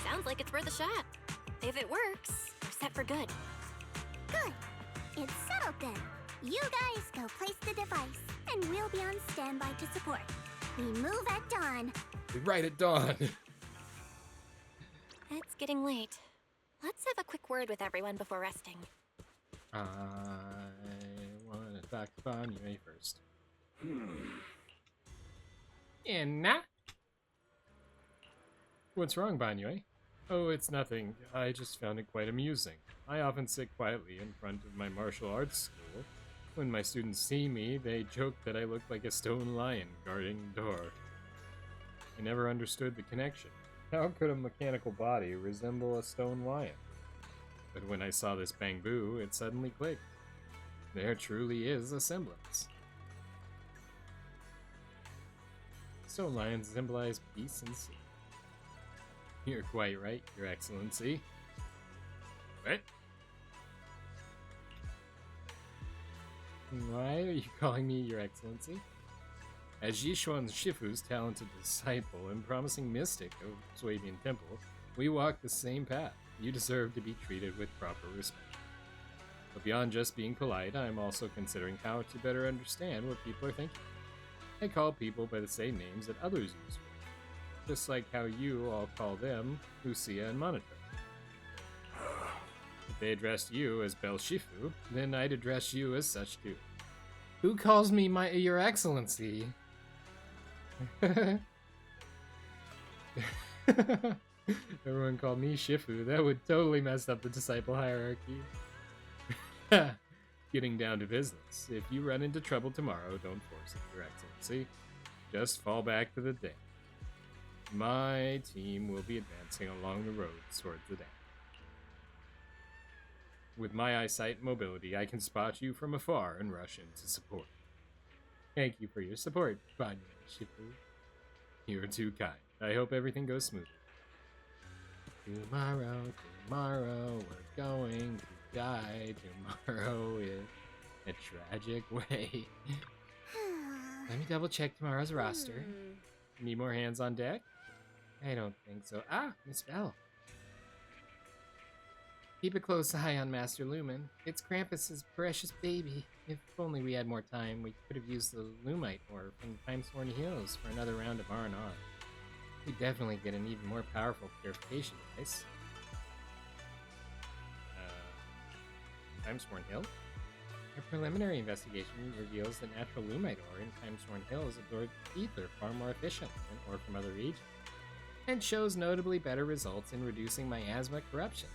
Sounds like it's worth a shot. If it works, we're set for good. Good. It's settled then. You guys go place the device, and we'll be on standby to support. We move at dawn. Right at dawn. It's getting late. Let's have a quick word with everyone before resting. I want to talk to Bygone first. And now? What's wrong, Bygone? Oh, it's nothing. I just found it quite amusing. I often sit quietly in front of my martial arts school. When my students see me, they joke that I look like a stone lion guarding the door. I never understood the connection. How could a mechanical body resemble a stone lion? But when I saw this bamboo, it suddenly clicked. There truly is a semblance. Stone lions symbolize peace and sea. You're quite right, Your Excellency. What? Why are you calling me Your Excellency? As Yishuan Shifu's talented disciple and promising mystic of Swabian Temple, we walk the same path. You deserve to be treated with proper respect. But beyond just being polite, I'm also considering how to better understand what people are thinking. I call people by the same names that others use, just like how you all call them Lucia and Monito. If they addressed you as Bel Shifu, then I'd address you as such too. Who calls me your excellency? Everyone called me Shifu. That would totally mess up the disciple hierarchy. Getting down to business. If you run into trouble tomorrow, don't force it, Your Excellency. Just fall back to the dam. My team will be advancing along the road towards the dam. With my eyesight and mobility, I can spot you from afar and rush in to support. Thank you for your support, Bygone Shifu. You're too kind. I hope everything goes smoothly. Tomorrow, we're going to die tomorrow in a tragic way. Let me double check tomorrow's roster. Need more hands on deck? I don't think so. Ah, Miss Bell. Keep a close eye on Master Lumen. It's Krampus's precious baby. If only we had more time, we could have used the Lumite ore from Time-Sworn Hills for another round of R&R. We'd definitely get an even more powerful purification device. Time-Sworn Hill? Our preliminary investigation reveals that natural Lumite ore in Time-Sworn Hills absorbs ether far more efficiently than ore from other regions, and shows notably better results in reducing miasma corruption.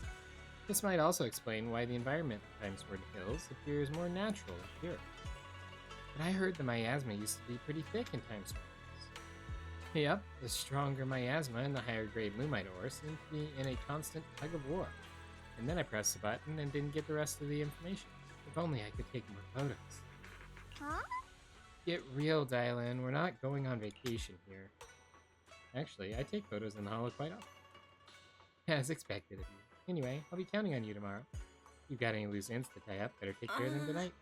This might also explain why the environment in Time-Sworn Hills appears more natural and pure. But I heard the miasma used to be pretty thick in Time-Sworn Hills. Yep, the stronger miasma and the higher grade Lumite ore seem to be in a constant tug of war. And then I pressed the button and didn't get the rest of the information. If only I could take more photos. Huh? Get real, Dylan. We're not going on vacation here. Actually, I take photos in the holo quite often. As expected of you. Anyway, I'll be counting on you tomorrow. If you've got any loose ends to tie up, better take care of them tonight.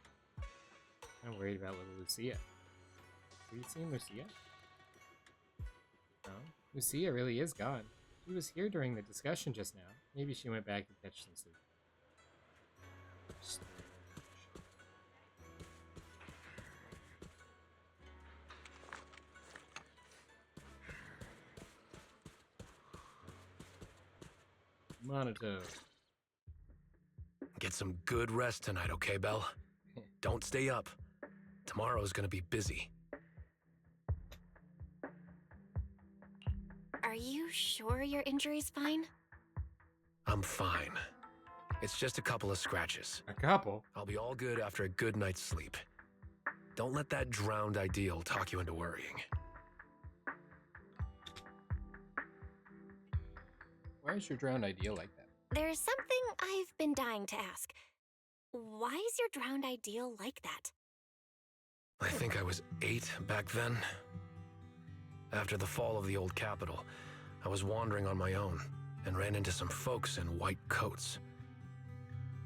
I'm worried about little Lucia. Have you seen Lucia? No? Lucia really is gone. She was here during the discussion just now. Maybe she went back to catch some sleep. Monato. Get some good rest tonight, okay, Belle? Don't stay up. Tomorrow's gonna be busy. Are you sure your injury's fine? I'm fine. It's just a couple of scratches. A couple? I'll be all good after a good night's sleep. Don't let that drowned ideal talk you into worrying. Why is your drowned ideal like that? There's something I've been dying to ask. Why is your drowned ideal like that? I think I was 8 back then. After the fall of the old capital, I was wandering on my own and ran into some folks in white coats.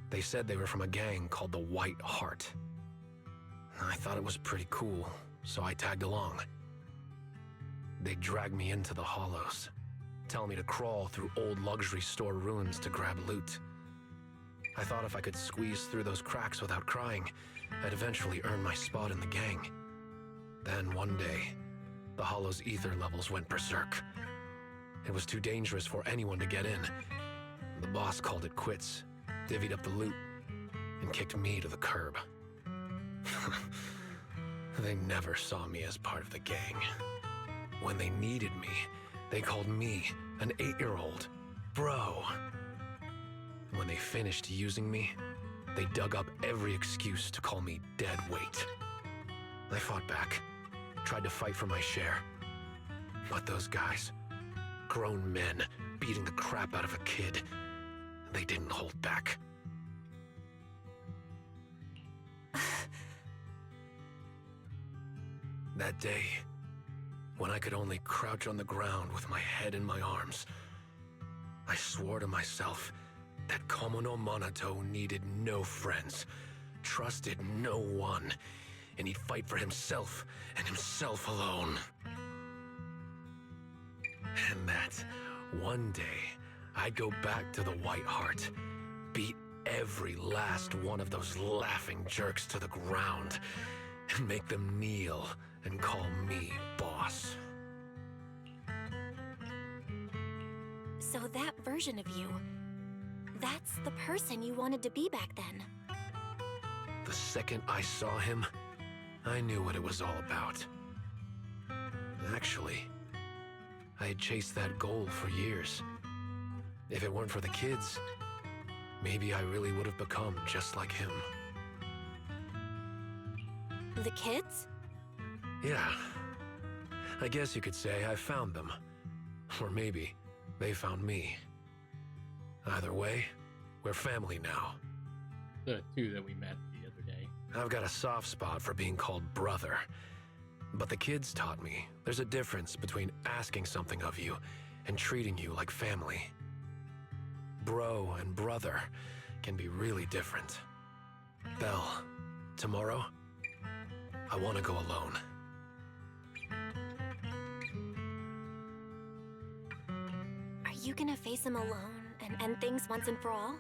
They said they were from a gang called the White Heart. I thought it was pretty cool, so I tagged along. They dragged me into the hollows, telling me to crawl through old luxury store ruins to grab loot. I thought if I could squeeze through those cracks without crying, I'd eventually earn my spot in the gang. Then one day, the hollow's ether levels went berserk. It was too dangerous for anyone to get in. The boss called it quits, divvied up the loot, and kicked me to the curb. They never saw me as part of the gang. When they needed me, they called me an 8-year-old bro. When they finished using me, they dug up every excuse to call me dead weight. I fought back, tried to fight for my share. But those guys, grown men beating the crap out of a kid, they didn't hold back. That day, when I could only crouch on the ground with my head in my arms, I swore to myself that Komono Monato needed no friends, trusted no one, and he'd fight for himself and himself alone. And that one day, I'd go back to the White Heart, beat every last one of those laughing jerks to the ground, and make them kneel and call me boss. So that version of you, that's the person you wanted to be back then. The second I saw him, I knew what it was all about. Actually, I had chased that goal for years. If it weren't for the kids, maybe I really would have become just like him. The kids? Yeah. I guess you could say I found them. Or maybe they found me. Either way, we're family now. The two that we met the other day. I've got a soft spot for being called brother. But the kids taught me there's a difference between asking something of you and treating you like family. Bro and brother can be really different. Belle, tomorrow, I want to go alone. Are you gonna face him alone and end things once and for all?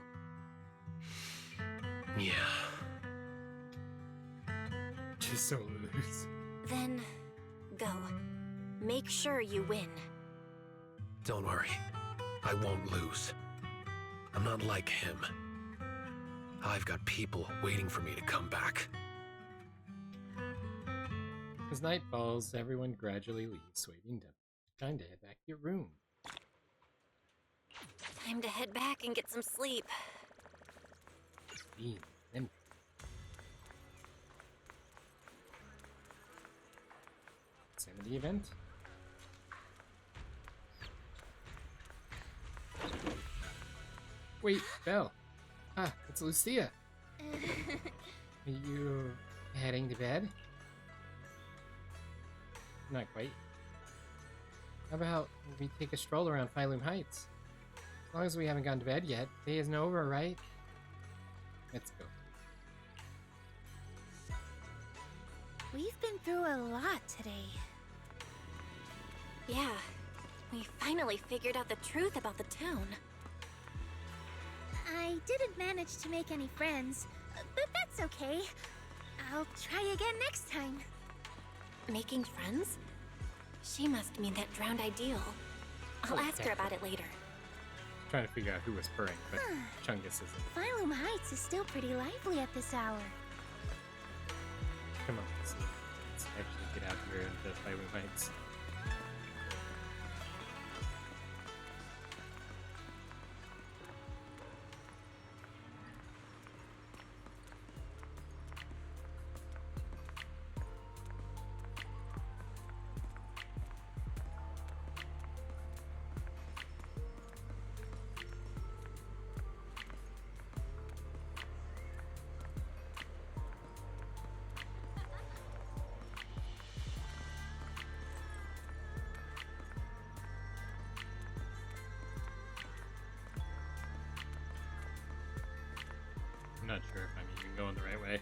Yeah. Just so loose. Then, go. Make sure you win. Don't worry. I won't lose. I'm not like him. I've got people waiting for me to come back. As night falls, everyone gradually leaves, waiting time to head back to your room. Time to head back and get some sleep. And Sanity event. Wait, Belle. Ah, it's Lucia. Are you heading to bed? Not quite. How about we take a stroll around Phylum Heights? As long as we haven't gone to bed yet, day isn't over, right? Let's go. We've been through a lot today. Yeah, we finally figured out the truth about the town. I didn't manage to make any friends, but that's okay. I'll try again next time. Making friends? She must mean that drowned ideal. I'll ask her about it later. Trying to figure out who was purring, but Chungus isn't. Phylum Heights is still pretty lively at this hour. Come on, let's actually get out here into Phylum Heights. I'm not sure if I'm even going the right way.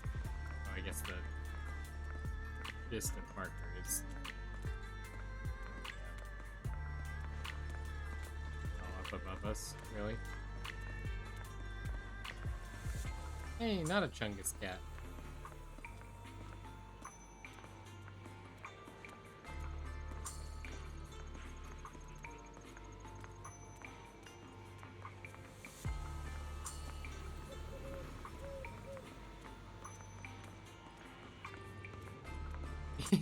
Oh, I guess the distant marker is all up above us, really. Hey, not a Chungus cat.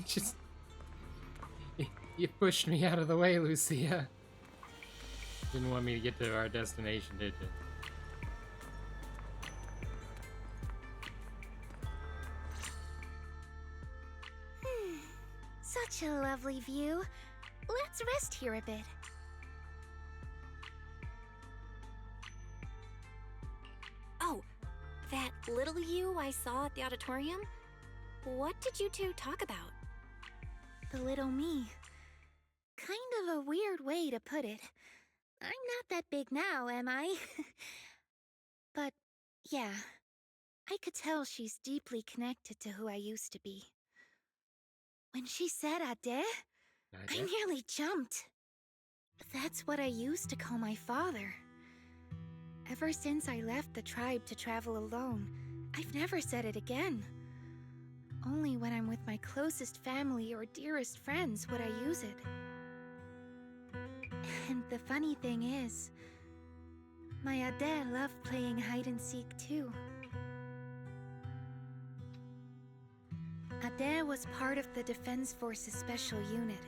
Just... You pushed me out of the way, Lucia. Didn't want me to get to our destination, did you? Such a lovely view. Let's rest here a bit. Oh, that little you I saw at the auditorium? What did you two talk about? The little me. Kind of a weird way to put it. I'm not that big now, am I? But, yeah. I could tell she's deeply connected to who I used to be. When she said Ade, I nearly jumped. That's what I used to call my father. Ever since I left the tribe to travel alone, I've never said it again. Only when I'm with my closest family or dearest friends would I use it. And the funny thing is, My Ade loved playing hide and seek too. Ade was part of the Defense Forces Special Unit,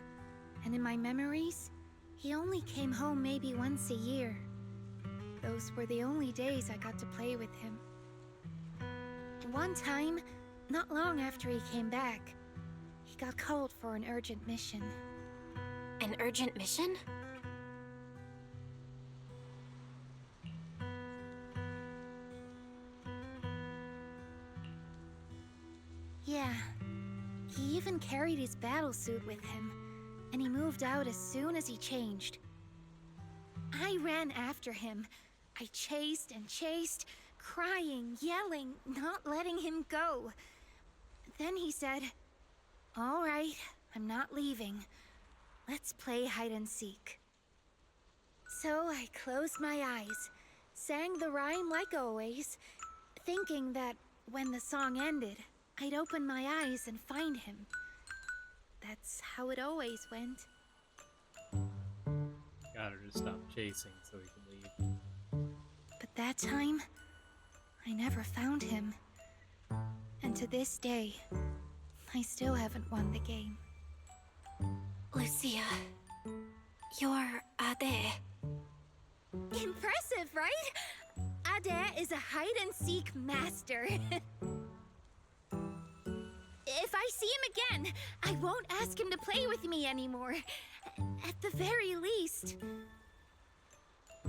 and in my memories, he only came home maybe once a year. Those were the only days I got to play with him. One time, not long after he came back, he got called for an urgent mission. An urgent mission? Yeah. He even carried his battlesuit with him, and he moved out as soon as he changed. I ran after him. I chased and chased, crying, yelling, not letting him go. Then he said, "All right, I'm not leaving. Let's play hide and seek." So I closed my eyes, sang the rhyme like always, thinking that when the song ended, I'd open my eyes and find him. That's how it always went. Got her to stop chasing so he could leave. But that time, I never found him. And to this day, I still haven't won the game. Lucia, you're Ade. Impressive, right? Ade is a hide-and-seek master. If I see him again, I won't ask him to play with me anymore. At the very least,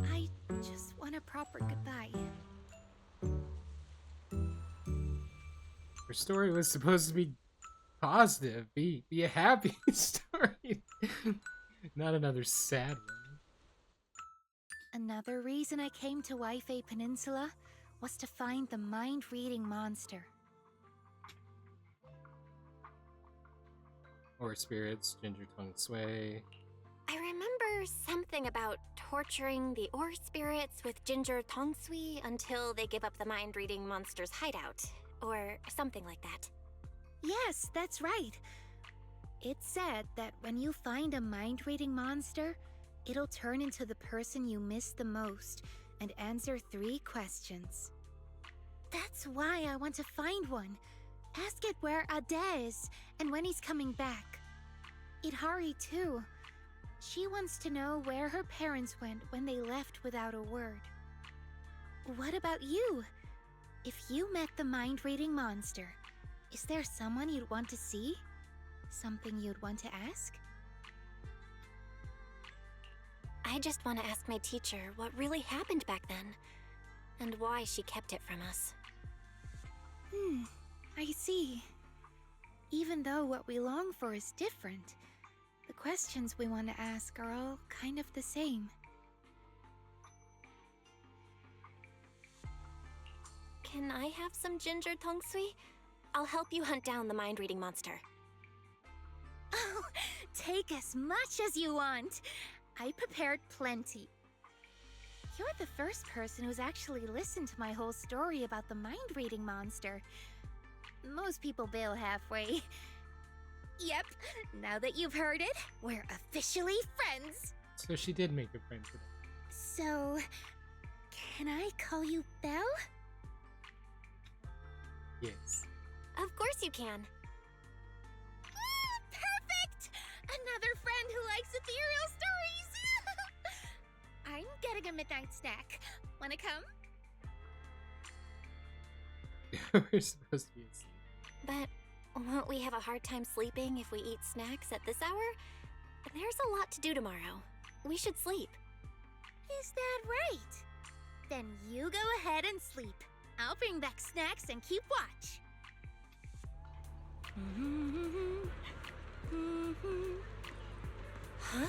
I just want a proper goodbye. Her story was supposed to be positive, be a happy story, not another sad one. Another reason I came to Waifei Peninsula was to find the mind-reading monster. Or spirits, ginger tongue sway. I remember something about torturing the ore spirits with ginger tongsui until they give up the mind-reading monster's hideout, or something like that. Yes, that's right. It's said that when you find a mind-reading monster, it'll turn into the person you miss the most and answer 3 questions. That's why I want to find one. Ask it where Ade is and when he's coming back. Idhari too. She wants to know where her parents went when they left without a word. What about you? If you met the mind-reading monster, is there someone you'd want to see? Something you'd want to ask? I just want to ask my teacher what really happened back then, and why she kept it from us. I see. Even though what we long for is different, the questions we want to ask are all kind of the same. Can I have some ginger tongsui? I'll help you hunt down the mind-reading monster. Oh, take as much as you want. I prepared plenty. You're the first person who's actually listened to my whole story about the mind-reading monster. Most people bail halfway. Yep, now that you've heard it, we're officially friends. So she did make a friend today. So, can I call you Belle? Yes. Of course you can. Perfect! Another friend who likes ethereal stories! I'm getting a midnight snack. Wanna come? We're supposed to be asleep. But won't we have a hard time sleeping if we eat snacks at this hour? There's a lot to do tomorrow. We should sleep. Is that right? Then you go ahead and sleep. I'll bring back snacks and keep watch. Huh?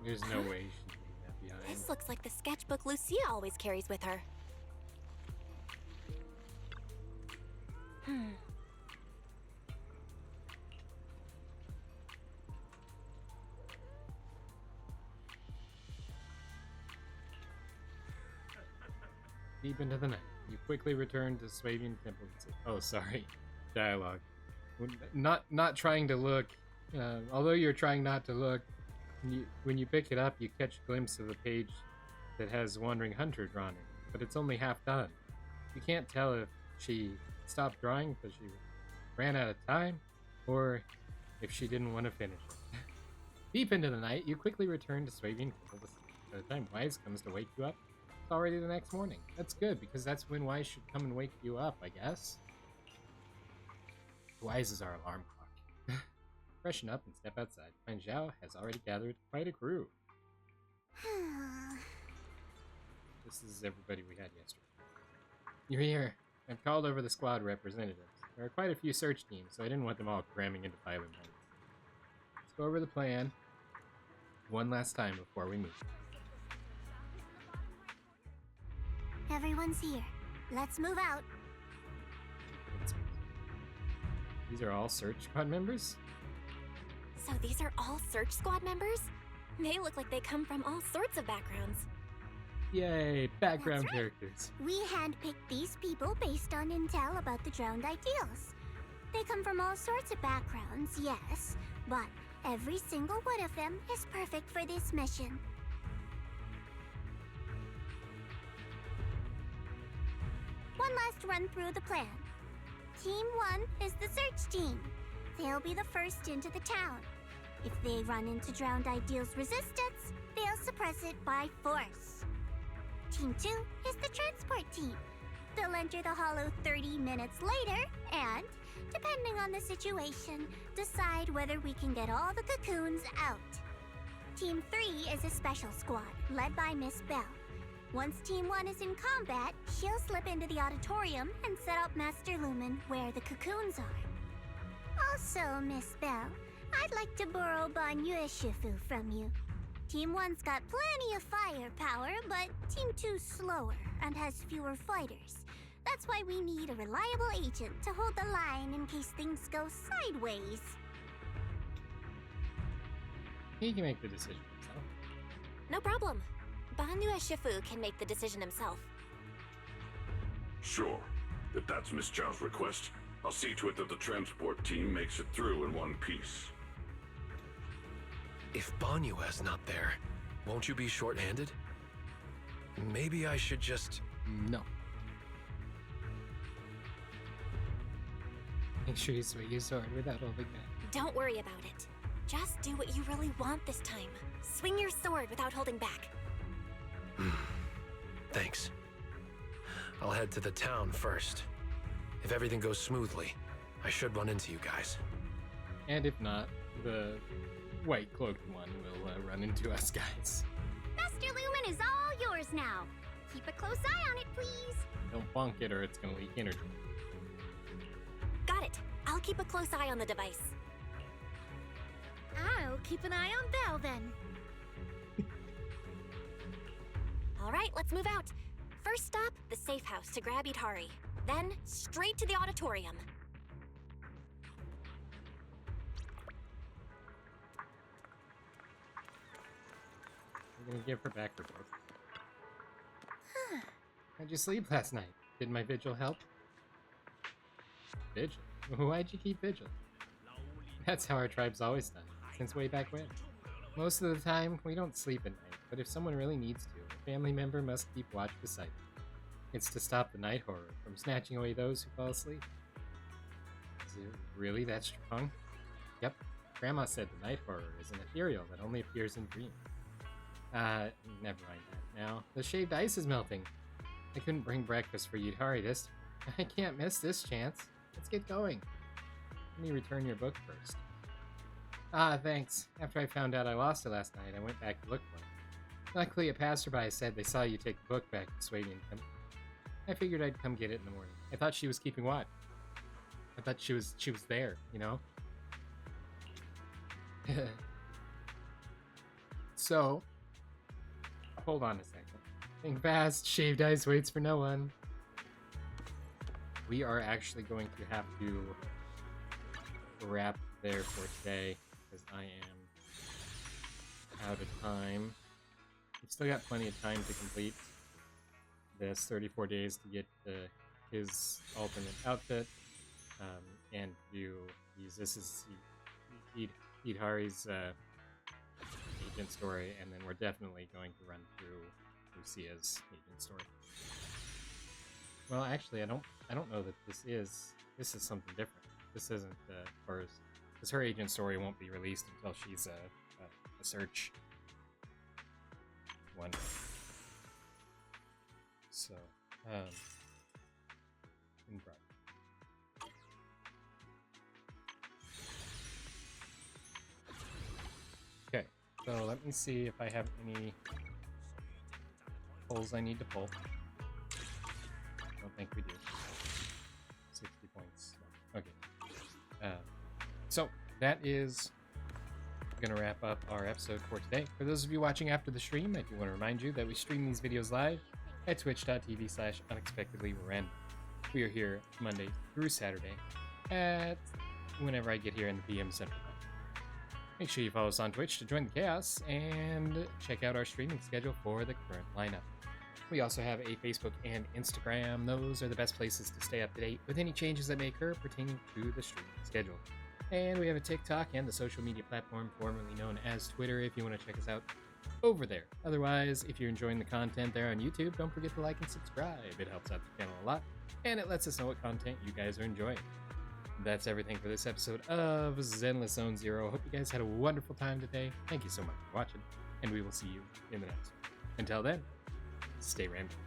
There's no way she can leave that behind. This looks like the sketchbook Lucia always carries with her. Deep into the night, you quickly return to Swabian Temple. Oh, sorry. Dialogue. Not trying to look. Although you're trying not to look, When you pick it up, you catch a glimpse of the page that has Wandering Hunter drawn in, but it's only half done. You can't tell if she stopped drawing because she ran out of time, or if she didn't want to finish it. Deep into the night, you quickly return to Swabian Temple. By the time Wise comes to wake you up, it's already the next morning. That's good, because that's when Wise should come and wake you up, I guess. Wise is our alarm clock. Freshen up and step outside. Find Zhao has already gathered quite a crew. This is everybody we had yesterday. You're here. I've called over the squad representatives. There are quite a few search teams, so I didn't want them all cramming into Pilot Night. Let's go over the plan one last time before we move. Everyone's here. Let's move out. These are all search squad members? So these are all search squad members? They look like they come from all sorts of backgrounds. Yay, background characters. We handpicked these people based on intel about the drowned ideals. They come from all sorts of backgrounds, yes, but every single one of them is perfect for this mission. One last run through the plan. Team 1 is the search team. They'll be the first into the town. If they run into drowned ideals resistance, they'll suppress it by force. Team 2 is the transport team. They'll enter the hollow 30 minutes later and, depending on the situation, decide whether we can get all the cocoons out. Team 3 is a special squad, led by Miss Bell. Once Team 1 is in combat, she'll slip into the auditorium and set up Master Lumen where the cocoons are. Also, Miss Bell, I'd like to borrow Banyue Shifu from you. Team 1's got plenty of firepower, but Team 2's slower and has fewer fighters. That's why we need a reliable agent to hold the line in case things go sideways. He can make the decision himself. No problem. Banyue Shifu can make the decision himself. Sure. If that's Miss Zhao's request, I'll see to it that the transport team makes it through in one piece. If Banyue's not there, won't you be short-handed? Maybe I should just... No. Make sure you swing your sword without holding back. Don't worry about it. Just do what you really want this time. Swing your sword without holding back. Thanks. I'll head to the town first. If everything goes smoothly, I should run into you guys. And if not, the white-cloaked one will run into us guys. Master Lumen is all yours now. Keep a close eye on it, please. Don't bonk it or it's gonna leak energy. Got it. I'll keep a close eye on the device. I'll keep an eye on Belle then. All right, let's move out. First stop, the safe house to grab Itari. Then, straight to the auditorium. I'm gonna give her back her book. How'd you sleep last night? Did my vigil help? Vigil? Why'd you keep vigil? That's how our tribe's always done, since way back when. Most of the time, we don't sleep at night, but if someone really needs to, a family member must keep watch beside them. It's to stop the night horror from snatching away those who fall asleep. Is it really that strong? Yep. Grandma said the night horror is an ethereal that only appears in dreams. Never mind that now. The shaved ice is melting. I couldn't bring breakfast for Yutari this time. I can't miss this chance. Let's get going. Let me return your book first. Ah, thanks. After I found out I lost it last night, I went back to look for it. Luckily, a passerby said they saw you take the book back to Swabian Temple. I figured I'd come get it in the morning. I thought she was keeping watch. I thought she was there, you know? So, hold on a second. Think fast. Shaved ice waits for no one. We are actually going to have to wrap there for today because I am out of time. We've still got plenty of time to complete this. 34 days to get his alternate outfit and do these. This is Idhari's agent story, and then we're definitely going to run through Lucia's agent story. Well, actually, I don't know that this is something different. This isn't because her agent story won't be released until she's a search one. So, embark. Okay, so let me see if I have any pulls I need to pull. I don't think we do. 60 points. Okay. So that is going to wrap up our episode for today. For those of you watching after the stream, I do want to remind you that we stream these videos live at twitch.tv/unexpectedlyrandom. We are here Monday through Saturday at whenever I get here in the PM Central Time. Make sure you follow us on Twitch to join the chaos and check out our streaming schedule for the current lineup. We also have a Facebook and Instagram. Those are the best places to stay up to date with any changes that may occur pertaining to the streaming schedule. And we have a TikTok and the social media platform formerly known as Twitter if you want to check us out over there. Otherwise, if you're enjoying the content there on YouTube, don't forget to like and subscribe. It helps out the channel a lot, and it lets us know what content you guys are enjoying. That's everything for this episode of Zenless Zone Zero. Hope you guys had a wonderful time today. Thank you so much for watching, and we will see you in the next one. Until then, stay random.